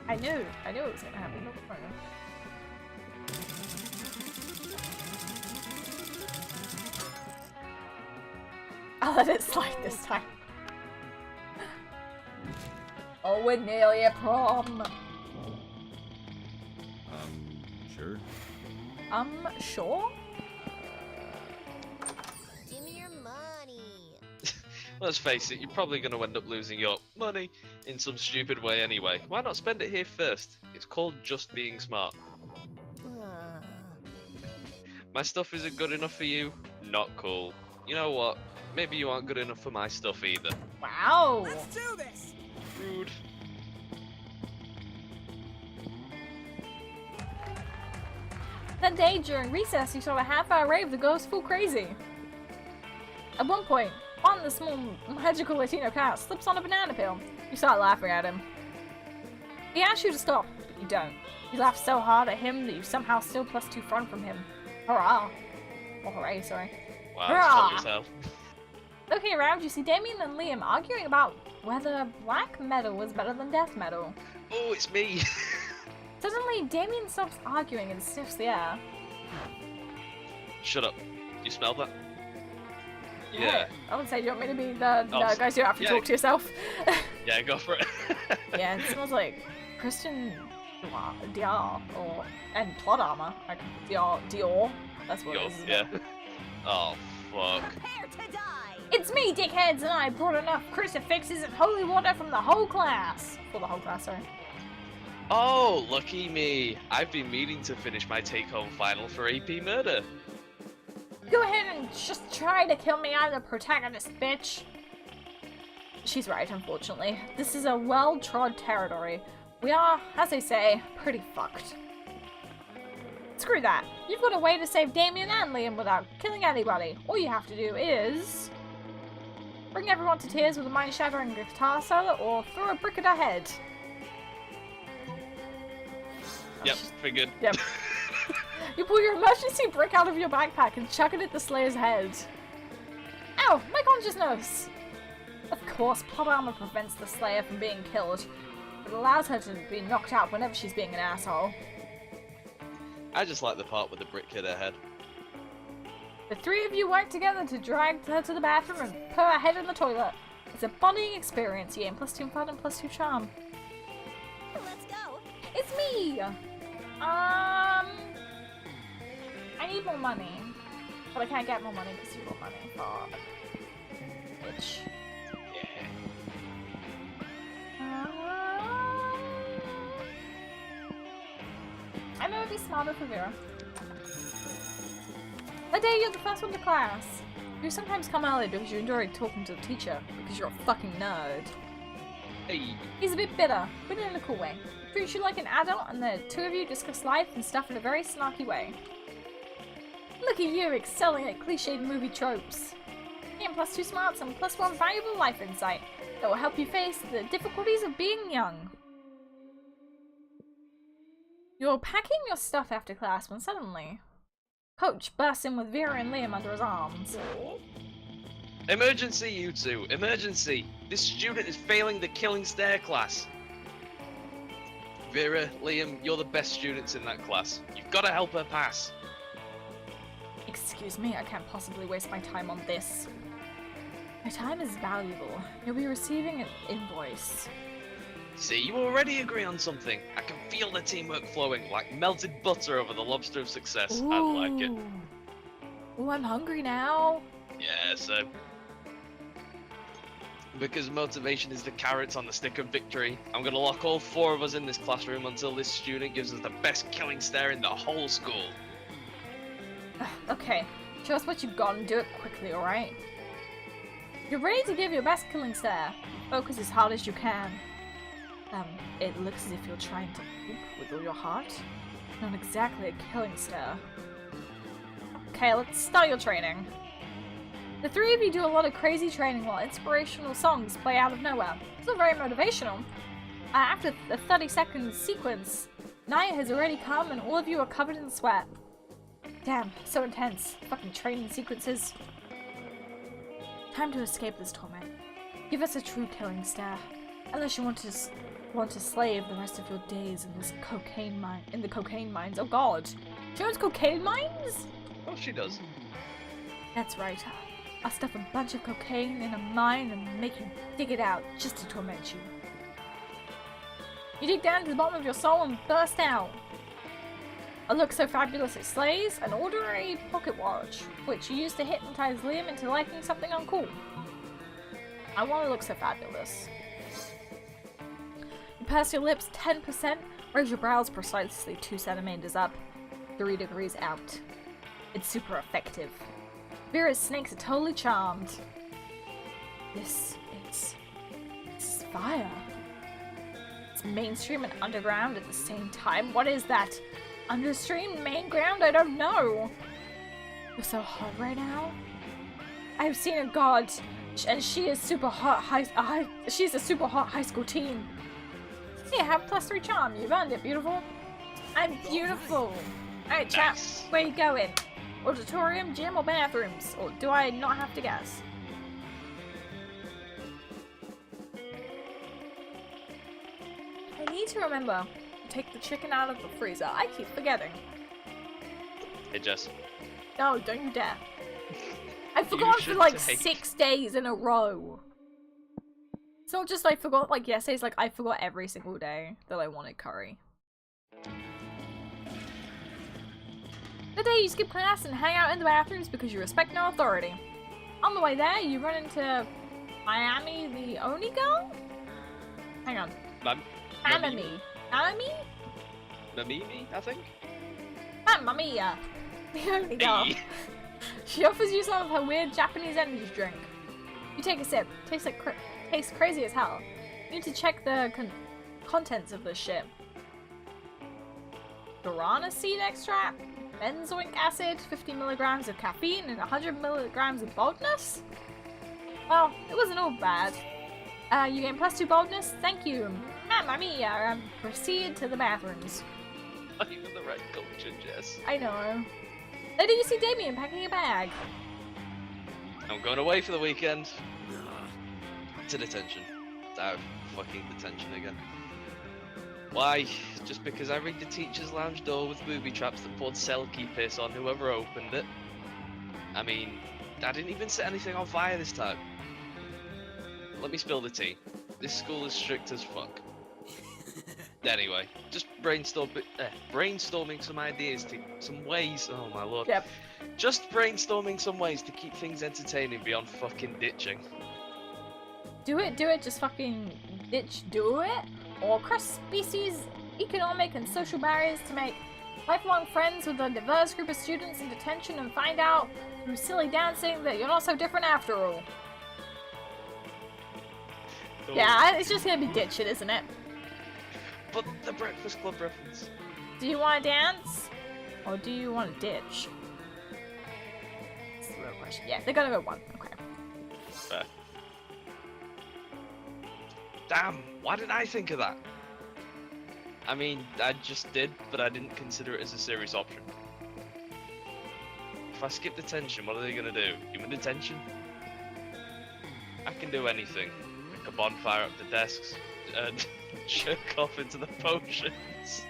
I knew it was gonna happen. I'll let it slide this time. Oh, we're nearly at prom. Sure. Sure? Give me your money. Let's face it, you're probably going to end up losing your money in some stupid way anyway. Why not spend it here first? It's called just being smart. My stuff isn't good enough for you? Not cool. You know what? Maybe you aren't good enough for my stuff either. Wow. Let's do this. Rude. That day during recess, you saw a half-hour rave that goes full crazy. At one point, one of the small magical Latino cat slips on a banana peel. You start laughing at him. He asks you to stop, but you don't. You laugh so hard at him that you somehow steal +2 front from him. Hurrah! Or hooray, sorry. Wow, Hurrah! that's funny as hell. Looking around, you see Damien and Liam arguing about whether black metal was better than death metal. Oh, it's me! Suddenly, Damien stops arguing and sniffs the air. Shut up. You smell that? Yeah. I would say, do you want me to be the Oh, guys who have to talk to yourself? Yeah, go for it. Yeah, it smells like Christian Dior and plot armor. Like Dior. That's what it is. Yeah. Oh, fuck. Prepare to die. It's me, dickheads, and I brought enough crucifixes and holy water from the whole class. For the whole class, sorry. Oh, lucky me. I've been meaning to finish my take-home final for AP Murder. Go ahead and just try to kill me. I'm the protagonist, bitch. She's right, unfortunately. This is a well-trod territory. We are, as they say, pretty fucked. Screw that. You've got a way to save Damien and Liam without killing anybody. All you have to do is bring everyone to tears with a mind-shattering guitar solo or throw a brick at her head. Yep, figured. Yep. You pull your emergency brick out of your backpack and chuck it at the Slayer's head. Ow! My consciousness! Of course, plot armor prevents the Slayer from being killed. It allows her to be knocked out whenever she's being an asshole. I just like the part with the brick hit her head. The three of you work together to drag her to the bathroom and put her head in the toilet. It's a bonding experience. You gain +2 fun and +2 charm. Let's go. It's me! I need more money. But I can't get more money because you want money. Fuck. Bitch. Yeah. I know it'd be smarter for Vera. The day you're the first one to class. You sometimes come early because you enjoy talking to the teacher, because you're a fucking nerd. Hey. He's a bit bitter, but in a cool way. Treats you like an adult, and the two of you discuss life and stuff in a very snarky way. Look at you, excelling at cliched movie tropes. Getting +2 smarts and +1 valuable life insight that will help you face the difficulties of being young. You're packing your stuff after class when suddenly, Coach bursts in with Vera and Liam under his arms. Emergency, you two! Emergency! This student is failing the killing stare class. Vera, Liam, you're the best students in that class. You've got to help her pass. Excuse me, I can't possibly waste my time on this. My time is valuable. You'll be receiving an invoice. See, you already agree on something. I can feel the teamwork flowing like melted butter over the lobster of success. I like it. Ooh, I'm hungry now. Yeah, so... Because motivation is the carrot on the stick of victory, I'm gonna lock all 4 of us in this classroom until this student gives us the best killing stare in the whole school. Okay, show us what you've got and do it quickly, alright? You're ready to give your best killing stare. Focus as hard as you can. It looks as if you're trying to poop with all your heart. Not exactly a killing stare. Okay, let's start your training. The 3 of you do a lot of crazy training while inspirational songs play out of nowhere. It's not very motivational. After the 30-second sequence, Naya has already come and all of you are covered in sweat. Damn, so intense. Fucking training sequences. Time to escape this torment. Give us a true killing stare. Unless you want to slave the rest of your days in this cocaine mines. Oh god. She owns cocaine mines? Oh, she does. That's right. I'll stuff a bunch of cocaine in a mine and make you dig it out just to torment you. You dig down to the bottom of your soul and burst out. A look so fabulous it slays, an ordinary pocket watch, which you use to hypnotize Liam into liking something uncool. I want to look so fabulous. You purse your lips 10%, raise your brows precisely 2 centimeters up, 3 degrees out. It's super effective. Vera's snakes are totally charmed. This is fire. It's mainstream and underground at the same time. What is that? Understream, main ground? I don't know. You're so hot right now. I've seen a god, and she is super hot. She's a super hot high school teen. Yeah, have +3 charm. You've earned it, beautiful. I'm beautiful. Alright, chap, Nice. where you going? Auditorium, gym, or bathrooms? Or do I not have to guess? I need to remember to take the chicken out of the freezer. I keep forgetting. Hey, Jess. No, don't you dare. I forgot for should like take- 6 days in a row. It's not just I forgot like yesterday, it's like I forgot every single day that I wanted curry. The day you skip class and hang out in the bathrooms because you respect no authority. On the way there, you run into Miami the Oni girl? Hang on. Mamami. Mamami? Mamimi, I think? Mamma mia! The Oni girl. Hey. She offers you some of her weird Japanese energy drink. You take a sip. Tastes crazy as hell. You need to check the contents of this shit. Guarana seed extract, benzoic acid, 50 milligrams of caffeine, and 100 milligrams of boldness? Well, it wasn't all bad. You gain +2 boldness? Thank you. Mamma mia! Proceed to the bathrooms. Not even the right culture, Jess. I know. Later you see Damien packing a bag. I'm going away for the weekend. To detention. Out of fucking detention again. Why? Just because I rigged the teacher's lounge door with booby traps that poured Selkie piss on whoever opened it. I mean, I didn't even set anything on fire this time. Let me spill the tea. This school is strict as fuck. Anyway, just brainstorming some ideas some ways. Oh my lord. Yep. Just brainstorming some ways to keep things entertaining beyond fucking ditching. Do it, just fucking do it. Or cross species, economic and social barriers to make lifelong friends with a diverse group of students in detention and find out through silly dancing that you're not so different after all. Oh, Yeah, it's just gonna be ditch it, isn't it? But the Breakfast Club reference. Do you want to dance? Or do you want to ditch? That's the real question. Yeah, they're gonna go one. Okay. Fair. Damn, why didn't I think of that? I mean, I just did, but I didn't consider it as a serious option. If I skip detention, what are they gonna do? Give me detention? I can do anything. Make a bonfire up the desks and jerk off into the potions.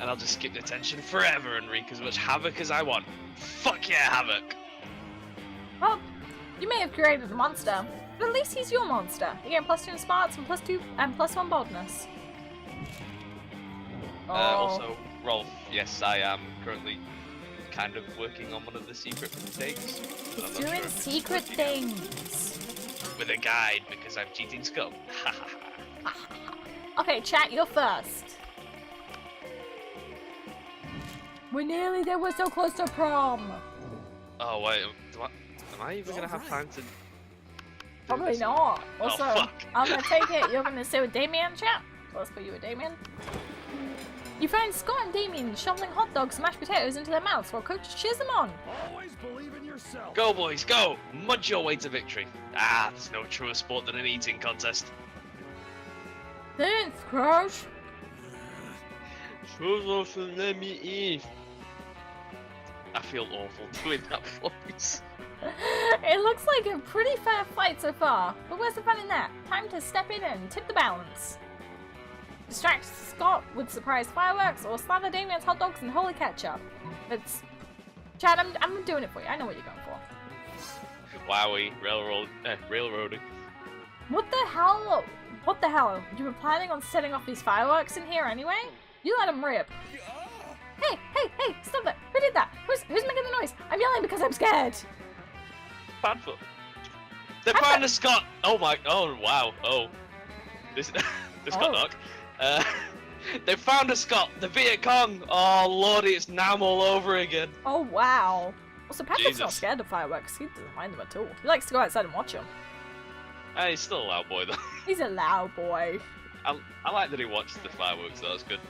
And I'll just skip detention forever and wreak as much havoc as I want. Fuck yeah, havoc! Well, you may have created a monster, but at least he's your monster. You get +2 in smarts and +2 and +1 boldness. Also, Rolf, yes, I am currently kind of working on one of the secret things. He's I'm not doing sure if it's secret working things. with a guide because I'm cheating scum. Okay, chat, you're first. We're nearly there. We're so close to prom. Oh wait, am I even gonna have time to? Probably not. Also, fuck. I'm gonna take it. You're gonna stay with Damien, chat. So let's put you with Damien. You find Scott and Damien shoveling hot dogs and mashed potatoes into their mouths while Coach cheers them on. Always believe in yourself. Go boys, go! Munch your way to victory. Ah, there's no truer sport than an eating contest. Thanks, Crush. Let me eat. I feel awful doing that voice. It looks like a pretty fair fight so far, but where's the fun in that? Time to step in and tip the balance. Distract Scott with surprise fireworks or slather Damien's hot dogs in holy ketchup. It's... Chad, I'm doing it for you. I know what you're going for. Wowie, railroading. What the hell? What the hell? You were planning on setting off these fireworks in here anyway? You let them rip. Hey, stop that. Who did that? Who's making the noise? I'm yelling because I'm scared. Badfoot. They found a Scott! Oh wow, oh. This got dark. They found a Scott, the Viet Cong! Oh lordy, it's Nam all over again. Oh wow. Also, Patrick's not Jesus. scared of fireworks. He doesn't mind them at all. He likes to go outside and watch them. He's still a loud boy though. He's a loud boy. I like that he watches the fireworks, that's good.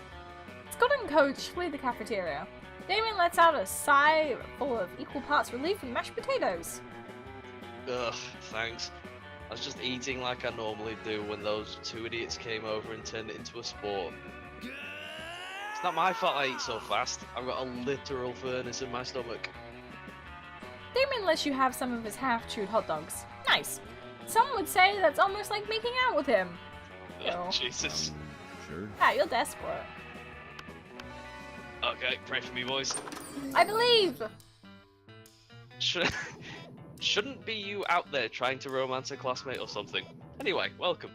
Scott and Coach flee the cafeteria. Damien lets out a sigh full of equal parts relief and mashed potatoes. Ugh, thanks. I was just eating like I normally do when those two idiots came over and turned it into a sport. It's not my fault I eat so fast. I've got a literal furnace in my stomach. Damien lets you have some of his half-chewed hot dogs. Nice. Some would say that's almost like making out with him. Ugh, Ew. Jesus. Sure. Ah, you're desperate. Okay, pray for me, boys. I believe! Shouldn't be you out there trying to romance a classmate or something. Anyway, welcome.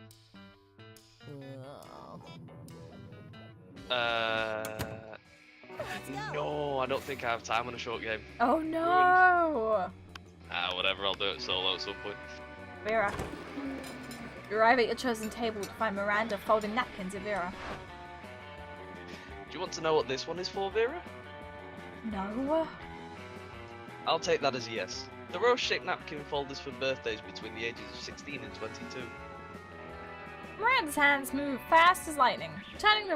Let's go. No, I don't think I have time on a short game. Oh no! Whatever, I'll do it solo at some point. Vera. You arrive at your chosen table to find Miranda folding napkins at Vera. Do you want to know what this one is for, Vera? No. I'll take that as a yes. The rose-shaped napkin folders for birthdays between the ages of 16 and 22. Miranda's hands move fast as lightning, turning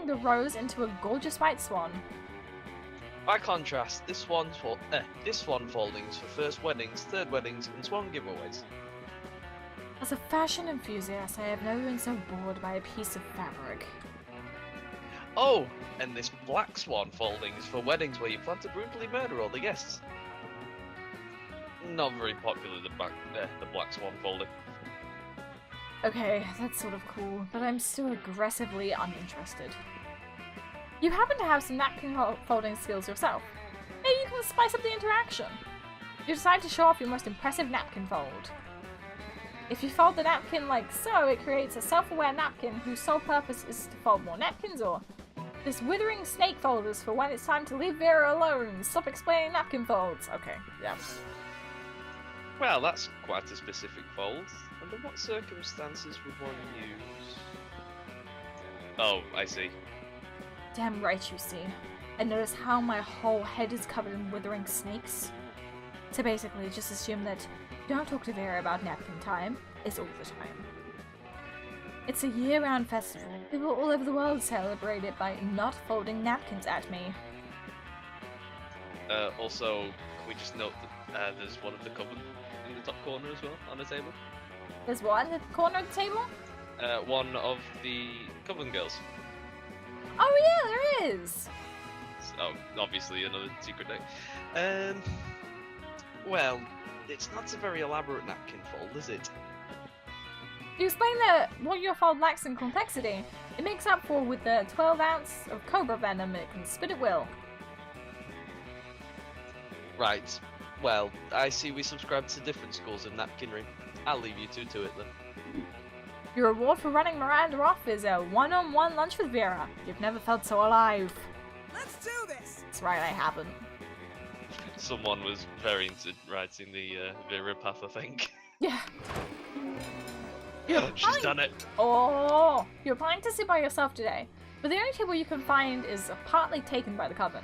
the rose into a gorgeous white swan. By contrast, this one folding is for first weddings, third weddings, and swan giveaways. As a fashion enthusiast, I have never been so bored by a piece of fabric. Oh, and this black swan folding is for weddings where you plan to brutally murder all the guests. Not very popular, the black swan folding. Okay, that's sort of cool, but I'm still aggressively uninterested. You happen to have some napkin folding skills yourself. Maybe you can spice up the interaction. You decide to show off your most impressive napkin fold. If you fold the napkin like so, it creates a self-aware napkin whose sole purpose is to fold more napkins, or this withering snake folders for when it's time to leave Vera alone. Stop explaining napkin folds. Okay, yeah. Well, that's quite a specific fold. Under what circumstances would one use? Oh, I see. Damn right you see. I notice how my whole head is covered in withering snakes. So basically, just assume that don't talk to Vera about napkin time is all the time. It's a year-round festival. People all over the world celebrate it by not folding napkins at me. Also, can we just note that there's one of the coven in the top corner as well on the table? There's one at the corner of the table? One of the coven girls. Oh yeah, there is! So, obviously another secret note. Well, it's not a very elaborate napkin fold, is it? You explain that what your fold lacks in complexity, it makes up for with the 12 ounce of cobra venom it can spit at will. Right. Well, I see we subscribe to different schools of napkinry. I'll leave you two to it then. Your reward for running Miranda off is a one-on-one lunch with Vera. You've never felt so alive. Let's do this! That's right, I haven't. Someone was very into writing the Vera path, I think. Yeah. She's done it. Oh, you're planning to sit by yourself today, but the only table you can find is partly taken by the coven.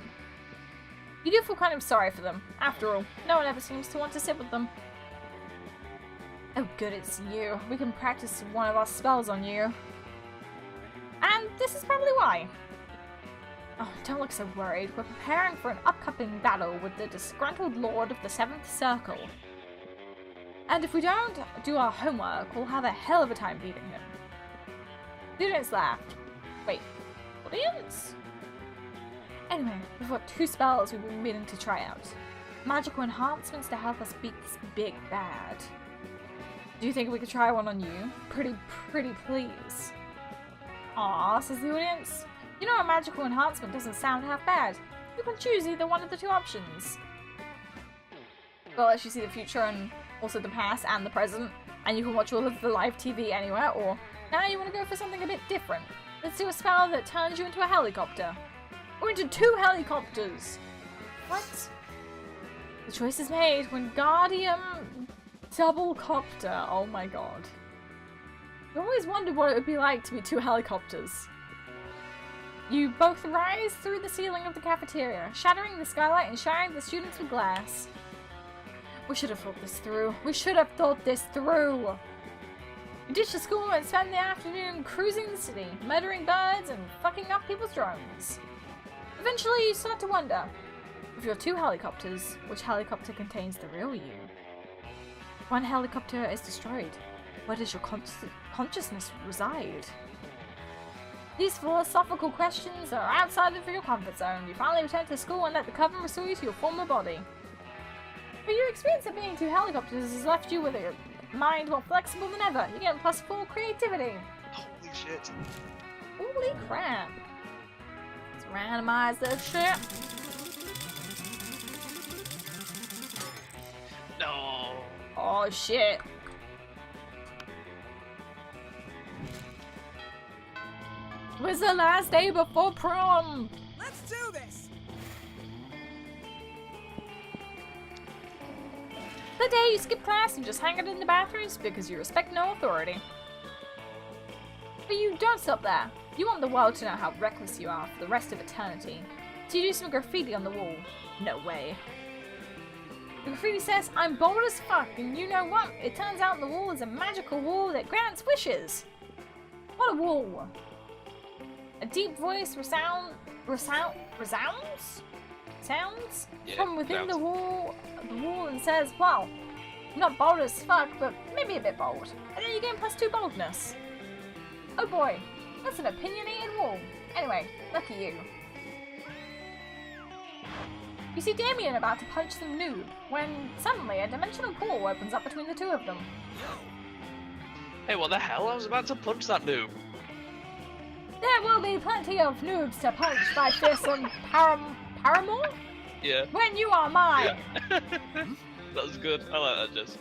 You do feel kind of sorry for them. After all, no one ever seems to want to sit with them. Oh good, it's you. We can practice one of our spells on you. And this is probably why. Oh, don't look so worried. We're preparing for an upcoming battle with the disgruntled Lord of the Seventh Circle. And if we don't do our homework, we'll have a hell of a time beating him. Students laughed. Wait, audience? Anyway, we've got 2 spells we've been meaning to try out. Magical enhancements to help us beat this big bad. Do you think we could try one on you? Pretty please. Aww, says the audience. You know, a magical enhancement doesn't sound half bad. You can choose either one of the 2 options. Well, lets you see the future and also the past and the present, and you can watch all of the live TV anywhere, or now you want to go for something a bit different. Let's do a spell that turns you into a helicopter. Or into 2 helicopters! What? The choice is made when Guardian Double Copter. Oh my god. I always wondered what it would be like to be 2 helicopters. You both rise through the ceiling of the cafeteria, shattering the skylight and shining the students with glass. We should have thought this through. We should have thought this through! You ditch the school and spend the afternoon cruising the city, murdering birds and fucking up people's drones. Eventually, you start to wonder, if you're 2 helicopters, which helicopter contains the real you? If one helicopter is destroyed, where does your consciousness reside? These philosophical questions are outside of your comfort zone. You finally return to school and let the coven restore you to your former body. But your experience of being 2 helicopters has left you with a mind more flexible than ever. You get +4 creativity. Holy shit. Holy crap. Let's randomize this shit. No. Oh shit. It was the last day before prom. Let's do this! The day you skip class and just hang out in the bathrooms because you respect no authority. But you don't stop there. You want the world to know how reckless you are for the rest of eternity. So you do some graffiti on the wall. No way. The graffiti says, I'm bold as fuck, and you know what? It turns out the wall is a magical wall that grants wishes. What a wall. A deep voice resounds from within the wall and says, well, not bold as fuck, but maybe a bit bold. And then you gain +2 boldness. Oh boy, that's an opinionated wall. Anyway, lucky you. You see Damien about to punch some noob, when suddenly a dimensional portal opens up between the 2 of them. Hey, what the hell? I was about to punch that noob. There will be plenty of noobs to punch by fearsome Paramore Yeah. when you are mine. Yeah. That was good. I like that, Jess.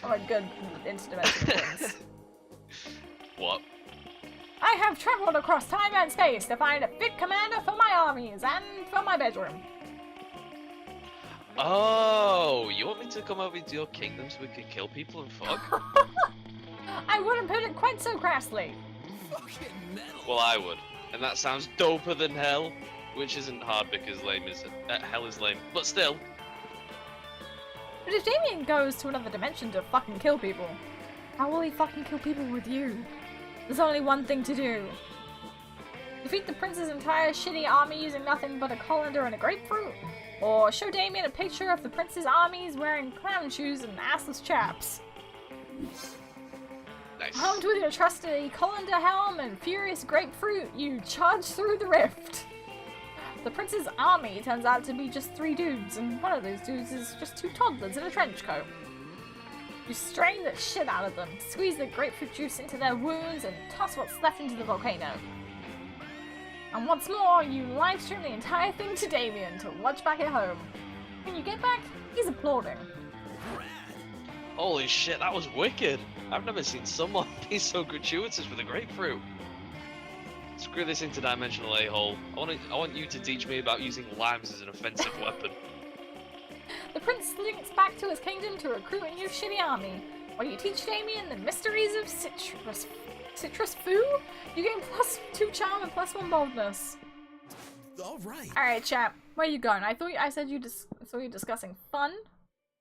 Oh, a good interdimensional twins. What? I have traveled across time and space to find a fit commander for my armies and for my bedroom. Oh, you want me to come over to your kingdom so we can kill people and fuck? I wouldn't put it quite so crassly. Fucking metal! Well, I would. And that sounds doper than hell, which isn't hard because hell is lame. But still. But if Damien goes to another dimension to fucking kill people, how will he fucking kill people with you? There's only one thing to do. Defeat the prince's entire shitty army using nothing but a colander and a grapefruit. Or show Damien a picture of the prince's armies wearing clown shoes and assless chaps. Nice. Armed with your trusty colander helm and furious grapefruit, you charge through the rift. The prince's army turns out to be just 3 dudes, and one of those dudes is just 2 toddlers in a trench coat. You strain the shit out of them, squeeze the grapefruit juice into their wounds, and toss what's left into the volcano. And once more, you livestream the entire thing to Damien to watch back at home. When you get back, he's applauding. Holy shit, that was wicked! I've never seen someone be so gratuitous with a grapefruit. Screw this interdimensional a-hole. I want you to teach me about using limes as an offensive weapon. The prince slinks back to his kingdom to recruit a new shitty army. While you teach Damien the mysteries of citrus foo, you gain +2 charm and +1 boldness. All right. Alright, chap, where you going? I said you saw you discussing fun.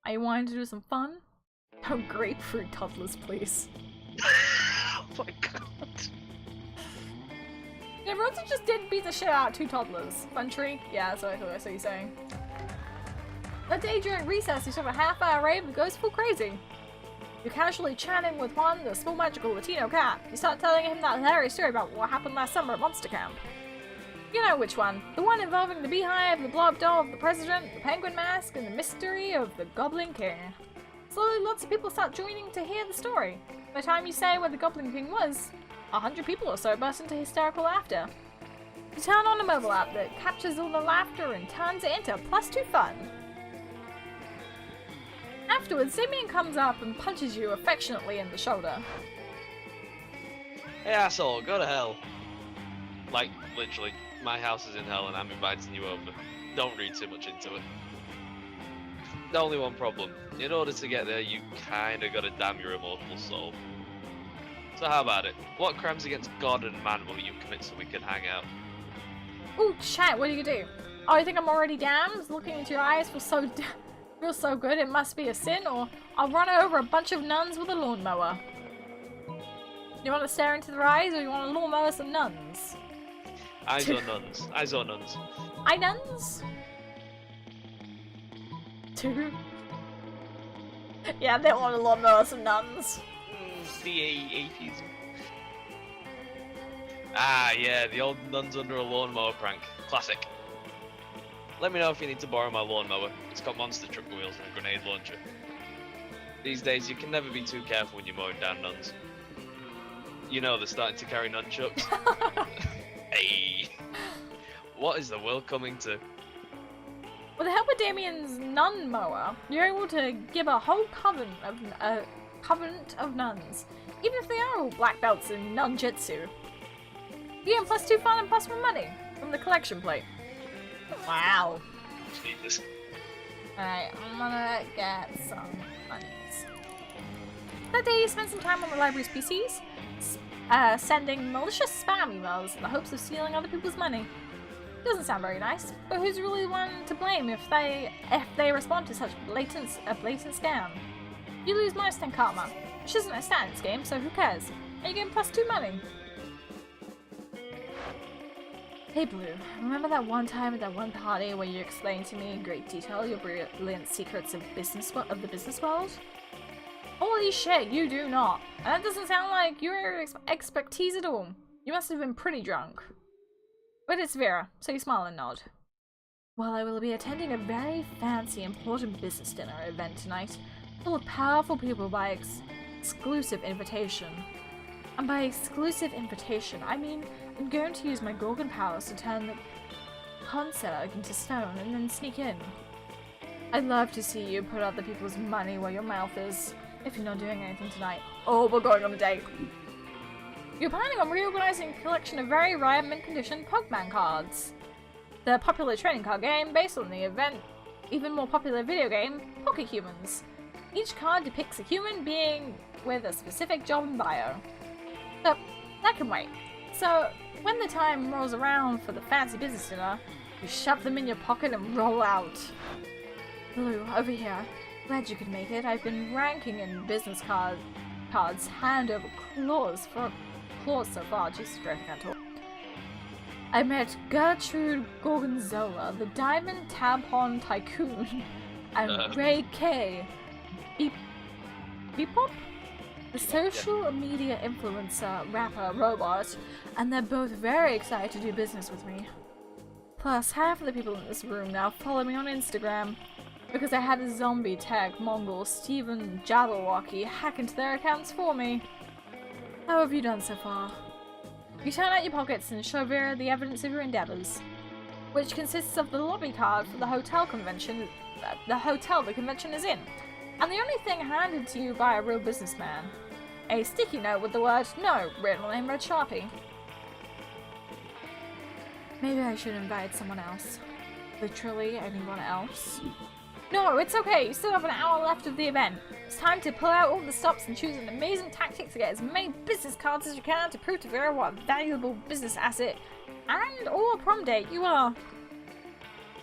Are you wanting to do some fun? Oh, grapefruit toddlers, please. Oh my god. Yeah, Rosa just did beat the shit out of 2 toddlers. Fun tree? Yeah, that's what I saw you saying. That day during recess, you have a half-hour rave that goes full crazy. You're casually chatting with Juan, the small magical Latino cat. You start telling him that hilarious story about what happened last summer at Monster Camp. You know which one. The one involving the beehive, the blob doll of the president, the penguin mask, and the mystery of the Goblin King. Slowly, lots of people start joining to hear the story. By the time you say where the Goblin King was, 100 people or so burst into hysterical laughter. You turn on a mobile app that captures all the laughter and turns it into +2 fun. Afterwards, Damien comes up and punches you affectionately in the shoulder. Hey asshole, go to hell. Like, literally, my house is in hell and I'm inviting you over. Don't read too much into it. The only one problem. In order to get there, you kinda gotta damn your immortal soul. So how about it? What crimes against God and man will you commit so we can hang out? Ooh, chat, what are you gonna do? Oh, you think I'm already damned? Looking into your eyes feels so good, it must be a sin, or I'll run over a bunch of nuns with a lawnmower. You want to stare into their eyes, or you want to lawnmower some nuns? Eyes or nuns? Eyes or nuns? Eye nuns? 2? Yeah, they want to lawnmower some nuns. The atheism. Ah, yeah, the old nuns under a lawnmower prank. Classic. Let me know if you need to borrow my lawnmower. It's got monster truck wheels and a grenade launcher. These days, you can never be too careful when you're mowing down nuns. You know they're starting to carry nunchucks. Hey! What is the world coming to? With the help of Damien's nun mower, you're able to give a whole covenant of nuns, even if they are all black belts in nunjutsu. You get +2 fun and +1 money from the collection plate. Wow. Jesus. Alright, I'm gonna get some monies. That day you spend some time on the library's PCs, sending malicious spam emails in the hopes of stealing other people's money. Doesn't sound very nice, but who's really the one to blame if they respond to such a blatant scam? You lose -10 karma, which isn't a stat in this game, so who cares? And you get +2 money. Hey Blue, remember that one time at that one party where you explained to me in great detail your brilliant secrets of the business world? Holy shit, you do not. And that doesn't sound like your expertise at all. You must have been pretty drunk. But it's Vera, so you smile and nod. Well, I will be attending a very fancy, important business dinner event tonight, full of powerful people by exclusive invitation. And by exclusive invitation, I mean I'm going to use my Gorgon powers to turn the concert into stone and then sneak in. I'd love to see you put other people's money where your mouth is, if you're not doing anything tonight. Oh, we're going on a date. You're planning on reorganizing a collection of very rare mint-condition Pokemon cards. The popular trading card game based on the even more popular video game, Pokehumans. Each card depicts a human being with a specific job and bio. So, that can wait. So, when the time rolls around for the fancy business dinner, you shove them in your pocket and roll out. Blue, over here. Glad you could make it. I've been ranking in business cards hand over claws so far. Jesus Christ, I can't talk. I met Gertrude Gorgonzola, the Diamond Tampon Tycoon, and Ray K. Bebop? The social media influencer, rapper, robot, and they're both very excited to do business with me. Plus, half of the people in this room now follow me on Instagram because I had a zombie tech Mongol Steven Jabberwocky hack into their accounts for me. How have you done so far? You turn out your pockets and show Vera the evidence of your endeavors, which consists of the lobby card for the hotel the convention is in, and the only thing handed to you by a real businessman. A sticky note with the word "No" written in red Sharpie. Maybe I should invite someone else. Literally anyone else. No, it's okay. You still have an hour left of the event. It's time to pull out all the stops and choose an amazing tactic to get as many business cards as you can to prove to Vera what a valuable business asset and or prom date you are.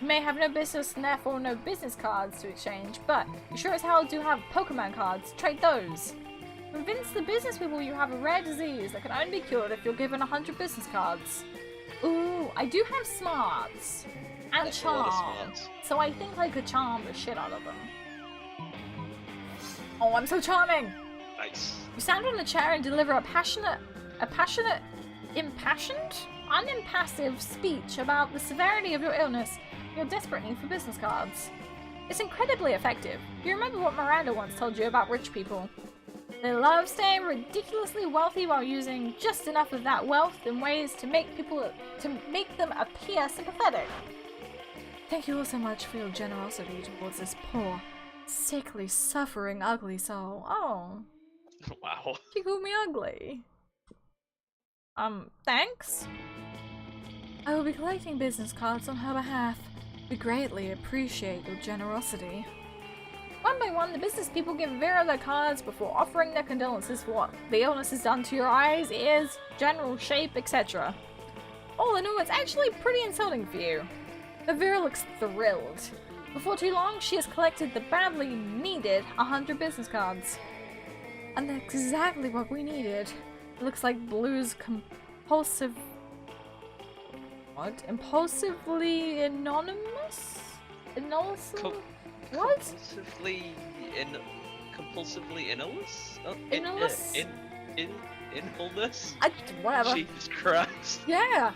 You may have no business and therefore no business cards to exchange, but you sure as hell do have Pokemon cards. Trade those. Convince the business people you have a rare disease that can only be cured if you're given 100 business cards. Ooh, I do have smarts. And That's a lot of charm. smarts. So I think I could charm the shit out of them. Oh, I'm so charming! Nice. You stand on a chair and deliver a impassioned, unimpassive speech about the severity of your illness and your desperate need for business cards. It's incredibly effective. You remember what Miranda once told you about rich people? They love staying ridiculously wealthy while using just enough of that wealth in ways to make them appear sympathetic. Thank you all so much for your generosity towards this poor, sickly, suffering, ugly soul. Oh, Wow. she called me ugly. Thanks? I will be collecting business cards on her behalf. We greatly appreciate your generosity. One by one, the business people give Vera their cards before offering their condolences for what the illness has done to your eyes, ears, general shape, etc. All in all, it's actually pretty insulting for you. But Vera looks thrilled. Before too long, she has collected the badly needed 100 business cards. And they're exactly what we needed. It looks like Blue's compulsive... What? Impulsively anonymous? What? Compulsively inalus? Oh, Inalus? Inalness? Whatever. Jesus Christ. Yeah!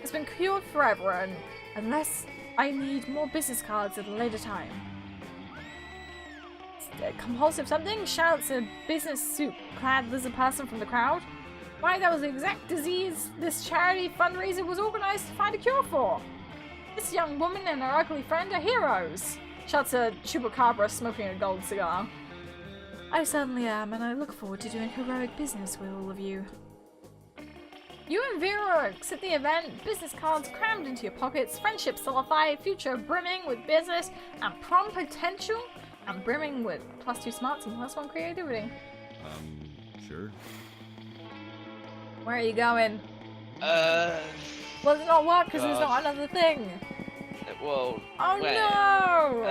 It's been cured forever, and unless I need more business cards at a later time. Compulsive something? Shouts a business suit-clad lizard person from the crowd. Why, that was the exact disease this charity fundraiser was organized to find a cure for. This young woman and her ugly friend are heroes. Shouts a chupacabra smoking a gold cigar. I certainly am, and I look forward to doing heroic business with all of you. You and Vera exit the event, business cards crammed into your pockets, friendship solidified, future brimming with business and prom potential, and brimming with +2 smarts and +1 creativity. Sure. Where are you going? Well, it not work because there's not another thing. Well. Oh where? no!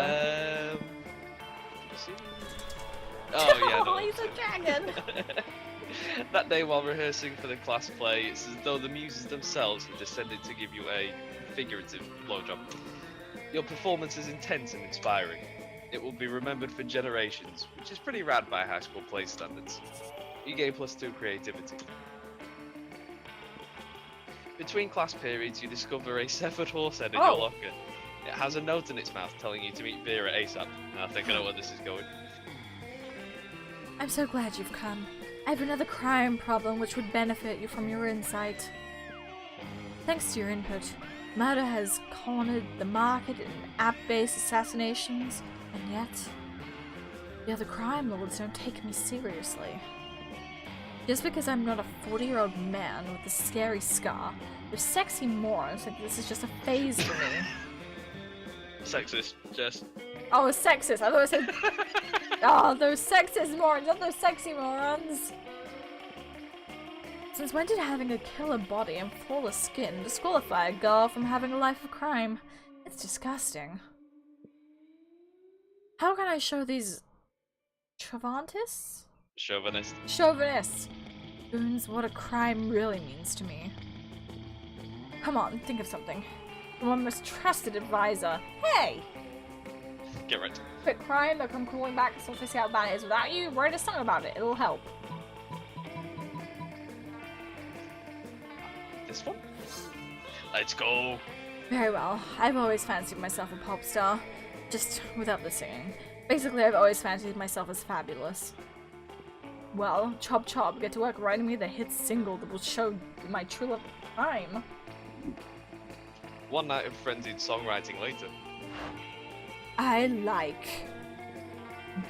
Oh yeah. No. He's a dragon. That day while rehearsing for the class play, it's as though the muses themselves have descended to give you a figurative blowjob. Your performance is intense and inspiring. It will be remembered for generations, which is pretty rad by high school play standards. You gain +2 creativity. Between class periods, you discover a severed horse head in your locker. It has a note in its mouth telling you to meet Vera ASAP. And I think I know where this is going. I'm so glad you've come. I have another crime problem which would benefit you from your insight. Thanks to your input, murder has cornered the market in app-based assassinations, and yet the other crime lords don't take me seriously. Just because I'm not a 40-year-old man with a scary scar, those sexy morons think this is just a phase for me. Sexist, Jess. Oh, sexist. I thought I said... Oh, those sexist morons, not those sexy morons. Since when did having a killer body and flawless skin disqualify a girl from having a life of crime? It's disgusting. How can I show these Travantists? Chauvinists. Goons, what a crime really means to me. Come on, think of something. You're my most trusted advisor. Hey! Get right. Quick crime that come crawling back to sort of see how bad it is without you. Write a song about it. It'll help. This one? Let's go. Very well. I've always fancied myself a pop star. Just without the singing. Basically, I've always fancied myself as fabulous. Well, chop chop, get to work writing me the hit single that will show my true love of crime. One night of frenzied songwriting later. I like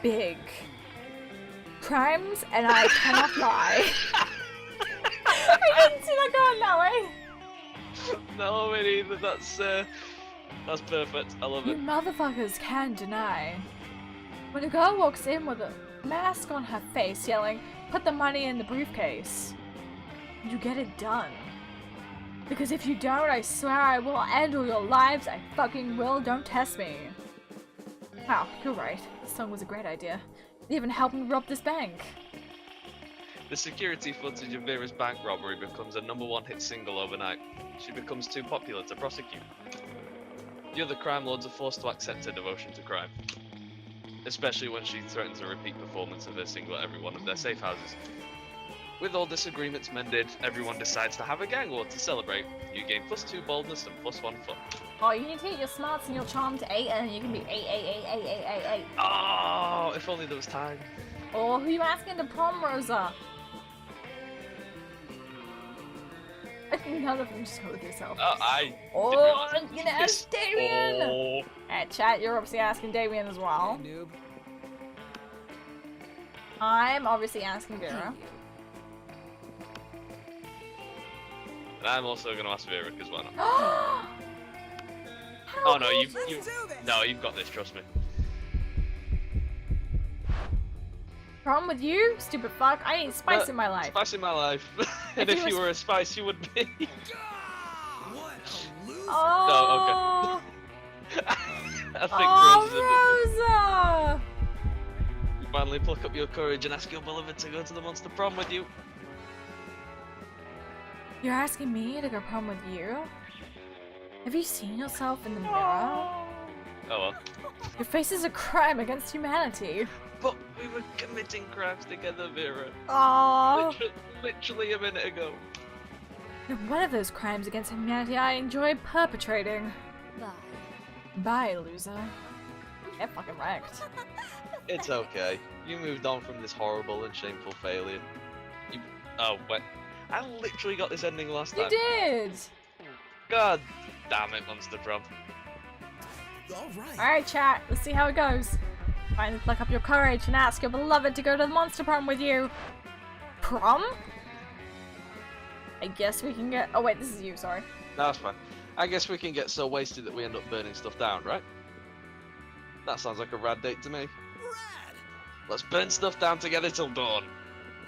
big crimes, and I cannot lie. I didn't see that going that way. No, me neither. That's perfect. I love You it. motherfuckers can't deny. When a girl walks in with a mask on her face yelling, "Put the money in the briefcase," you get it done. Because if you don't, I swear I will end all your lives. I fucking will. Don't test me. Wow, you're right. This song was a great idea. It even helped me rob this bank. The security footage of Vera's bank robbery becomes a #1 hit single overnight. She becomes too popular to prosecute. The other crime lords are forced to accept her devotion to crime. Especially when she threatens a repeat performance of her single at every one of their safe houses. With all disagreements mended, everyone decides to have a gang war to celebrate. You gain +2 boldness and +1 fun. Oh, you need to hit your smarts and your charm to 8, and you can be 8. Oh, if only there was time. Or who you asking to prom, Rosa? I think none of them just go with yourself. Oh, I Oh, didn't realise it was you know, this. Damien! Oh. Alright, chat, you're obviously asking Damien as well. Hey, noob. I'm obviously asking Vera. And I'm also going to ask Vera because why not? How Oh no, cool you've is this? no, you've got this. Trust me. Prom with you? Stupid fuck. I need spice in my life. Spice in my life. And If if he you was- were a spice, you would be. What a loser! Oh, I think oh, Rosa's a bit- Rosa! You finally pluck up your courage and ask your beloved to go to the monster prom with you. You're asking me to go prom with you? Have you seen yourself in the mirror? Oh well. Your face is a crime against humanity. But we were committing crimes together, Vera. Oh, Literally a minute ago. one of those crimes against humanity I enjoy perpetrating. Bye, loser. Get fucking wrecked. It's okay. You moved on from this horrible and shameful failure. You. Oh wait. I literally got this ending last You time. did! God damn it, monster prom. All right. Alright, chat, let's see how it goes. Finally pluck up your courage and ask your beloved to go to the monster prom with you. Prom? I guess we can get. Oh, wait, this is you, sorry. No, that's fine. I guess we can get so wasted that we end up burning stuff down, right? That sounds like a rad date to me. Rad! Let's burn stuff down together till dawn.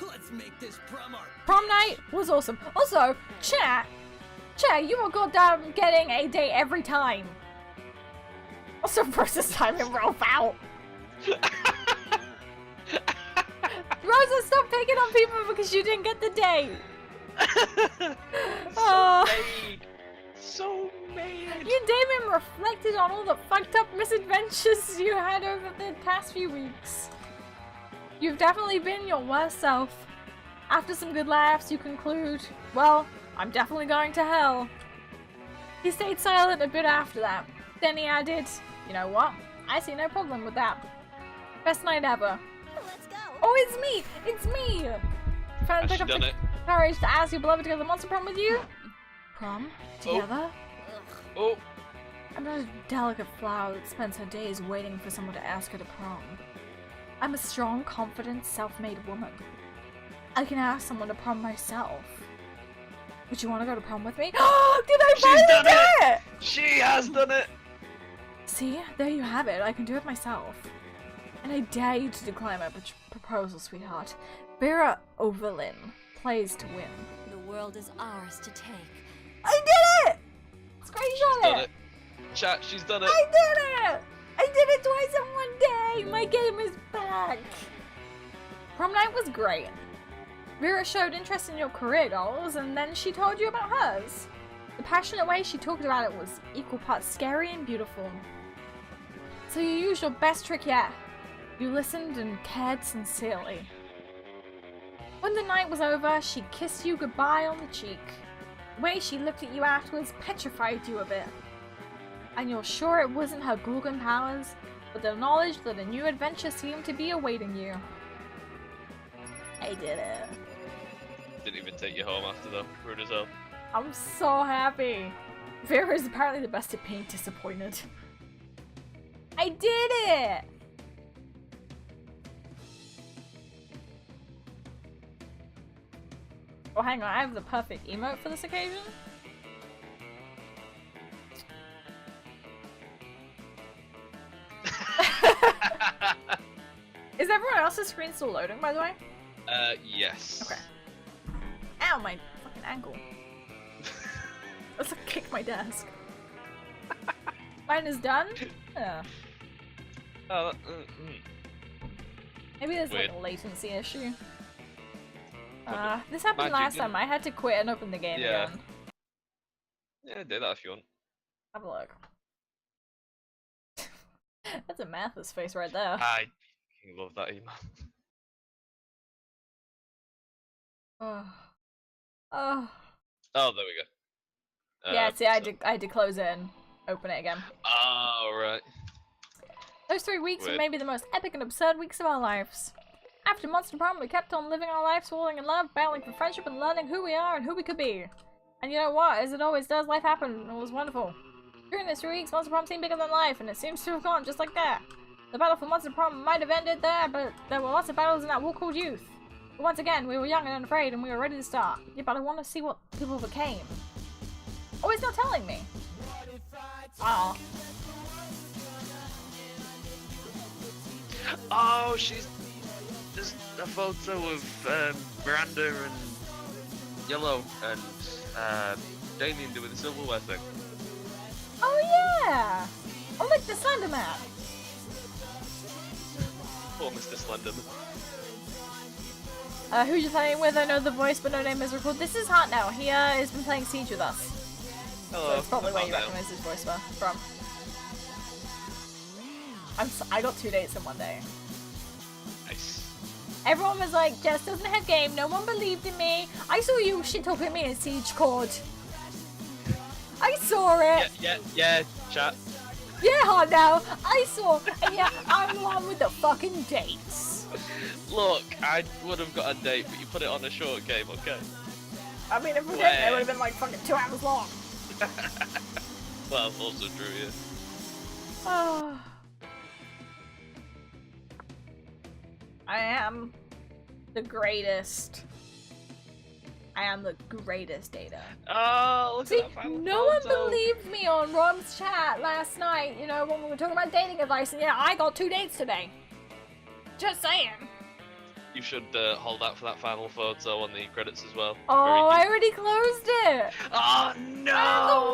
Let's make this prom our Prom night was awesome. Also, chat, you were goddamn getting a date every time. Also, Rosa's time and Ralph out. Rosa, stop picking on people because you didn't get the date. So made. So made. You and Damien reflected on all the fucked up misadventures you had over the past few weeks. You've definitely been your worst self. After some good laughs, you conclude, well, I'm definitely going to hell. He stayed silent a bit after that. Then he added, you know what? I see no problem with that. Best night ever. Let's go. Oh, it's me! It's me! Finally Has pick she up done the it? courage to ask your beloved to go to the monster prom with you? Prom? Together? Oh, I'm not a delicate flower that spends her days waiting for someone to ask her to prom. I'm a strong, confident, self-made woman. I can ask someone to prom myself. Would you want to go to prom with me? Oh, did I She's finally done do it! She has done it! See, there you have it. I can do it myself. And I dare you to decline my proposal, sweetheart. Vera Overlin plays to win. The world is ours to take. I did it! Screenshot Done it! it. Chat, she's done it. I did it! I did it twice in one day! My game is back! Prom night was great. Vera showed interest in your career goals, and then she told you about hers. The passionate way she talked about it was equal parts scary and beautiful. So you used your best trick yet. You listened and cared sincerely. When the night was over, she kissed you goodbye on the cheek. The way she looked at you afterwards petrified you a bit. And you're sure it wasn't her Gorgon powers, but the knowledge that a new adventure seemed to be awaiting you. I did it. Didn't even take you home after though. Rude as hell. I'm so happy. Vera is apparently the best at being disappointed. I did it! Oh, hang on, I have the perfect emote for this occasion. Is everyone else's screen still loading, by the way? Yes. Okay. Ow, my fucking ankle. Let's kick my desk. Mine is done? Yeah. Oh, Maybe there's like Weird. a latency issue. This happened Magic, last didn't- time. I had to quit and open the game Yeah. again. yeah, do that if you want. Have a look. That's a Mathis face right there. I fucking love that email. Oh. Oh. Oh, there we go. Yeah, see, I so- had to close it and open it again. Oh, right. Those 3 weeks were Weird. maybe the most epic and absurd weeks of our lives. After Monster Prom, we kept on living our lives, falling in love, battling for friendship, and learning who we are and who we could be. And you know what? As it always does, life happened, and it was wonderful. During those 3 weeks, Monster Prom seemed bigger than life, and it seems to have gone just like that. The battle for Monster Prom might have ended there, but there were lots of battles in that war called youth. But once again, we were young and unafraid, and we were ready to start. Yeah, but I want to see what people became. Oh, he's not telling me. Oh. Oh, there's a photo of Miranda and Yellow and Damien doing the silverware thing. Oh yeah! Oh, like the Slender Man. Poor Mr. Slenderman. Who you playing with? I know the voice, but no name is recalled. This is Hart now. He has been playing Siege with us. Hello. So that's probably where I'm you Hart recognize his voice from. I got 2 dates in one day. now. Nice. Everyone was like, Jess doesn't have game. No one believed in me. I saw you shit talking me in Siege Chord. I saw it. Yeah, chat. Yeah, Hart now. I saw. And yeah, I'm the one with the fucking dates. Look, I would have got a date, but you put it on a short game, okay? I mean, if we didn't, Where? it would have been like fucking 2 hours long. Well, also true, yeah. Oh. I am the greatest. I am the greatest data. Oh, look See, at that final no one photo. believed me on Rom's chat last night, you know, when we were talking about dating advice, and yeah, I got 2 dates today. Just saying. You should hold out for that final photo on the credits as well. Oh, Very I already closed it. Oh no!